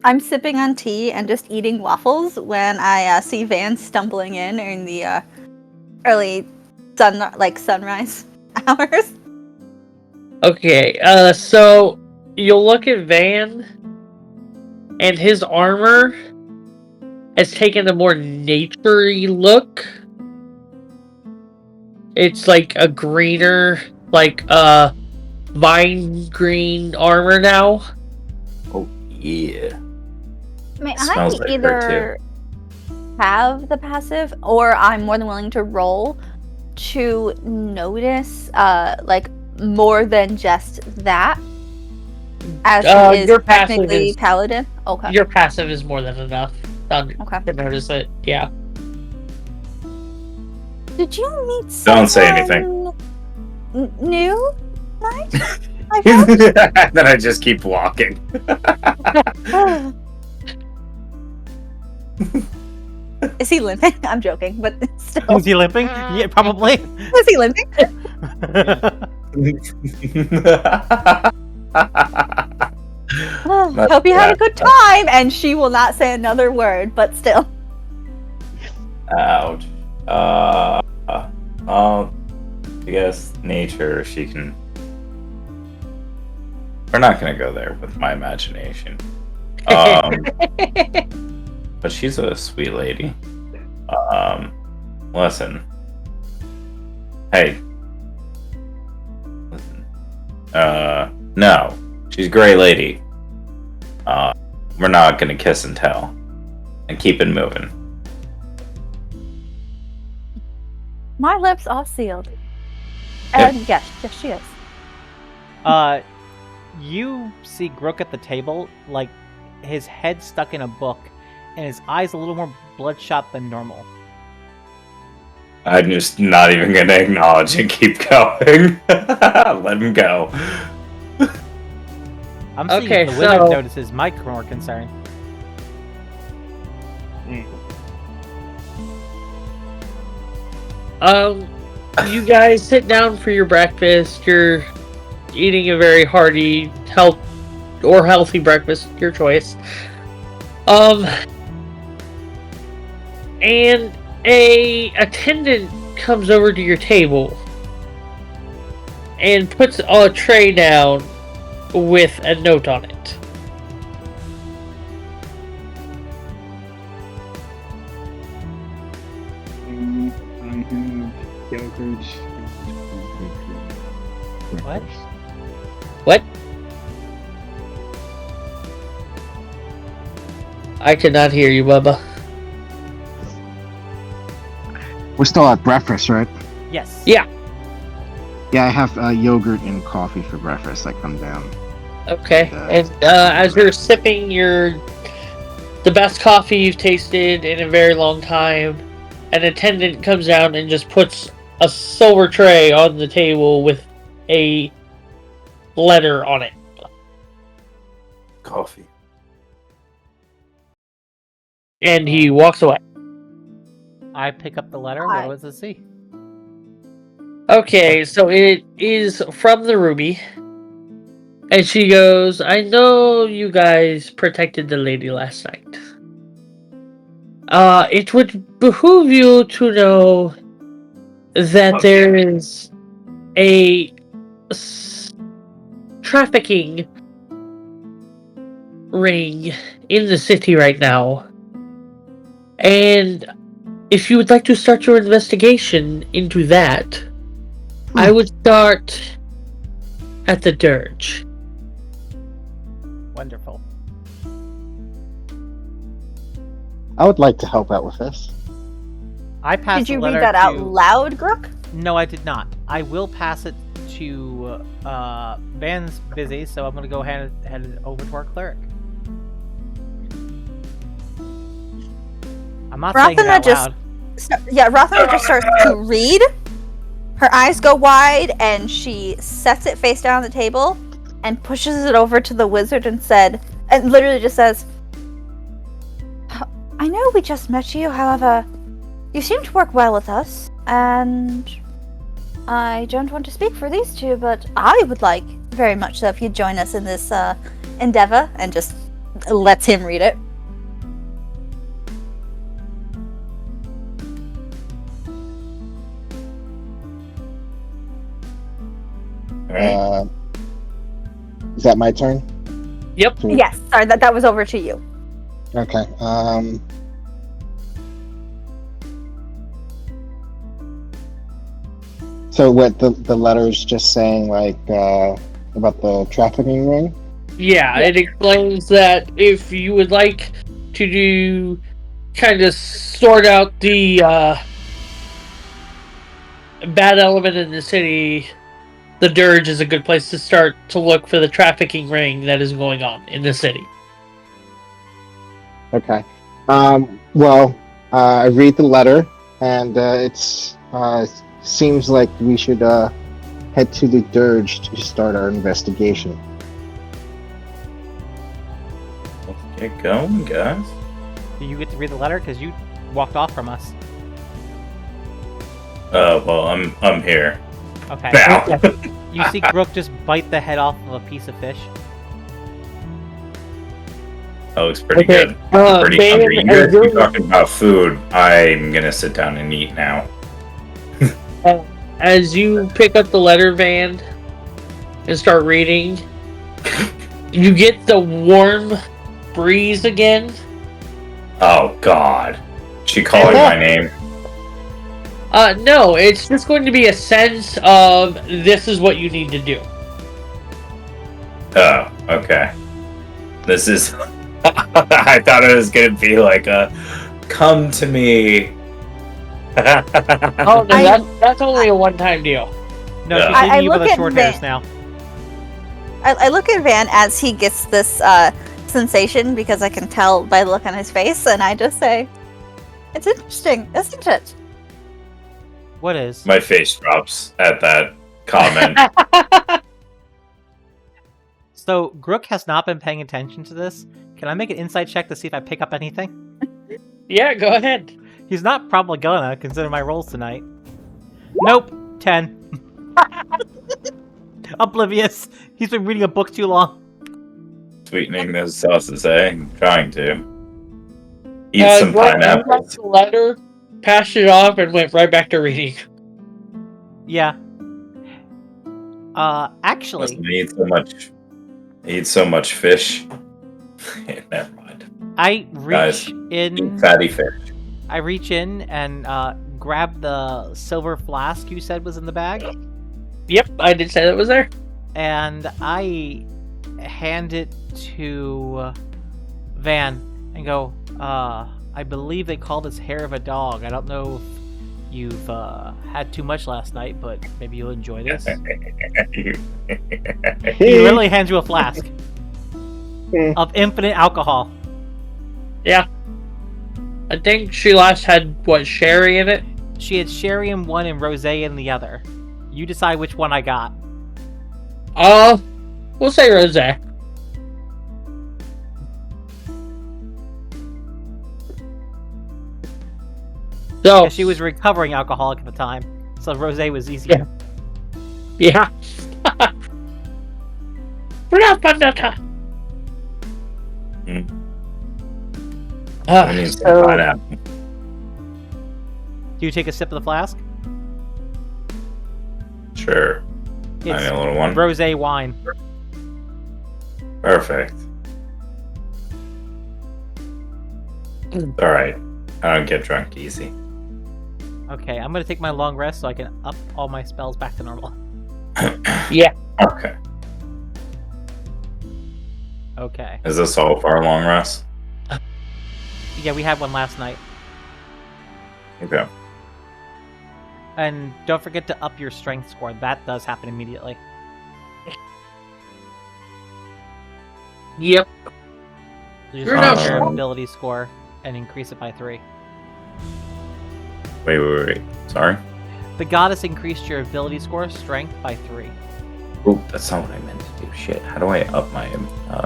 Speaker 6: I'm sipping on tea and just eating waffles when I see Van stumbling in the early sunrise hours.
Speaker 1: Okay, so you'll look at Van, and his armor has taken a more naturey look. It's like a greener, vine green armor now.
Speaker 4: Oh, yeah.
Speaker 6: May
Speaker 4: Smells
Speaker 6: I
Speaker 4: like her,
Speaker 6: either have the passive, or I'm more than willing to roll to notice, more than just that, as she is
Speaker 1: your passive
Speaker 6: technically
Speaker 1: is-
Speaker 6: paladin. Okay.
Speaker 1: Your passive is more than enough
Speaker 6: Okay.
Speaker 1: to notice it. Yeah.
Speaker 6: Did you meet someone
Speaker 4: Don't say anything.
Speaker 6: New? Nice. I felt
Speaker 4: Then I just keep walking.
Speaker 6: Is he limping? I'm joking, but still.
Speaker 2: Is he limping? Yeah, probably.
Speaker 6: Is he limping? Hope you had a good time, and she will not say another word, but still.
Speaker 4: Ouch. I guess nature, she can We're not gonna go there with my imagination. But she's a sweet lady. Listen. Hey. Listen. No. She's a great lady. We're not gonna kiss and tell. And keep it moving.
Speaker 6: My lips are sealed. And yes, she is.
Speaker 2: You see Grook at the table, like his head stuck in a book, and his eyes a little more bloodshot than normal.
Speaker 4: I'm just not even gonna acknowledge and keep going. Let him go.
Speaker 2: I'm seeing
Speaker 1: Okay,
Speaker 2: if the wizard
Speaker 1: so-
Speaker 2: notices my more concern.
Speaker 1: You guys sit down for your breakfast. You're eating a very hearty, healthy breakfast, your choice. And a attendant comes over to your table and puts a tray down with a note on it.
Speaker 3: I have yogurt.
Speaker 2: What?
Speaker 1: What? I cannot hear you, Bubba.
Speaker 3: We're still at breakfast, right?
Speaker 2: Yes.
Speaker 1: Yeah.
Speaker 3: Yeah, I have yogurt and coffee for breakfast. I come down.
Speaker 1: Okay. And as you're sipping the best coffee you've tasted in a very long time, an attendant comes down and just puts a silver tray on the table with a letter on it.
Speaker 4: Coffee.
Speaker 1: And he walks away.
Speaker 2: I pick up the letter.
Speaker 6: Hi.
Speaker 2: What does it say?
Speaker 1: Okay, so it is from the Ruby. And she goes, I know you guys protected the lady last night. It would behoove you to know that there is a trafficking ring in the city right now. And if you would like to start your investigation into that, I would start at the Dirge.
Speaker 2: Wonderful.
Speaker 3: I would like to help out with this.
Speaker 2: I pass
Speaker 6: Did you
Speaker 2: the
Speaker 6: read
Speaker 2: letter
Speaker 6: that out
Speaker 2: to-
Speaker 6: loud, Grook?
Speaker 2: No, I did not. I will pass it to Van's busy, so I'm gonna go head over to our cleric. I'm not saying it
Speaker 6: Rathana
Speaker 2: out
Speaker 6: just-
Speaker 2: loud.
Speaker 6: Rathana just starts to read. Her eyes go wide, and she sets it face down on the table and pushes it over to the wizard and literally just says, I know we just met you, however, you seem to work well with us, and I don't want to speak for these two, but I would like very much so if you'd join us in this endeavor, and just lets him read it.
Speaker 4: Alright.
Speaker 3: Is that my turn?
Speaker 1: Yep.
Speaker 6: Yes, sorry, that was over to you.
Speaker 3: Okay. So what the letter's just saying, like, about the trafficking ring?
Speaker 1: Yeah, it explains that if you would like to do kind of sort out the bad element in the city, the Dirge is a good place to start to look for the trafficking ring that is going on in the city.
Speaker 3: Okay. Well, I read the letter, and it's seems like we should head to the Dirge to start our investigation.
Speaker 4: Let's get going, guys.
Speaker 2: Do you get to read the letter? Because you walked off from us.
Speaker 4: Well, I'm here.
Speaker 2: Okay.
Speaker 4: Now.
Speaker 2: You see Grook just bite the head off of a piece of fish.
Speaker 4: That looks pretty
Speaker 1: Okay,
Speaker 4: good. I'm pretty
Speaker 1: Van,
Speaker 4: hungry.
Speaker 1: as
Speaker 4: You're
Speaker 1: you're-
Speaker 4: talking about food. I'm gonna sit down and eat now.
Speaker 1: As you pick up the letter, Van, and start reading, You get the warm breeze again.
Speaker 4: Oh God. She calling my name.
Speaker 1: No, it's just going to be a sense of this is what you need to do.
Speaker 4: Oh, okay. This is. I thought it was gonna be like a, come to me.
Speaker 1: Oh, no, that's only a one-time deal.
Speaker 2: No,
Speaker 4: Yeah.
Speaker 2: she's
Speaker 6: I
Speaker 2: leaving you
Speaker 6: look
Speaker 2: with the
Speaker 6: at
Speaker 2: short
Speaker 6: Van-
Speaker 2: hairs now.
Speaker 6: I look at Van as he gets this sensation because I can tell by the look on his face, and I just say, "It's interesting, isn't it?"
Speaker 2: What is?
Speaker 4: My face drops at that comment.
Speaker 2: So, Grook has not been paying attention to this. Can I make an insight check to see if I pick up anything?
Speaker 1: Yeah, go ahead.
Speaker 2: He's not probably gonna, consider my rolls tonight. Nope. 10. Oblivious. He's been reading a book too long.
Speaker 4: Sweetening those sauces, eh? I'm trying to. Eat some
Speaker 1: Greg, you got
Speaker 4: pineapples.
Speaker 1: the letter, passed it off, and went right back to reading.
Speaker 2: Yeah. Actually,
Speaker 4: Listen, I eat so much fish. Never mind.
Speaker 2: I
Speaker 4: Guys,
Speaker 2: reach
Speaker 4: Eat
Speaker 2: in.
Speaker 4: fatty fish.
Speaker 2: I reach in and grab the silver flask you said was in the bag,
Speaker 1: Yep, I did say that was there.
Speaker 2: and I hand it to Van and go, I believe they call this hair of a dog. I don't know if you've had too much last night, but maybe you'll enjoy this. He literally hands you a flask of infinite alcohol.
Speaker 1: Yeah. I think she last had, what, sherry in it?
Speaker 2: She had sherry in one and rosé in the other. You decide which one I got.
Speaker 1: We'll say rosé. So,
Speaker 2: And she was a recovering alcoholic at the time, so rosé was easier.
Speaker 1: yeah. Ra-pa-da-da.
Speaker 4: I need some
Speaker 1: So,
Speaker 4: pineapple.
Speaker 2: Do you take a sip of the flask?
Speaker 4: Sure. I need
Speaker 2: It's
Speaker 4: a little one.
Speaker 2: rosé wine.
Speaker 4: Perfect. Alright. I don't get drunk easy.
Speaker 2: Okay, I'm gonna take my long rest so I can up all my spells back to normal.
Speaker 1: yeah.
Speaker 4: Okay.
Speaker 2: Okay.
Speaker 4: Is this all for our long rest?
Speaker 2: Yeah, we had one last night.
Speaker 4: Okay.
Speaker 2: And don't forget to up your strength score. That does happen immediately.
Speaker 1: Yep.
Speaker 2: You
Speaker 1: You're
Speaker 2: just
Speaker 1: not
Speaker 2: up your
Speaker 4: sure.
Speaker 2: ability score and increase it by 3.
Speaker 4: Wait. Sorry?
Speaker 2: The goddess increased your ability score, strength, by 3.
Speaker 4: Oh, that's not what I meant to do. Shit. How do I up my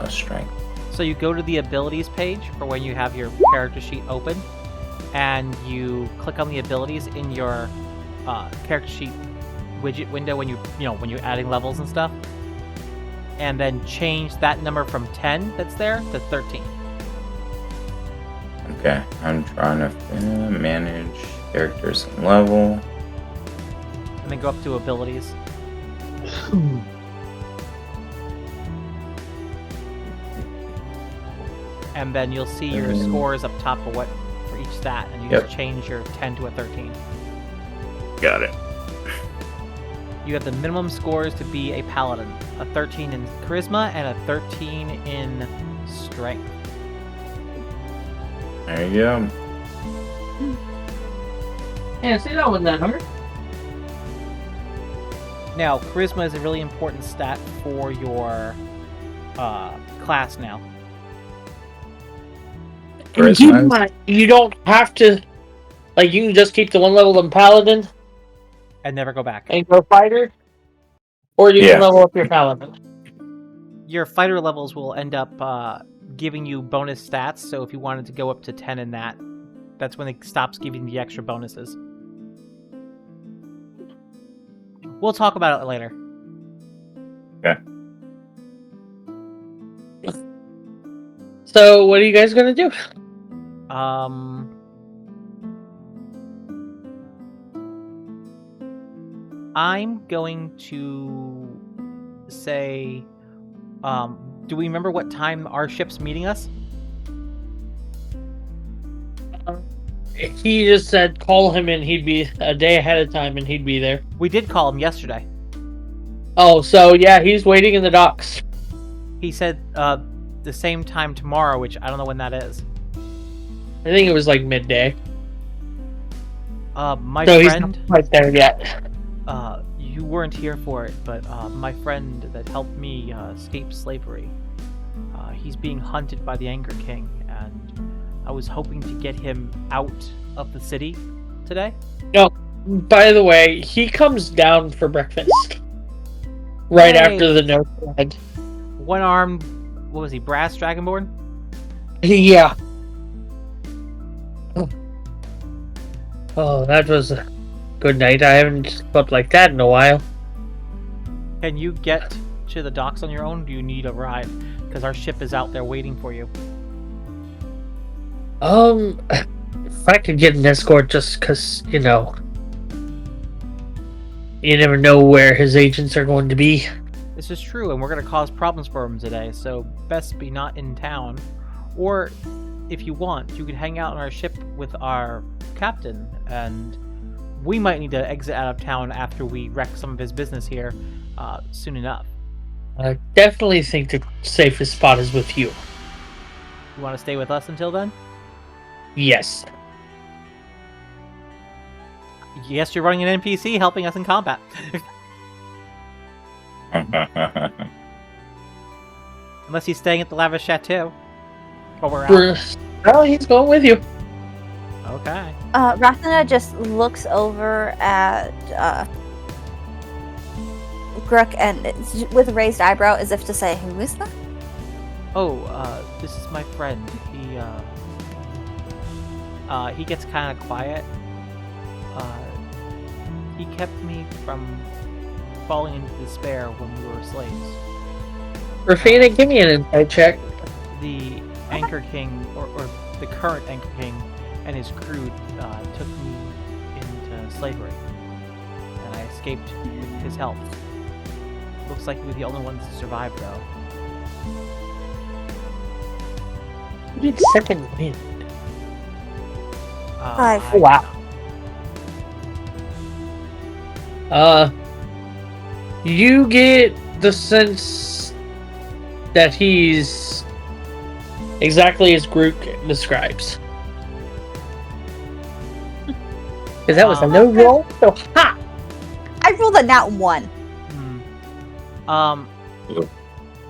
Speaker 4: strength?
Speaker 2: So you go to the abilities page for when you have your character sheet open, and you click on the abilities in your character sheet widget window when when you're adding levels and stuff, and then change that number from 10 that's there to 13.
Speaker 4: Okay. I'm trying to manage characters and level.
Speaker 2: And then go up to abilities. And then you'll see your scores up top for what for each stat, and you
Speaker 4: Yep.
Speaker 2: just change your 10 to a 13.
Speaker 4: Got it.
Speaker 2: You have the minimum scores to be a paladin, a 13 in charisma and a 13 in strength.
Speaker 4: There you go.
Speaker 1: Yeah, see, that wasn't that hard.
Speaker 2: Now, charisma is a really important stat for your class now.
Speaker 1: And keep in
Speaker 4: Charisma?
Speaker 1: mind, you don't have to, like, you can just keep the one level in Paladin
Speaker 2: And never go back.
Speaker 1: and go Fighter, or you
Speaker 4: Yeah.
Speaker 1: can level up your Paladin.
Speaker 2: Your fighter levels will end up giving you bonus stats, so if you wanted to go up to 10 in that, that's when it stops giving the extra bonuses. We'll talk about it later.
Speaker 4: Okay.
Speaker 1: So, what are you guys gonna do?
Speaker 2: I'm going to say Do we remember what time our ship's meeting us?
Speaker 1: He just said call him and he'd be a day ahead of time and he'd be there.
Speaker 2: We did call him yesterday.
Speaker 1: Oh, so yeah, he's waiting in the docks.
Speaker 2: He said the same time tomorrow, which I don't know when that is.
Speaker 1: I think it was like midday.
Speaker 2: My
Speaker 1: So he's
Speaker 2: friend,
Speaker 1: not quite there yet.
Speaker 2: you weren't here for it, but my friend that helped me escape slavery, he's being hunted by the Anger King, and I was hoping to get him out of the city today.
Speaker 1: No, by the way, he comes down for breakfast. Right
Speaker 2: Hey.
Speaker 1: after the note read.
Speaker 2: One-armed, what was he, Brass Dragonborn?
Speaker 1: Yeah. Oh, that was a good night. I haven't slept like that in a while.
Speaker 2: Can you get to the docks on your own? Do you need a ride? Because our ship is out there waiting for you.
Speaker 1: If I could get an escort just because, you know, you never know where his agents are going to be.
Speaker 2: This is true, and we're going to cause problems for him today, so best be not in town. Or, if you want, you could hang out on our ship with our captain, and we might need to exit out of town after we wreck some of his business here soon enough.
Speaker 1: I definitely think the safest spot is with you.
Speaker 2: You want to stay with us until then?
Speaker 1: Yes.
Speaker 2: Yes, you're running an NPC helping us in combat. Unless he's staying at the Lavish Chateau. While we're out.
Speaker 1: Well, he's going with you.
Speaker 2: Okay.
Speaker 6: Rathana just looks over at Grook and with a raised eyebrow as if to say, "Who is that?"
Speaker 2: Oh, this is my friend. He gets kind of quiet. He kept me from falling into despair when we were slaves.
Speaker 1: Rafina, give me an insight check.
Speaker 2: The Anchor King, or the current Anchor King, and his crew took me into slavery, and I escaped with his help. Looks like we were the only ones to survive, though.
Speaker 1: Who did second wind?
Speaker 6: Five.
Speaker 1: Wow. You get the sense that he's exactly as Grook describes. Because that was a no roll, so ha!
Speaker 6: I rolled a nat 1.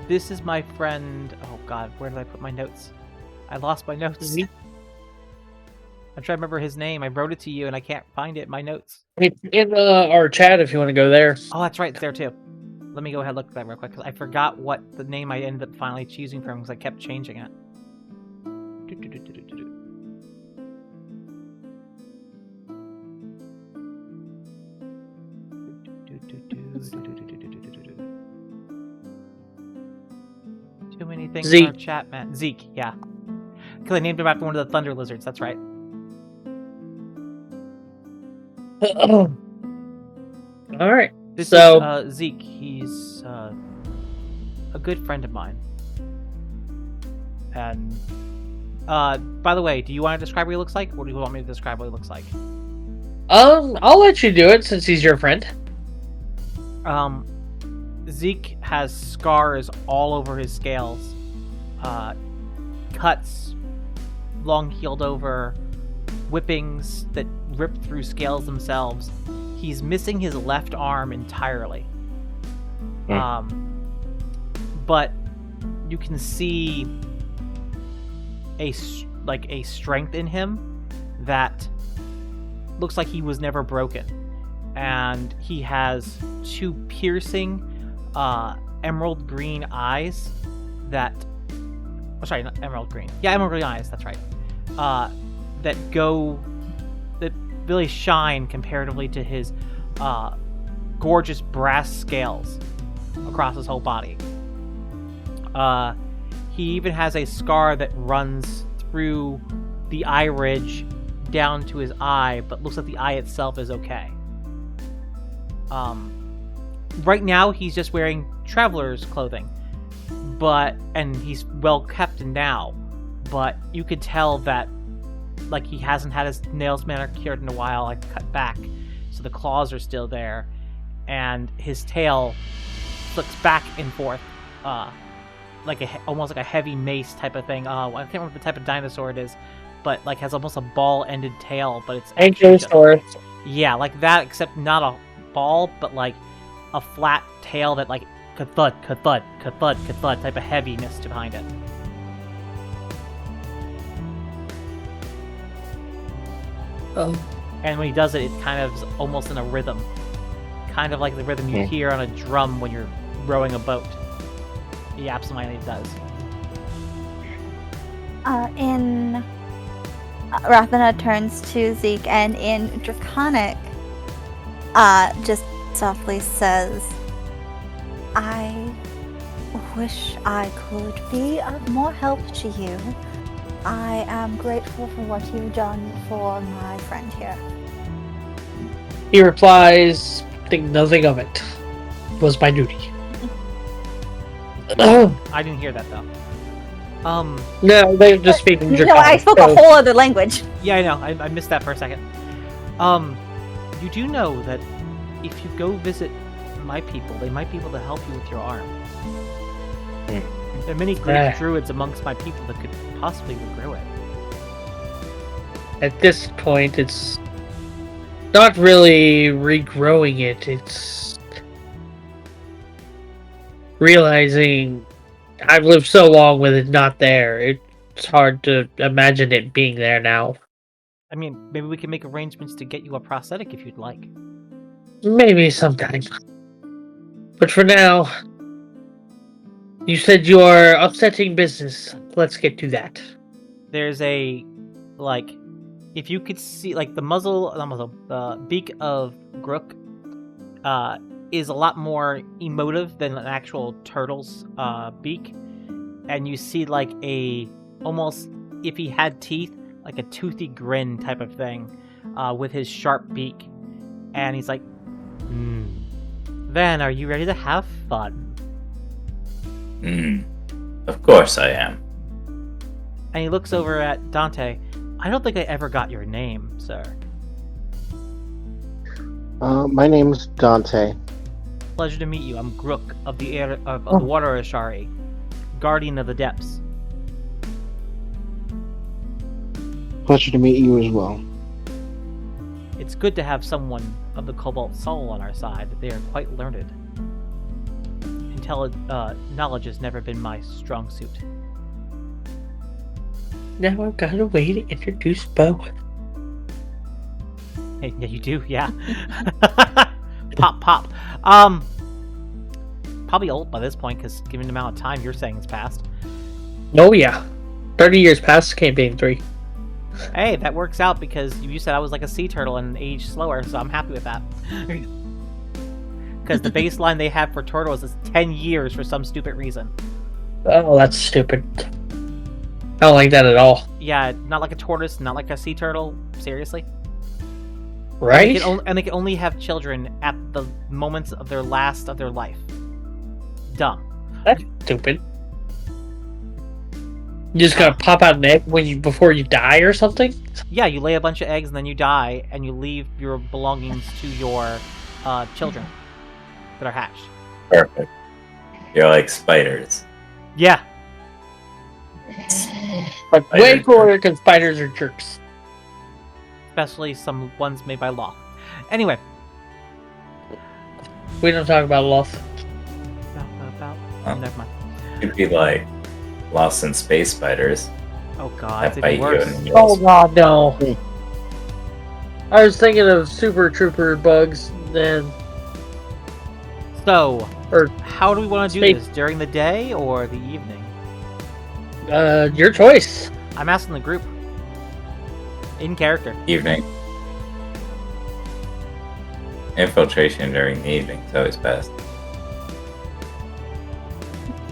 Speaker 2: This is my friend. Oh God, where did I put my notes? I lost my notes. I'm trying to remember his name. I wrote it to you and I can't find it in my notes.
Speaker 1: It's in our chat if you want to go there.
Speaker 2: Oh, that's right, it's there too. Let me go ahead and look at that real quick because I forgot what the name I ended up finally choosing from because I kept changing it. Too many things in our
Speaker 1: Zeke.
Speaker 2: chat, man. Zeke, yeah. Because I named him after one of the Thunder Lizards, that's right.
Speaker 1: Alright.
Speaker 2: This
Speaker 1: So-
Speaker 2: is Zeke. He's a good friend of mine. And by the way, do you want to describe what he looks like, or do you want me to describe what he looks like?
Speaker 1: I'll let you do it since he's your friend.
Speaker 2: Zeke has scars all over his scales, cuts, long healed over, whippings that rip through scales themselves. He's missing his left arm entirely. But you can see a strength in him that looks like he was never broken. And he has two piercing emerald green eyes that... Oh, sorry, not emerald green. Yeah, emerald green eyes, that's right. That really shine comparatively to his gorgeous brass scales across his whole body. He even has a scar that runs through the eye ridge down to his eye, but looks like the eye itself is okay. Right now, he's just wearing traveler's clothing, and he's well kept now, but you could tell that like he hasn't had his nails manicured in a while, like cut back, so the claws are still there, and his tail flicks back and forth, like almost like a heavy mace type of thing. I can't remember the type of dinosaur it is, but like has almost a ball-ended tail, but it's actually
Speaker 1: Ankylosaurus.
Speaker 2: yeah, like that, except not a ball, but like a flat tail that like ka-thud, ka-thud, ka-thud, ka-thud type of heaviness behind it.
Speaker 1: Oh.
Speaker 2: And when he does it, it kind of is almost in a rhythm. Kind of like the rhythm you hear on a drum when you're rowing a boat. He absolutely does.
Speaker 6: Rathana turns to Zeke and in Draconic, just softly says, I wish I could be of more help to you. I am grateful for what you've done for my friend here.
Speaker 1: He replies, think nothing of it. It was my duty.
Speaker 2: I didn't hear that though.
Speaker 1: No, they're just speaking
Speaker 6: No,
Speaker 1: Draconic.
Speaker 6: I spoke a whole other language.
Speaker 2: Yeah, I know. I missed that for a second. You do know that if you go visit my people, they might be able to help you with your arm. There are many great druids amongst my people that could possibly regrow it.
Speaker 1: At this point, it's not really regrowing it. It's realizing I've lived so long with it not there. It's hard to imagine it being there now.
Speaker 2: I mean, maybe we can make arrangements to get you a prosthetic if you'd like.
Speaker 1: Maybe sometime. But for now, you said you are upsetting business. Let's get to that.
Speaker 2: There's a, like, if you could see, like, the beak of Grook is a lot more emotive than an actual turtle's beak. And you see, like, almost, if he had teeth, like a toothy grin type of thing with his sharp beak. And he's like, Then, are you ready to have fun?
Speaker 4: Of course I am.
Speaker 2: And he looks over at Dante. I don't think I ever got your name, sir.
Speaker 3: My name's Dante.
Speaker 2: Pleasure to meet you. I'm Grook of the Water Ashari, Guardian of the Depths.
Speaker 3: Pleasure to meet you as well.
Speaker 2: It's good to have someone of the Cobalt Soul on our side. They are quite learned. Knowledge has never been my strong suit.
Speaker 1: Now I've got a way to introduce Bo.
Speaker 2: Hey, yeah, you do, yeah. Pop. Probably old by this point, because given the amount of time you're saying it's passed.
Speaker 1: Oh yeah. 30 years past Campaign 3.
Speaker 2: Hey, that works out because you said I was like a sea turtle and aged slower, so I'm happy with that. Because the baseline they have for turtles is 10 years for some stupid reason.
Speaker 1: Oh, that's stupid. I don't like that at all.
Speaker 2: Yeah, not like a tortoise, not like a sea turtle. Seriously?
Speaker 1: Right?
Speaker 2: And they can only have children at the moments of their last of their life. Dumb.
Speaker 1: That's stupid. You just gotta pop out an egg before you die or something?
Speaker 2: Yeah, you lay a bunch of eggs and then you die, and you leave your belongings to your children that are hatched.
Speaker 4: Perfect. You're like spiders.
Speaker 2: Yeah.
Speaker 1: But way cooler because spiders are jerks.
Speaker 2: Especially some ones made by law. Anyway.
Speaker 1: We don't talk about loss.
Speaker 2: Never mind.
Speaker 4: You'd be like Lost in Space spiders
Speaker 2: Oh god,
Speaker 4: that
Speaker 2: it's
Speaker 4: bite
Speaker 2: even
Speaker 4: you
Speaker 2: worse.
Speaker 4: in the
Speaker 1: Oh
Speaker 4: nose.
Speaker 1: god, no. I was thinking of Super Trooper bugs then.
Speaker 2: So,
Speaker 1: Or
Speaker 2: how do we want to do
Speaker 1: space-
Speaker 2: this? During the day or the evening?
Speaker 1: Your choice.
Speaker 2: I'm asking the group. In character.
Speaker 4: Evening. Infiltration during the evening is always best.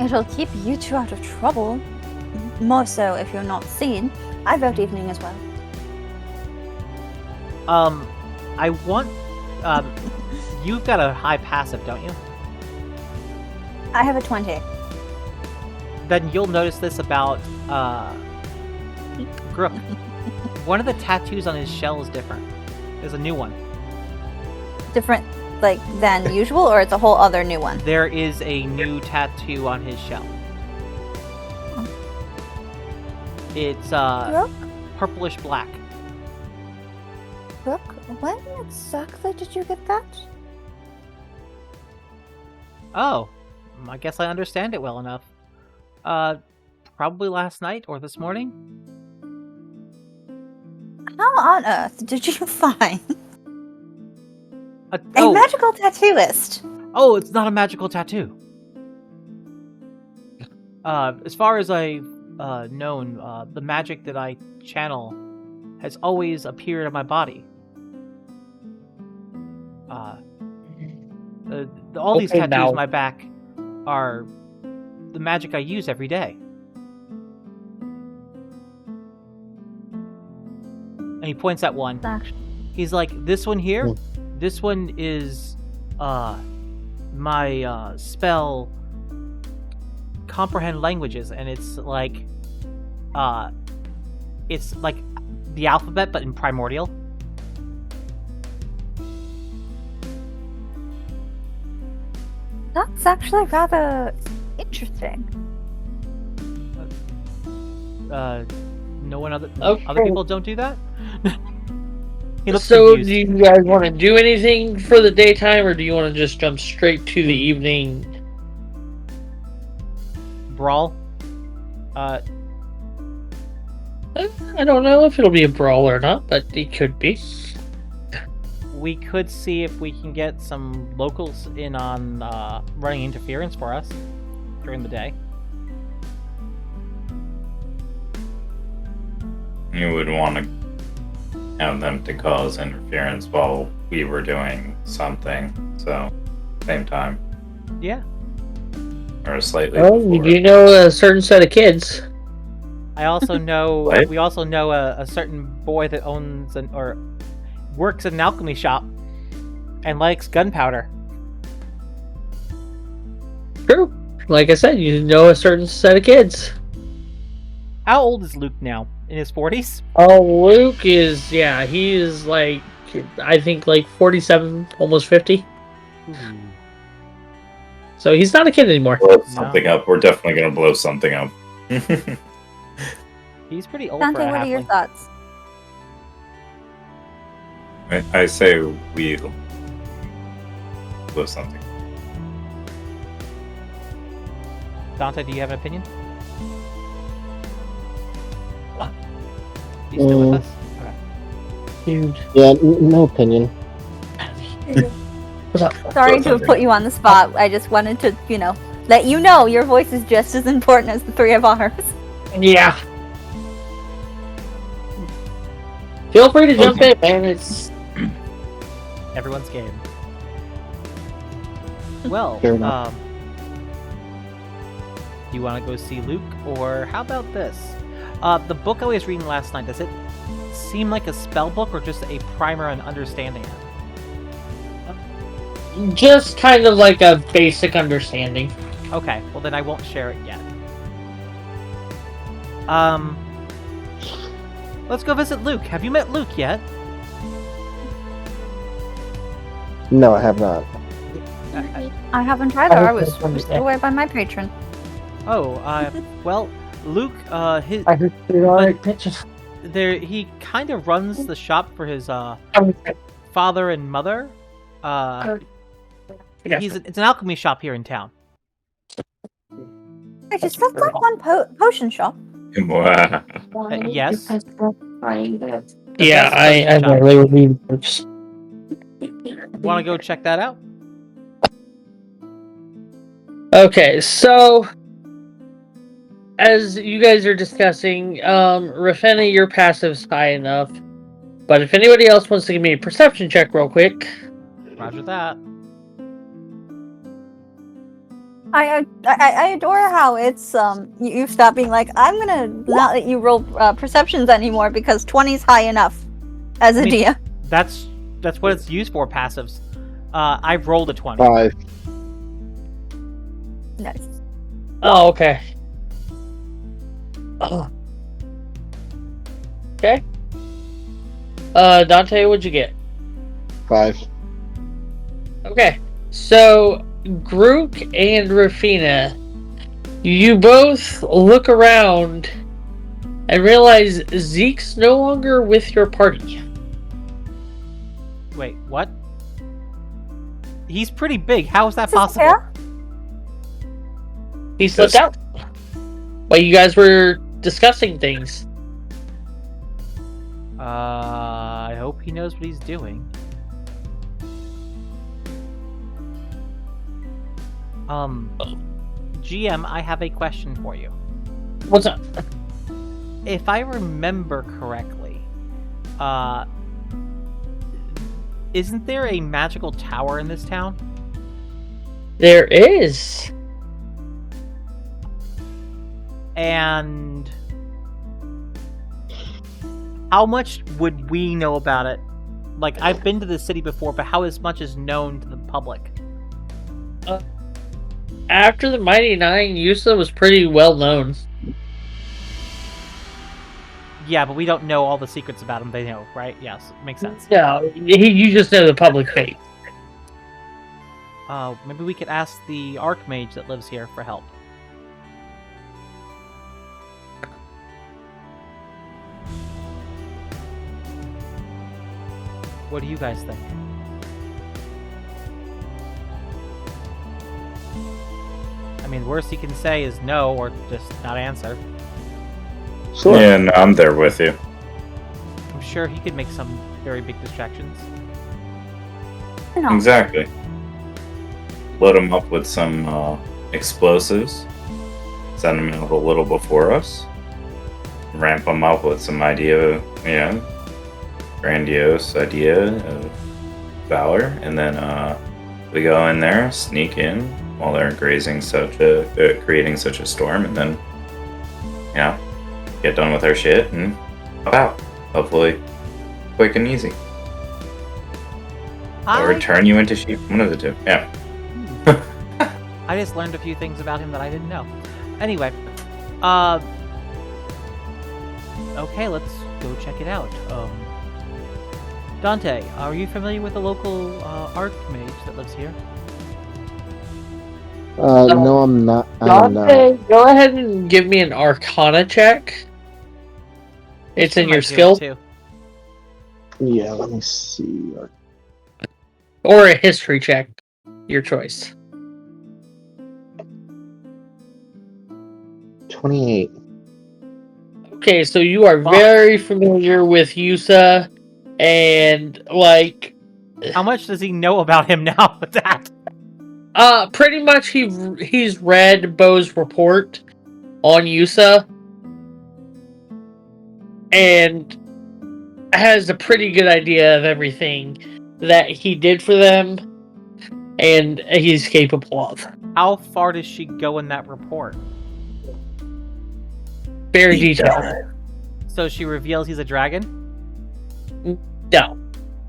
Speaker 6: It'll keep you two out of trouble. More so if you're not seen. I vote evening as well.
Speaker 2: I want... You've got a high passive, don't you?
Speaker 6: I have a 20.
Speaker 2: then you'll notice this about Grook. One of the tattoos on his shell is different. There's a new one.
Speaker 6: Different, like, than usual, or it's a whole other new one?
Speaker 2: There is a new tattoo on his shell. It's
Speaker 6: Grook?
Speaker 2: purplish black.
Speaker 6: Grook, when exactly did you get that?
Speaker 2: Oh, I guess I understand it well enough. Probably last night or this morning.
Speaker 6: How on earth did you find a
Speaker 2: Oh,
Speaker 6: magical tattooist?
Speaker 2: oh, it's not a magical tattoo. As far as I've known, the magic that I channel has always appeared on my body. All these
Speaker 1: Okay,
Speaker 2: tattoos
Speaker 1: now.
Speaker 2: on my back are the magic I use every day. And he points at one.
Speaker 6: Actually,
Speaker 2: He's like, this one here, this one is my spell comprehend languages, and it's like the alphabet but in primordial.
Speaker 6: that's actually rather interesting.
Speaker 2: No one other
Speaker 1: Okay.
Speaker 2: people don't do that. He looks
Speaker 1: So,
Speaker 2: confused.
Speaker 1: do you guys want to do anything for the daytime, or do you want to just jump straight to the evening?
Speaker 2: Brawl.
Speaker 1: I don't know if it'll be a brawl or not, but it could be.
Speaker 2: We could see if we can get some locals in on running interference for us during the day.
Speaker 4: You would want to have them to cause interference while we were doing something. So, same time.
Speaker 2: Yeah.
Speaker 4: Or slightly
Speaker 1: Oh,
Speaker 4: before.
Speaker 1: you know a certain set of kids.
Speaker 2: I also know
Speaker 4: What?
Speaker 2: we also know a certain boy that owns or works at an alchemy shop and likes gunpowder.
Speaker 1: True. Like I said, you know a certain set of kids.
Speaker 2: How old is Luke now? In his 40s?
Speaker 1: Oh, Luke is, he is like, I think like 47, almost 50. So he's not a kid anymore.
Speaker 4: Blow something up. We're definitely going to blow something up.
Speaker 2: He's pretty old
Speaker 6: Dante,
Speaker 2: for a
Speaker 6: what are your
Speaker 2: halfling.
Speaker 6: thoughts?
Speaker 4: I say we blow something.
Speaker 2: Dante, do you have an opinion? You still with us? Okay.
Speaker 1: Dude.
Speaker 3: Yeah, no opinion.
Speaker 1: What's up?
Speaker 6: Sorry to have
Speaker 4: something.
Speaker 6: put you on the spot. I just wanted to, let you know your voice is just as important as the three of ours.
Speaker 1: Yeah. Feel free to jump in, man. It's
Speaker 2: Everyone's game. Well,
Speaker 3: Fair enough.
Speaker 2: do you want to go see Luke, or how about this? The book I was reading last night, does it seem like a spell book or just a primer on understanding it?
Speaker 1: just kind of like a basic understanding.
Speaker 2: Okay, well then I won't share it yet. Let's go visit Luke. Have you met Luke yet?
Speaker 3: No, I have not.
Speaker 6: I haven't either. I was away by my patron.
Speaker 2: Oh, well, Luke, his
Speaker 1: I heard the alright pictures.
Speaker 2: he kind of runs the shop for his father and mother. It's an alchemy shop here in town.
Speaker 6: I just felt like one potion shop.
Speaker 2: Yes.
Speaker 1: Yeah, I
Speaker 2: shop.
Speaker 1: really read books.
Speaker 2: Want to go check that out?
Speaker 1: Okay, so as you guys are discussing, Rafeni, your passive's high enough. But if anybody else wants to give me a perception check real quick.
Speaker 2: Roger that.
Speaker 6: I adore how it's you stop being like, I'm gonna not let you roll perceptions anymore because 20's high enough as a
Speaker 2: I mean,
Speaker 6: DM.
Speaker 2: That's what it's used for, passives. I've rolled a 20.
Speaker 3: 5.
Speaker 6: Nice.
Speaker 1: Oh, okay. Okay. Dante, what'd you get?
Speaker 3: 5.
Speaker 1: Okay. So, Grook and Rafina, you both look around and realize Zeke's no longer with your party.
Speaker 2: Wait, what? He's pretty big. How is that
Speaker 6: This is
Speaker 2: possible?
Speaker 6: fair.
Speaker 1: He slipped
Speaker 4: Yes.
Speaker 1: out while you guys were discussing things.
Speaker 2: I hope he knows what he's doing. GM, I have a question for you.
Speaker 1: What's up?
Speaker 2: If I remember correctly, isn't there a magical tower in this town?
Speaker 1: There is.
Speaker 2: And how much would we know about it? Like, I've been to the city before, but how much is known to the public?
Speaker 1: After the Mighty Nine, Yusa was pretty well known.
Speaker 2: Yeah, but we don't know all the secrets about him. They know, right? Yes, makes sense.
Speaker 1: No, you just know the public fate.
Speaker 2: Maybe we could ask the Archmage that lives here for help. What do you guys think? I mean, worst he can say is no, or just not answer.
Speaker 3: Sure.
Speaker 4: Yeah, no, I'm there with you.
Speaker 2: I'm sure he could make some very big distractions.
Speaker 6: No.
Speaker 4: Exactly. Load him up with some explosives. Send him out a little before us. Ramp him up with some grandiose idea of valor, and then we go in there, sneak in while they're creating such a storm, and then get done with our shit and hop out. Hopefully, quick and easy. Or return you into sheep. One of the two. Yeah.
Speaker 2: I just learned a few things about him that I didn't know. Anyway, okay, let's go check it out. Dante, are you familiar with the local Archmage that lives here?
Speaker 3: No, I'm not. I'm not.
Speaker 1: Dante, go ahead and give me an Arcana check. It's in
Speaker 2: I might
Speaker 1: your
Speaker 2: do it
Speaker 1: skill.
Speaker 2: too.
Speaker 3: Yeah, let me see.
Speaker 1: Or a history check. Your choice.
Speaker 3: 28.
Speaker 1: Okay, so you are very familiar with Yusa, and like,
Speaker 2: How much does he know about him now with that?
Speaker 1: pretty much he's read Bo's report on Yusa, and has a pretty good idea of everything that he did for them, and he's capable of.
Speaker 2: How far does she go in that report?
Speaker 1: Very detailed.
Speaker 2: So she reveals he's a dragon?
Speaker 1: No.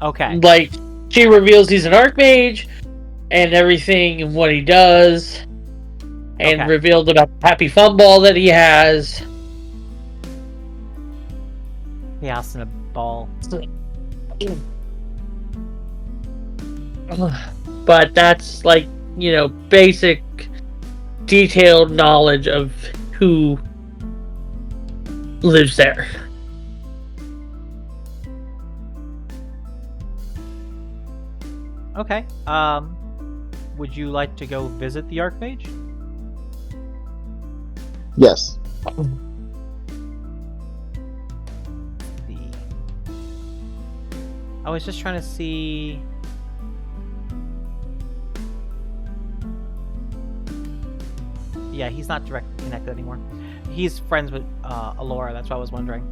Speaker 2: Okay.
Speaker 1: Like, she reveals he's an Archmage, and everything and what he does, and
Speaker 2: Okay.
Speaker 1: revealed about the happy fun ball that he has.
Speaker 2: He asked in a ball.
Speaker 1: But that's like, basic detailed knowledge of who lives there.
Speaker 2: Okay. Would you like to go visit the Archmage?
Speaker 3: Yes.
Speaker 2: I was just trying to see. Yeah, he's not directly connected anymore. He's friends with Alora, that's why I was wondering.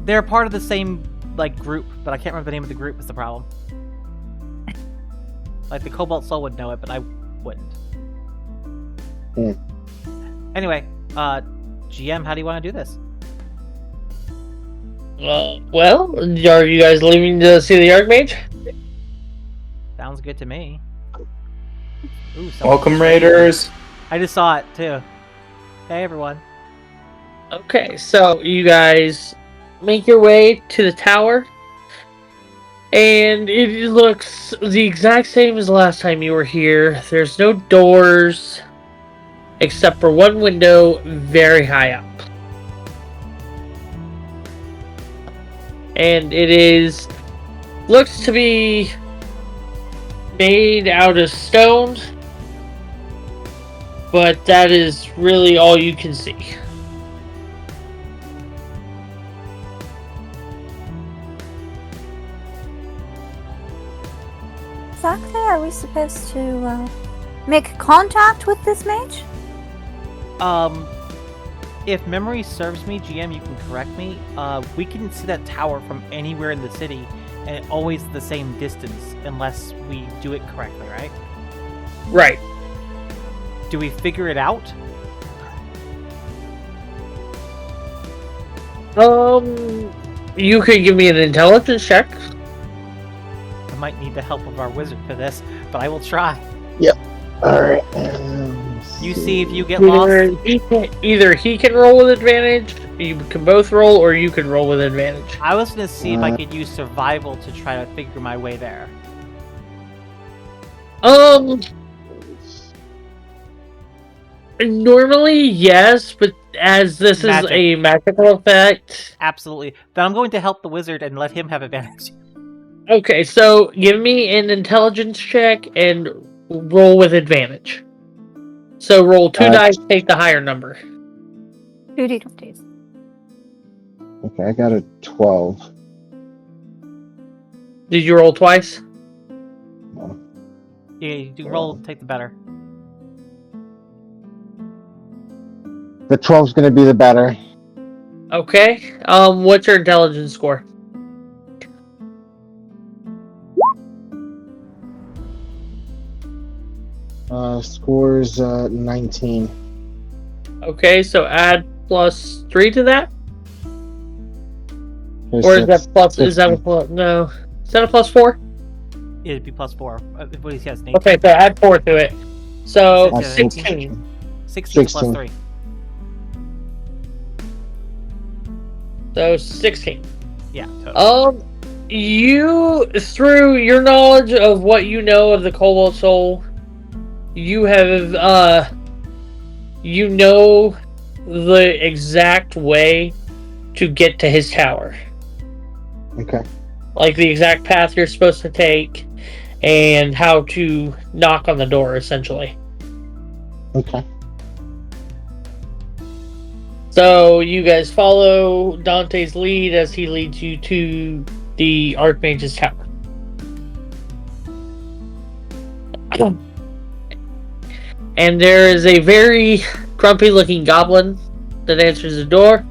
Speaker 2: They're part of the same group, but I can't remember the name of the group is the problem. Like, the Cobalt Soul would know it, but I wouldn't.
Speaker 3: Hmm.
Speaker 2: Anyway, GM, how do you want to do this?
Speaker 1: Well, are you guys leaving to see the Archmage?
Speaker 2: Sounds good to me. Ooh, someone-
Speaker 4: Welcome, Raiders.
Speaker 2: I just saw it too. Hey, everyone.
Speaker 1: Okay, so you guys make your way to the tower, and it looks the exact same as the last time you were here. There's no doors, except for one window very high up. And it looks to be made out of stone, but that is really all you can see.
Speaker 6: Exactly, are we supposed to make contact with this mage?
Speaker 2: If memory serves me, GM, you can correct me. We can see that tower from anywhere in the city, and it's always the same distance, unless we do it correctly, right?
Speaker 1: Right.
Speaker 2: Do we figure it out?
Speaker 1: You could give me an intelligence check.
Speaker 2: I might need the help of our wizard for this, but I will try.
Speaker 3: Alright.
Speaker 2: You see if you get lost.
Speaker 1: Either he can roll with advantage, you can both roll, or you can roll with advantage.
Speaker 2: I was gonna see if I could use survival to try to figure my way there.
Speaker 1: Normally, yes, but as this is a magical effect...
Speaker 2: Absolutely. Then I'm going to help the wizard and let him have advantage.
Speaker 1: Okay, so give me an intelligence check and roll with advantage. So roll 2 dice, take the higher number.
Speaker 6: 2 d20s.
Speaker 3: Okay, I got a 12.
Speaker 1: Did you roll twice?
Speaker 3: No.
Speaker 2: Yeah, you do roll, take the better.
Speaker 3: The 12's gonna be the better.
Speaker 1: Okay. What's your intelligence score?
Speaker 3: Scores 19.
Speaker 1: Okay, so add plus 3 to that?
Speaker 3: There's
Speaker 1: Or is
Speaker 3: six.
Speaker 1: that plus... Is that a plus... No. Is that a plus 4?
Speaker 2: It'd be plus 4. What he has, Nate?
Speaker 1: Okay, so add 4 to it. So,
Speaker 2: Yeah,
Speaker 1: 16.
Speaker 2: 16 plus
Speaker 3: 16.
Speaker 2: 3.
Speaker 1: So, 16.
Speaker 2: Yeah, totally.
Speaker 1: You, through your knowledge of what you know of the Cobalt Soul, you have, you know the exact way to get to his tower.
Speaker 3: Okay.
Speaker 1: Like the exact path you're supposed to take, and how to knock on the door, essentially.
Speaker 3: Okay.
Speaker 1: So you guys follow Dante's lead as he leads you to the Archmage's tower. And there is a very grumpy-looking goblin that answers the door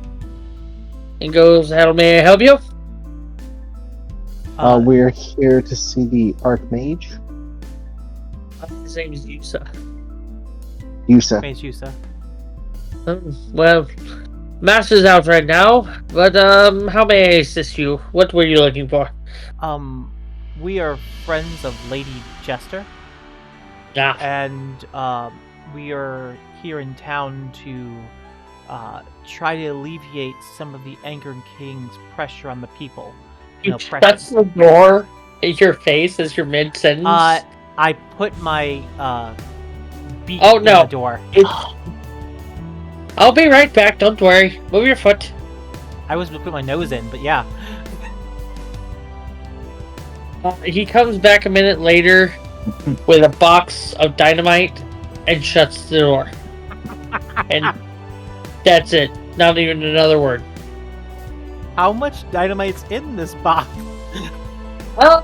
Speaker 1: and goes, "How may I help you?"
Speaker 3: We're here to see the Archmage.
Speaker 1: His name is Yusa.
Speaker 3: Yusa.
Speaker 2: Mage Yusa.
Speaker 1: Well, Master's out right now, but how may I assist you? What were you looking for?
Speaker 2: We are friends of Lady Jester,
Speaker 1: Ah,
Speaker 2: and we are here in town to try to alleviate some of the Angered King's pressure on the people.
Speaker 1: you
Speaker 2: oppression.
Speaker 1: shuts the door in your face as you're mid-sentence.
Speaker 2: I put my beak
Speaker 1: Oh,
Speaker 2: in
Speaker 1: no.
Speaker 2: the door.
Speaker 1: I'll be right back, don't worry. Move your foot.
Speaker 2: I was gonna put my nose in, but yeah.
Speaker 1: He comes back a minute later with a box of dynamite and shuts the door. And that's it. Not even another word.
Speaker 2: How much dynamite's in this box?
Speaker 1: I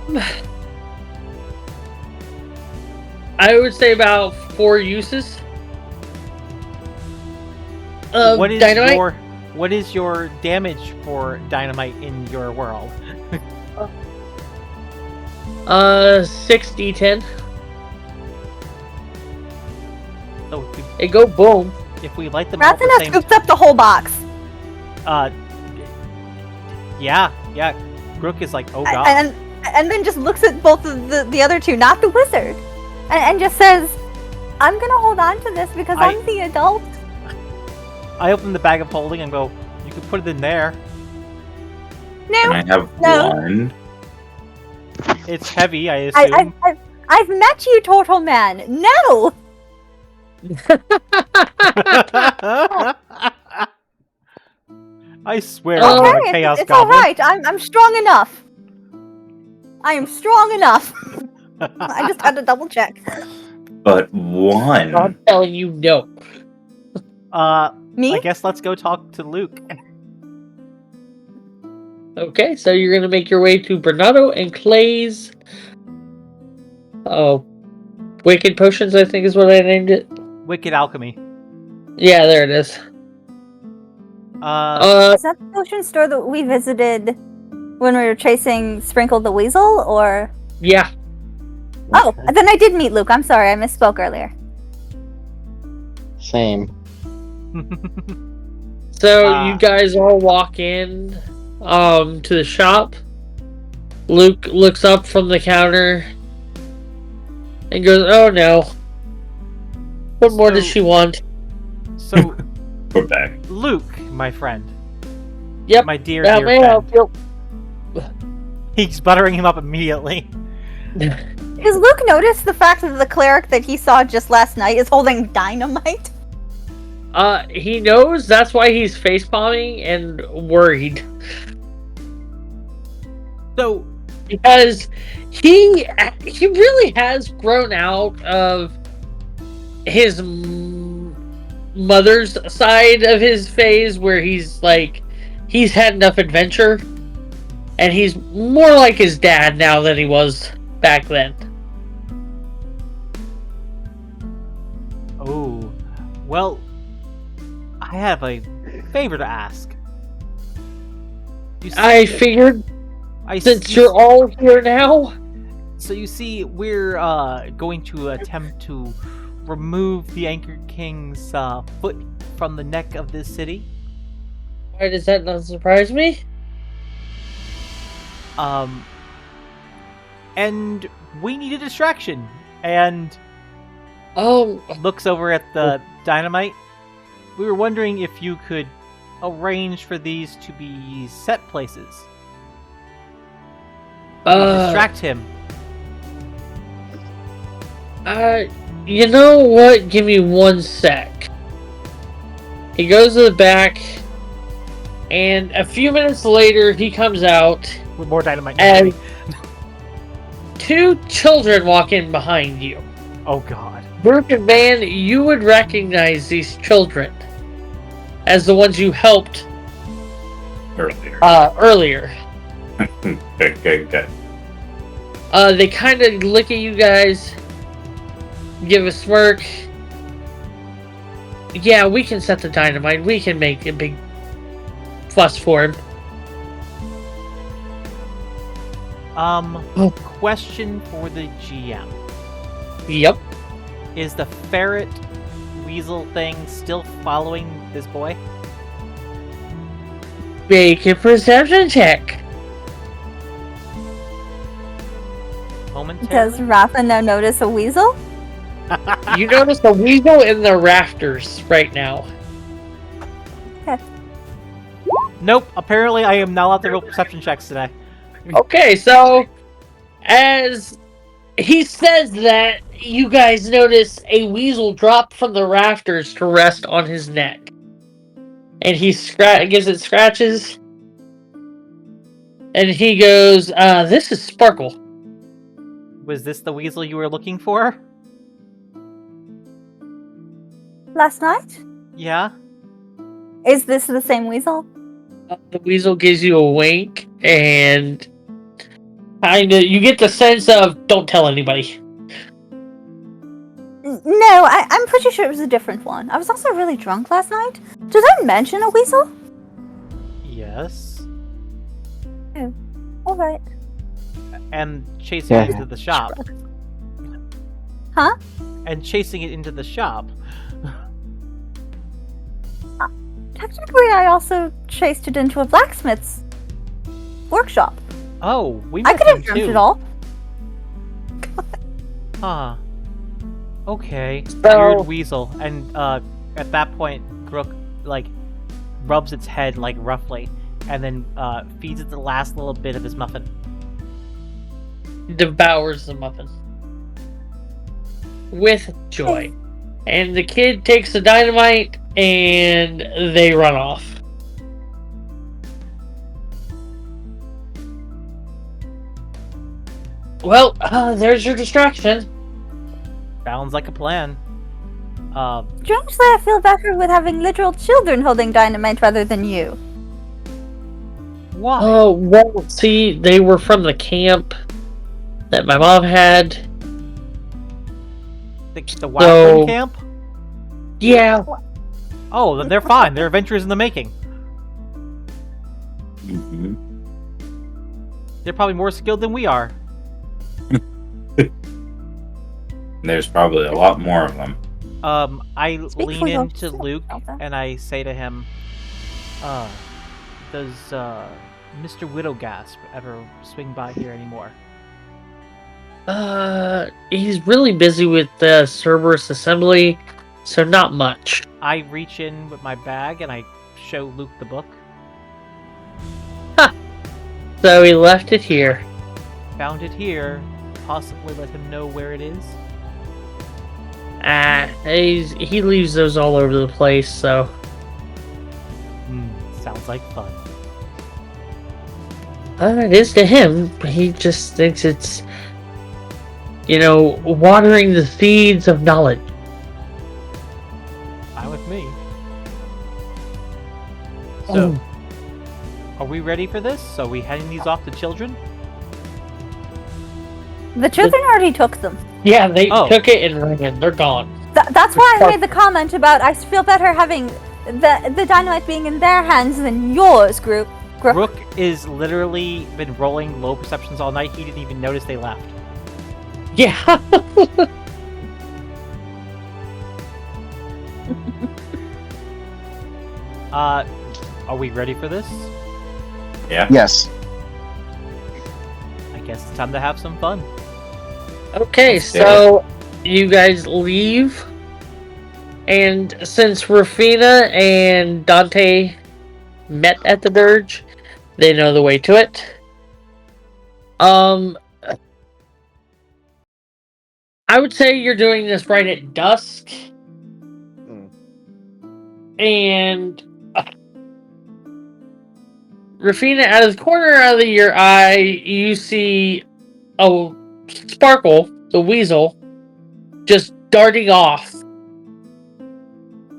Speaker 1: would say about 4 uses.
Speaker 2: What is
Speaker 1: dynamite?
Speaker 2: what is your damage for dynamite in your world?
Speaker 1: 6d10.
Speaker 2: So
Speaker 1: They go boom.
Speaker 2: if we light them all at the
Speaker 6: Rathena
Speaker 2: same
Speaker 6: scoops up the whole box.
Speaker 2: yeah, Grook is like, oh god.
Speaker 6: And then just looks at both of the other two, not the wizard, and just says, "I'm gonna hold on to this because I'm the adult."
Speaker 2: I open the bag of holding and go, you can put it in there.
Speaker 4: Can
Speaker 6: No,
Speaker 4: I have
Speaker 6: No.
Speaker 4: one?
Speaker 2: It's heavy, I assume.
Speaker 6: I've met you, Turtle Man. No.
Speaker 2: I swear
Speaker 1: Oh,
Speaker 2: I'm
Speaker 6: Okay,
Speaker 2: a chaos
Speaker 6: it's all
Speaker 2: goblin.
Speaker 6: right. I'm strong enough. I am strong enough. I just had to double check.
Speaker 4: But one.
Speaker 1: I'm telling you, no.
Speaker 6: Me?
Speaker 2: I guess let's go talk to Luke.
Speaker 1: Okay, so you're gonna make your way to Bernardo and Clay's. Oh, Wicked Potions, I think is what I named it.
Speaker 2: Wicked Alchemy.
Speaker 1: Yeah, there it is.
Speaker 6: Is that the potion store that we visited when we were chasing Sprinkle the Weasel, or?
Speaker 1: Yeah.
Speaker 6: Oh, then I did meet Luke. I'm sorry, I misspoke earlier.
Speaker 3: Same.
Speaker 1: So you guys all walk in to the shop. Luke looks up from the counter and goes, "Oh no. What more does
Speaker 2: So-
Speaker 1: she want?"
Speaker 2: So,
Speaker 4: We're back.
Speaker 2: Luke, my friend.
Speaker 1: Yep.
Speaker 2: My dear,
Speaker 1: That
Speaker 2: dear
Speaker 1: may
Speaker 2: friend.
Speaker 1: help you.
Speaker 2: He's buttering him up immediately.
Speaker 6: Does Luke notice the fact that the cleric that he saw just last night is holding dynamite?
Speaker 1: He knows, that's why he's facepalming and worried.
Speaker 2: So,
Speaker 1: Because he really has grown out of his mother's side of his phase, where he's had enough adventure, and he's more like his dad now than he was back then.
Speaker 2: oh, well, I have a favor to ask. You see,
Speaker 1: I figured,
Speaker 2: I
Speaker 1: since
Speaker 2: see-
Speaker 1: you're all here now,
Speaker 2: So you see, we're going to attempt to remove the Anchor King's foot from the neck of this city.
Speaker 1: why does that not surprise me?
Speaker 2: And we need a distraction. And
Speaker 1: Oh,
Speaker 2: looks over at the dynamite. We were wondering if you could arrange for these to be set places. Distract him.
Speaker 1: You know what? Give me 1 sec. He goes to the back, and a few minutes later, he comes out,
Speaker 2: With more dynamite.
Speaker 1: and 2 children walk in behind you.
Speaker 2: Oh god.
Speaker 1: Brooke and Van, you would recognize these children as the ones you helped
Speaker 4: Earlier.
Speaker 1: earlier.
Speaker 4: Good.
Speaker 1: They kind of look at you guys, give a smirk. Yeah, we can set the dynamite. We can make a big fuss for him.
Speaker 2: Question for the GM.
Speaker 1: Yep.
Speaker 2: Is the ferret weasel thing still following this boy?
Speaker 1: Make a perception check.
Speaker 2: Momentarily?
Speaker 6: Does Rafa now notice a weasel?
Speaker 1: You notice a weasel in the rafters right now.
Speaker 2: Nope. Apparently, I am not allowed to roll perception checks today.
Speaker 1: Okay, so as he says that, you guys notice a weasel drop from the rafters to rest on his neck. And he gives it scratches. And he goes, this is Sparkle.
Speaker 2: Was this the weasel you were looking for?
Speaker 6: Last night?
Speaker 2: Yeah.
Speaker 6: Is this the same weasel?
Speaker 1: The weasel gives you a wink, and you get the sense of, don't tell anybody.
Speaker 6: No, I'm pretty sure it was a different one. I was also really drunk last night. Did I mention a weasel?
Speaker 2: Yes.
Speaker 6: Alright.
Speaker 2: And chasing it into the shop.
Speaker 6: Huh?
Speaker 2: And chasing it into the shop.
Speaker 6: Technically, I also chased it into a blacksmith's workshop.
Speaker 2: Oh, we
Speaker 6: I
Speaker 2: met
Speaker 6: could have
Speaker 2: him
Speaker 6: dreamt
Speaker 2: too.
Speaker 6: it all.
Speaker 2: Huh. Okay.
Speaker 1: So-
Speaker 2: Weird weasel. And at that point, Grook like rubs its head like roughly, and then feeds it the last little bit of his muffin.
Speaker 1: Devours the muffin with joy, and the kid takes the dynamite and they run off. Well, there's your distraction.
Speaker 2: Sounds like a plan.
Speaker 6: Strangely, I feel better with having literal children holding dynamite rather than you.
Speaker 2: Why?
Speaker 1: Oh, well, see, they were from the camp that my mom had.
Speaker 2: The Wildland camp?
Speaker 1: Yeah.
Speaker 2: Oh, then they're fine. They're adventures in the making.
Speaker 4: Mhm.
Speaker 2: They're probably more skilled than we are.
Speaker 4: There's probably a lot more of them.
Speaker 2: I
Speaker 6: Speak
Speaker 2: lean
Speaker 6: for
Speaker 2: into
Speaker 6: yourself,
Speaker 2: Luke
Speaker 6: Alpha.
Speaker 2: and I say to him, does Mr. Widowgasp ever swing by here anymore?
Speaker 1: He's really busy with the Cerberus assembly, so not much.
Speaker 2: I reach in with my bag and I show Luke the book.
Speaker 1: So he left it here.
Speaker 2: Found it here. Possibly let him know where it is.
Speaker 1: He leaves those all over the place, so...
Speaker 2: Sounds like fun.
Speaker 1: It is to him. He just thinks it's, watering the seeds of knowledge.
Speaker 2: Fine with me. So, are we ready for this? Are we handing these off to children?
Speaker 6: The children already took them.
Speaker 1: Yeah, they
Speaker 2: Oh.
Speaker 1: took it and ran. They're gone.
Speaker 6: That's why I made the comment about I feel better having the dynamite being in their hands than yours, Grook.
Speaker 2: Rook is literally been rolling low perceptions all night. He didn't even notice they left.
Speaker 1: Yeah.
Speaker 2: Are we ready for this?
Speaker 4: Yeah.
Speaker 3: Yes.
Speaker 2: I guess it's time to have some fun.
Speaker 1: Okay,
Speaker 4: Let's do
Speaker 1: so you guys leave, and since Rufina and Dante met at the Dirge, they know the way to it. I would say you're doing this right at dusk, and Rufina, out of the corner of your eye, you see a Sparkle, the weasel, just darting off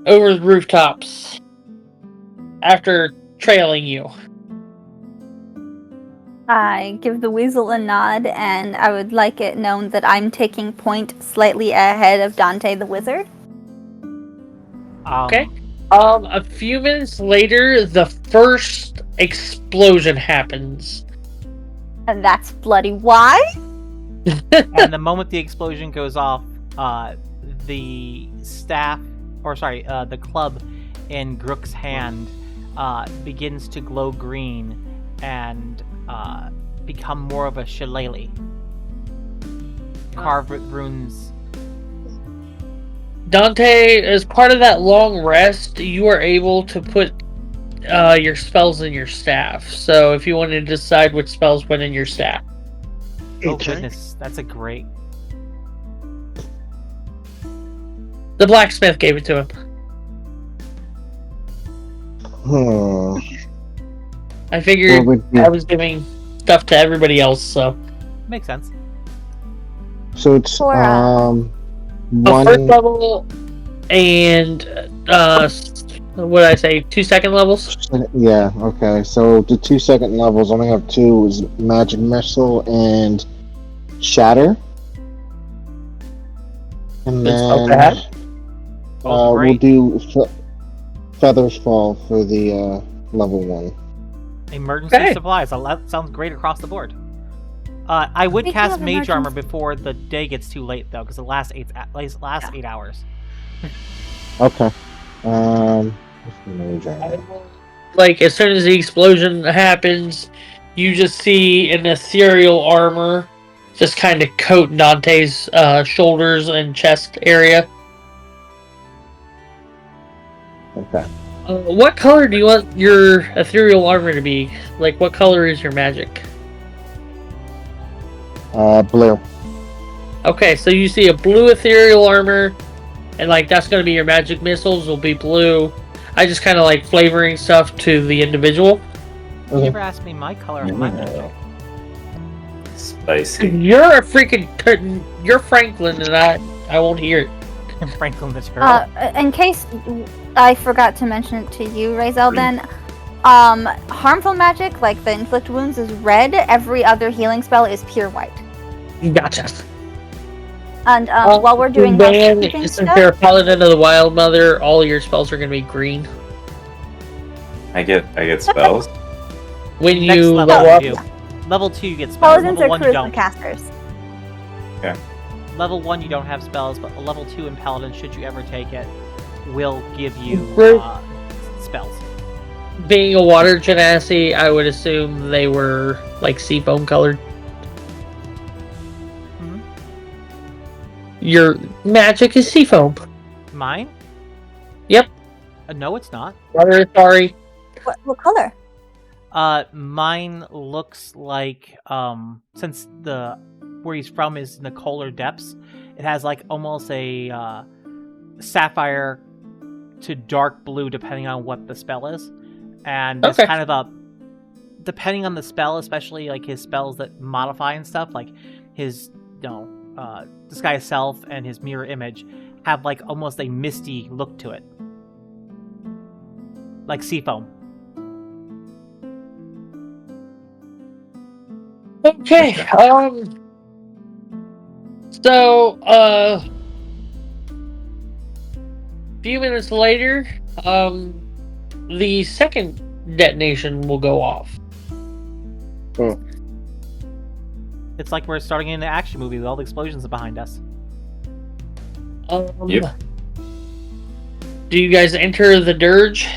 Speaker 1: over the rooftops after trailing you.
Speaker 6: I give the weasel a nod, and I would like it known that I'm taking point slightly ahead of Dante the wizard.
Speaker 1: Okay. A few minutes later, the first explosion happens.
Speaker 6: And that's bloody why?
Speaker 2: And the moment the explosion goes off, the the club in Grook's hand begins to glow green and become more of a shillelagh. Carved with runes.
Speaker 1: Dante, as part of that long rest, you are able to put your spells in your staff. So if you wanted to decide which spells went in your staff.
Speaker 2: Oh goodness, that's a great.
Speaker 1: The blacksmith gave it to him. I figured
Speaker 3: What would be-
Speaker 1: I was giving stuff to everybody else, so.
Speaker 2: Makes sense.
Speaker 3: So it's
Speaker 6: For,
Speaker 1: A
Speaker 3: one.
Speaker 1: first level and, what did I say, 2 second levels?
Speaker 3: Yeah. Okay. So the 2 second levels only have two: is magic missile and shatter. And
Speaker 1: Good spell
Speaker 3: then
Speaker 1: to have.
Speaker 2: Both
Speaker 3: we'll
Speaker 2: great.
Speaker 3: do feathers fall for the level 1.
Speaker 2: Emergency
Speaker 1: Okay.
Speaker 2: supplies. That sounds great across the board. I would
Speaker 6: Speaking
Speaker 2: cast
Speaker 6: of
Speaker 2: mage armor
Speaker 6: emergency-
Speaker 2: before the day gets too late, though, because the last 8 hours.
Speaker 3: Okay. What's the mage armor?
Speaker 1: Like, as soon as the explosion happens, you just see an ethereal armor just kind of coat Dante's shoulders and chest area.
Speaker 3: Okay.
Speaker 1: What color do you want your ethereal armor to be? Like, what color is your magic?
Speaker 3: Blue.
Speaker 1: Okay, so you see a blue ethereal armor, and like that's gonna be your magic missiles will be blue. I just kind of like flavoring stuff to the individual.
Speaker 2: You never asked me my color of my magic.
Speaker 4: Spicy.
Speaker 1: You're a freaking you're Franklin, and I won't hear it.
Speaker 2: Franklin the Turtle.
Speaker 6: In case I forgot to mention it to you, Razel, then, harmful magic, like the inflict wounds, is red. Every other healing spell is pure white.
Speaker 1: Gotcha.
Speaker 6: And while we're doing
Speaker 1: then,
Speaker 6: housekeeping
Speaker 1: since you're a
Speaker 6: stuff,
Speaker 1: paladin of the Wild Mother, all your spells are gonna be green.
Speaker 4: I get spells.
Speaker 1: When
Speaker 2: Next
Speaker 1: you
Speaker 2: level,
Speaker 1: level up,
Speaker 2: you do. Level 2 you get spells.
Speaker 6: paladins
Speaker 2: Level
Speaker 6: are
Speaker 2: 1 you
Speaker 6: charisma
Speaker 2: don't.
Speaker 6: casters.
Speaker 2: Level 1 you don't have spells, but a level 2 in Paladin, should you ever take it, will give you
Speaker 1: Right.
Speaker 2: spells.
Speaker 1: being a water genasi, I would assume they were like seafoam colored.
Speaker 2: Mhm.
Speaker 1: Your magic is seafoam.
Speaker 2: Mine?
Speaker 1: Yep.
Speaker 2: No, it's not.
Speaker 1: Water, sorry.
Speaker 6: What color?
Speaker 2: Mine looks like, since where he's from is in the colder depths, it has like almost a sapphire to dark blue depending on what the spell is. And it's
Speaker 1: Okay.
Speaker 2: kind of a, depending on the spell, especially like his spells that modify and stuff, like his, disguise self and his mirror image have like almost a misty look to it. Like seafoam.
Speaker 1: Okay. So, few minutes later, the second detonation will go off.
Speaker 2: It's like we're starting in an action movie with all the explosions behind us.
Speaker 4: Yep.
Speaker 1: Do you guys enter the dirge?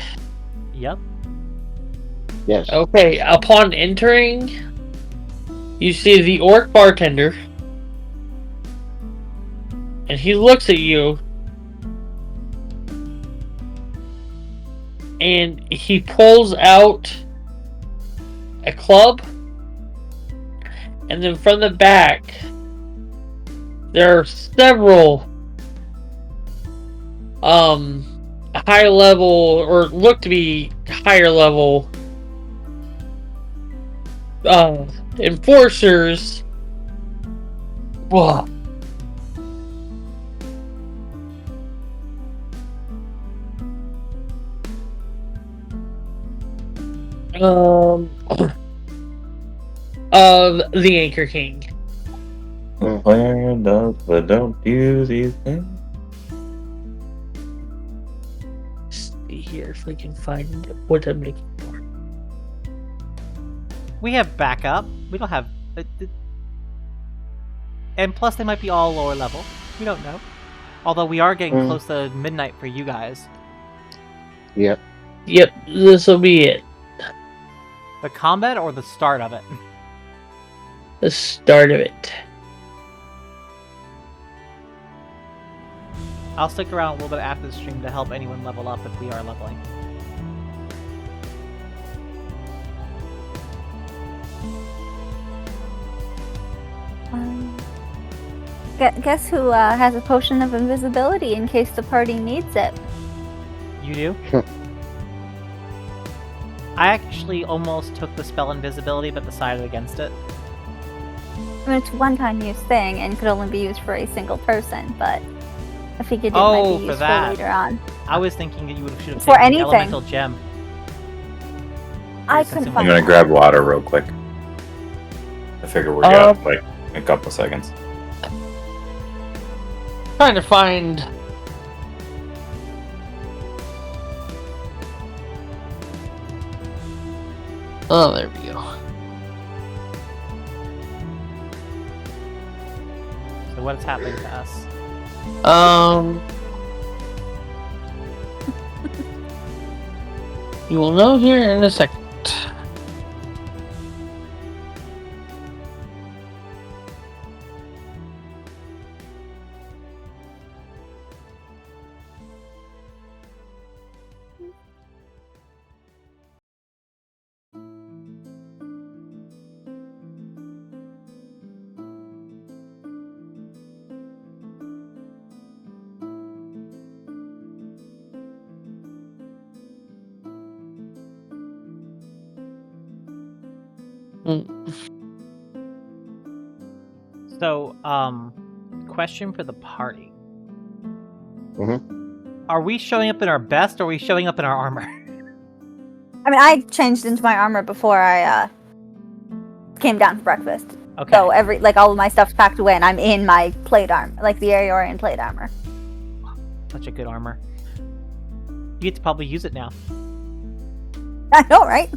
Speaker 2: Yep.
Speaker 3: Yes.
Speaker 1: Okay, upon entering, you see the orc bartender, and he looks at you, and he pulls out a club, and then from the back, there are several high level, or look to be higher level enforcers. Whoa. Of the Anchor King.
Speaker 4: Where does the don't do these things?
Speaker 1: See here if we can find what I'm looking for.
Speaker 2: We have backup. We don't have... and plus they might be all lower level. We don't know. Although we are getting close to midnight for you guys.
Speaker 3: Yep.
Speaker 1: Yep, this will be it.
Speaker 2: The combat or the start of it?
Speaker 1: The start of it.
Speaker 2: I'll stick around a little bit after the stream to help anyone level up if we are leveling.
Speaker 6: Guess who has a potion of invisibility in case the party needs it?
Speaker 2: You do? I actually almost took the spell invisibility but decided against it.
Speaker 6: I mean, it's a one-time use thing and could only be used for a single person, but I figured it
Speaker 2: Oh,
Speaker 6: might be
Speaker 2: for
Speaker 6: useful
Speaker 2: that.
Speaker 6: later on.
Speaker 2: I was thinking that you should have
Speaker 6: For
Speaker 2: taken the
Speaker 6: anything.
Speaker 2: elemental gem.
Speaker 6: I
Speaker 2: Since
Speaker 6: couldn't
Speaker 2: it-
Speaker 4: I'm
Speaker 6: find
Speaker 4: gonna
Speaker 6: it.
Speaker 4: grab water real quick. I figure we're got like a couple seconds.
Speaker 1: Trying to find. Oh, there we go.
Speaker 2: So what's happening to us?
Speaker 1: You will know here in a second. Mm.
Speaker 2: So, question for the party.
Speaker 3: Mhm.
Speaker 2: Are we showing up in our best, or are we showing up in our armor?
Speaker 6: I mean, I changed into my armor before I came down for breakfast.
Speaker 2: Okay.
Speaker 6: So all of my stuff's packed away, and I'm in my plate armor, like the Aeorian plate armor.
Speaker 2: Such a good armor. You get to probably use it now.
Speaker 6: I know, right?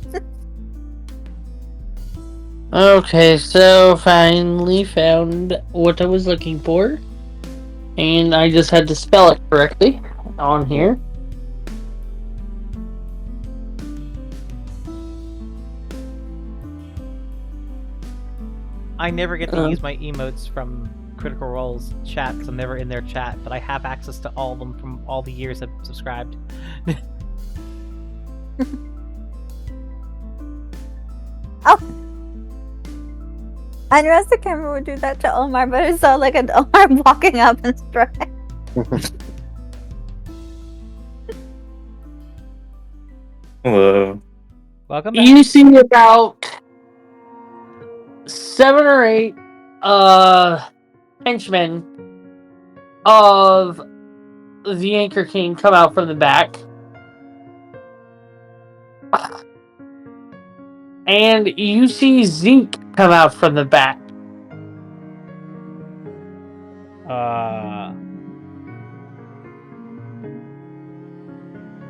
Speaker 1: Okay, so finally found what I was looking for. And I just had to spell it correctly on here.
Speaker 2: I never get to use my emotes from Critical Role's chat because I'm never in their chat, but I have access to all of them from all the years I've subscribed.
Speaker 6: Oh. I know the camera would do that to Omar, but it saw like an Omar walking up and stride.
Speaker 4: Hello.
Speaker 2: Welcome back.
Speaker 1: You see about 7 or 8 henchmen of the Anchor King come out from the back. And you see Zeke come out from the back.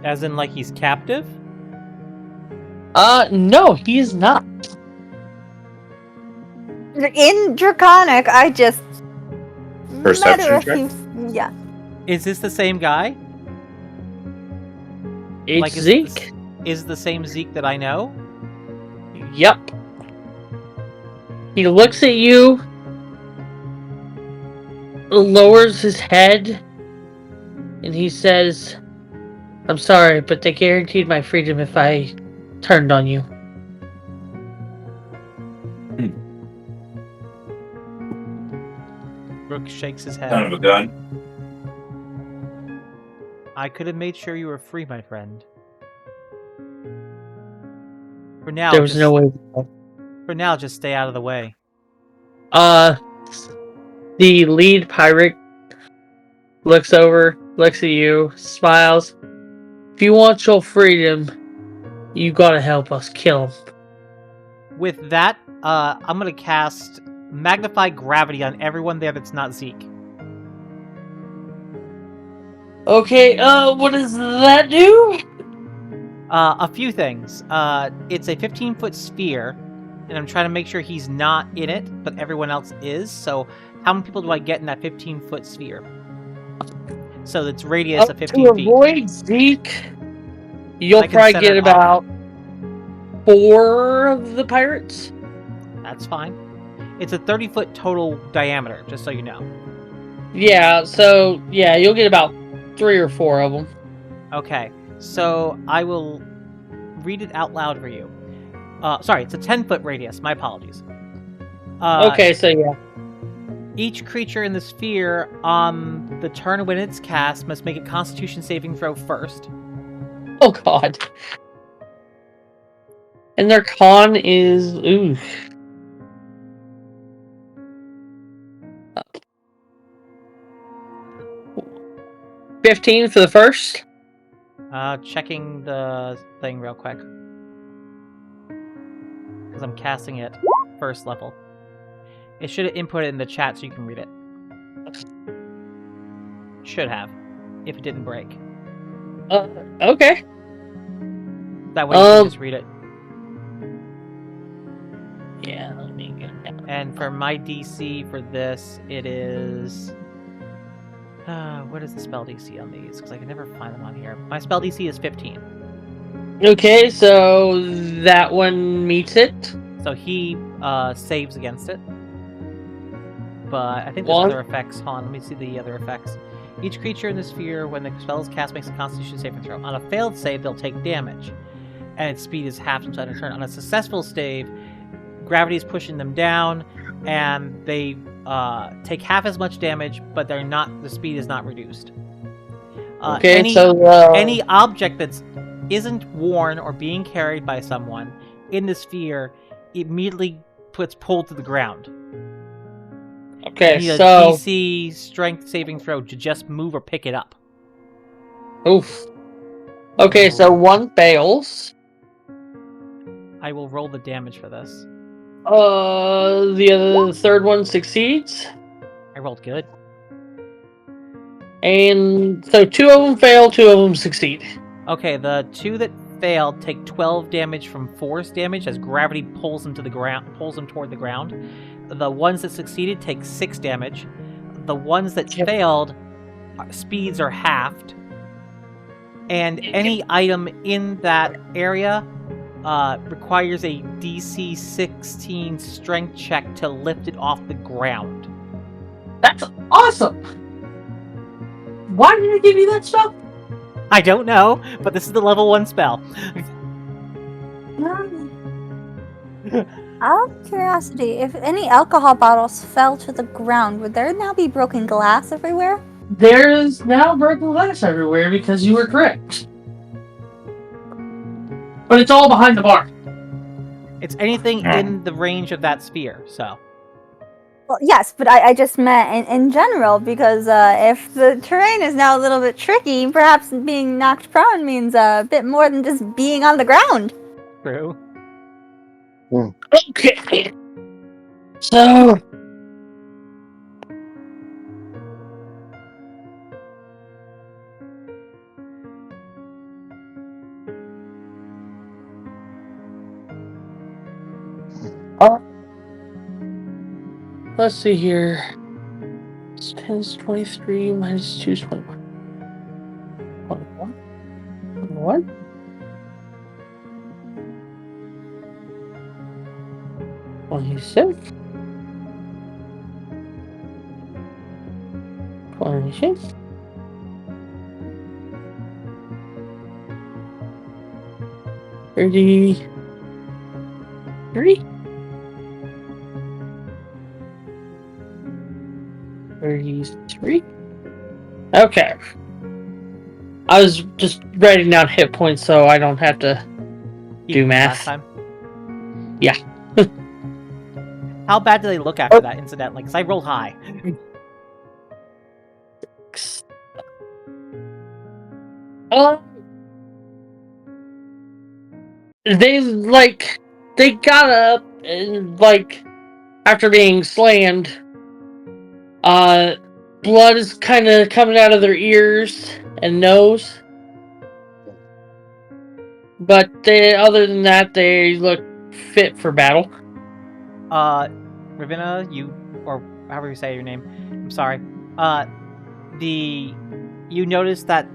Speaker 2: As in, like, he's captive?
Speaker 1: No, he is not.
Speaker 6: In Draconic, I just
Speaker 4: Perception
Speaker 6: met
Speaker 4: check?
Speaker 6: yeah.
Speaker 2: Is this the same guy?
Speaker 1: It's
Speaker 2: Like, is
Speaker 1: Zeke.
Speaker 2: Is the same Zeke that I know?
Speaker 1: Yep. He looks at you, lowers his head, and he says, "I'm sorry, but they guaranteed my freedom if I turned on you."
Speaker 2: Brooke shakes his head.
Speaker 4: Son of a gun.
Speaker 2: I could have made sure you were free, my friend. For now,
Speaker 1: There was no way.
Speaker 2: For now, just stay out of the way.
Speaker 1: The lead pirate looks over, looks at you, smiles. "If you want your freedom, you gotta help us kill him."
Speaker 2: With that, I'm gonna cast Magnify Gravity on everyone there that's not Zeke.
Speaker 1: Okay, what does that do?
Speaker 2: A few things. It's a 15-foot sphere, and I'm trying to make sure he's not in it, but everyone else is. So how many people do I get in that 15-foot sphere? So it's radius of 15
Speaker 1: to
Speaker 2: feet.
Speaker 1: avoid Zeke, you'll
Speaker 2: I can
Speaker 1: probably
Speaker 2: center
Speaker 1: get
Speaker 2: it off.
Speaker 1: about 4 of the pirates.
Speaker 2: That's fine. It's a 30-foot total diameter, just so you know.
Speaker 1: Yeah, so, yeah, you'll get about 3 or 4 of them.
Speaker 2: Okay, so I will read it out loud for you. Sorry, it's a 10-foot radius. My apologies.
Speaker 1: Okay, so yeah.
Speaker 2: Each creature in the sphere on the turn when it's cast must make a Constitution saving throw first.
Speaker 1: Oh god. And their con is... Ooh. $15 for the first.
Speaker 2: Checking the thing real quick. Because I'm casting it first level. It should have input it in the chat so you can read it. Should have. If it didn't break.
Speaker 1: Okay.
Speaker 2: That way you can just read it.
Speaker 1: Yeah, let me get it down.
Speaker 2: And for my DC for this, it is... what is the spell DC on these? Because I can never find them on here. My spell DC is 15.
Speaker 1: Okay, so that one meets it.
Speaker 2: So he saves against it. But I think there's
Speaker 1: One.
Speaker 2: other effects. Hold on, let me see the other effects. Each creature in the sphere, when the spell is cast, makes a Constitution saving throw. On a failed save, they'll take damage. And its speed is halved inside a turn. On a successful save, gravity is pushing them down, and they take half as much damage, but they're not. The speed is not reduced.
Speaker 1: Okay,
Speaker 2: Any object that isn't worn or being carried by someone in the sphere immediately gets pulled to the ground.
Speaker 1: Okay,
Speaker 2: You need a
Speaker 1: so
Speaker 2: DC strength saving throw to just move or pick it up.
Speaker 1: oof. Okay, so one fails.
Speaker 2: I will roll the damage for this.
Speaker 1: The third one succeeds,
Speaker 2: I rolled good.
Speaker 1: and so 2 of them fail, 2 of them succeed.
Speaker 2: Okay, the 2 that failed take 12 damage from force damage as gravity pulls them to the ground, pulls them toward the ground. The ones that succeeded take 6 damage. The ones that
Speaker 1: Yep.
Speaker 2: failed, speeds are halved. And any item in that area requires a DC 16 strength check to lift it off the ground.
Speaker 1: That's awesome. Why did it give you that stuff?
Speaker 2: I don't know, but this is the level 1 spell.
Speaker 6: Out of curiosity, if any alcohol bottles fell to the ground, would there now be broken glass everywhere?
Speaker 1: There is now broken glass everywhere because you were correct. But it's all behind the bar.
Speaker 2: It's anything in the range of that sphere, so.
Speaker 6: Well, yes, but I just meant in general, because if the terrain is now a little bit tricky, perhaps being knocked prone means a bit more than just being on the ground.
Speaker 2: True.
Speaker 1: Okay. So. Let's see here. 10 is 23 minus 2 is 21. 21? 21? 26? 26? 33? 33? Okay. I was just writing down hit points so I don't have to do
Speaker 2: Even
Speaker 1: math.
Speaker 2: Last time.
Speaker 1: Yeah.
Speaker 2: How bad do they look after that incident? Like, 'cause I rolled high. They got up and after being slammed, blood is kind of coming out of their ears and nose. But other than that, they look fit for battle. Ravenna, or however you say your name, I'm sorry. You notice that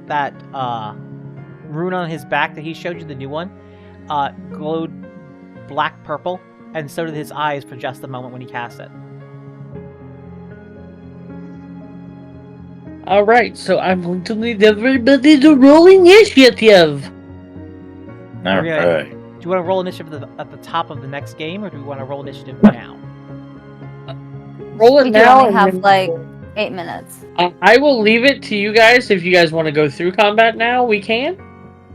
Speaker 2: rune on his back that he showed you, the new one, glowed black purple, and so did his eyes for just a moment when he cast it.
Speaker 1: Alright, so I'm going to need everybody to roll initiative.
Speaker 4: Alright.
Speaker 2: Do you want to roll initiative at the top of the next game, or do we want to roll initiative now?
Speaker 1: Roll it
Speaker 6: We do
Speaker 1: now.
Speaker 6: only have
Speaker 1: and
Speaker 6: like 8 minutes.
Speaker 1: I will leave it to you guys. If you guys want to go through combat now, we can.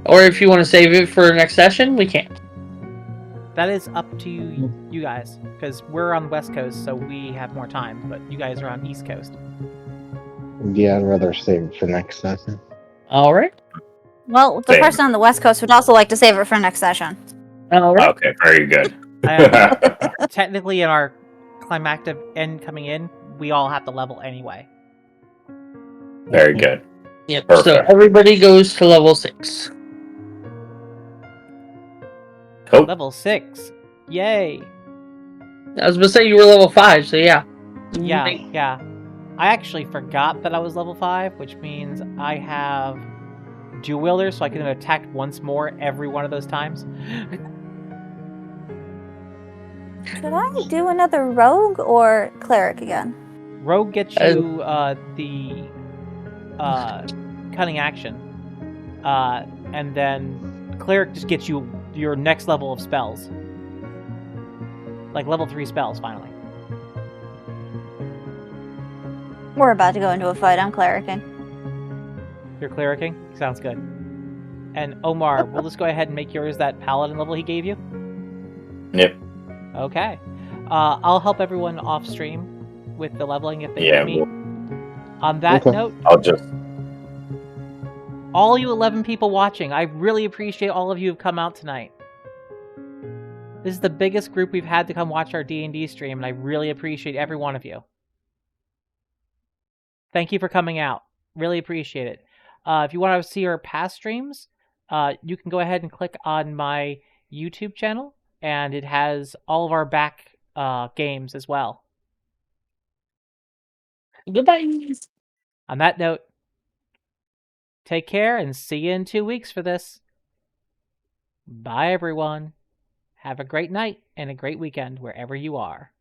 Speaker 1: Or if you want to save it for next session, we can.
Speaker 2: That is up to you guys, because we're on the West Coast, so we have more time, but you guys are on East Coast.
Speaker 3: Yeah, I'd rather save it for next session.
Speaker 1: Alright.
Speaker 6: Well, the
Speaker 4: Same.
Speaker 6: person on the West Coast would also like to save it for next session.
Speaker 1: Alright.
Speaker 4: Okay, very good.
Speaker 2: Technically, in our climactic end coming in, we all have to level anyway.
Speaker 4: Very good.
Speaker 1: Yep. So
Speaker 4: Perfect.
Speaker 1: everybody goes to level 6.
Speaker 4: Cool.
Speaker 2: Level 6. Yay!
Speaker 1: I was gonna say you were level 5, so yeah.
Speaker 2: Yeah. I actually forgot that I was level 5, which means I have Dual Wielder, so I can attack once more every one of those times.
Speaker 6: Should I do another rogue or cleric again?
Speaker 2: Rogue gets you the cunning action, and then cleric just gets you your next level of spells, like level 3 spells. Finally,
Speaker 6: We're about to go into a fight. I'm clericing.
Speaker 2: you're clericing. Sounds good. And Omar, we'll just go ahead and make yours that paladin level he gave you.
Speaker 4: Yep.
Speaker 2: Okay. I'll help everyone off stream with the leveling if they
Speaker 4: Yeah,
Speaker 2: need me. On that
Speaker 3: Okay.
Speaker 2: note,
Speaker 4: I'll just.
Speaker 2: all you 11 people watching, I really appreciate all of you who've come out tonight. This is the biggest group we've had to come watch our D&D stream, and I really appreciate every one of you. Thank you for coming out. Really appreciate it. If you want to see our past streams, you can go ahead and click on my YouTube channel, and it has all of our back games as well.
Speaker 1: Goodbye.
Speaker 2: On that note, take care and see you in 2 weeks for this. Bye, everyone. Have a great night and a great weekend wherever you are.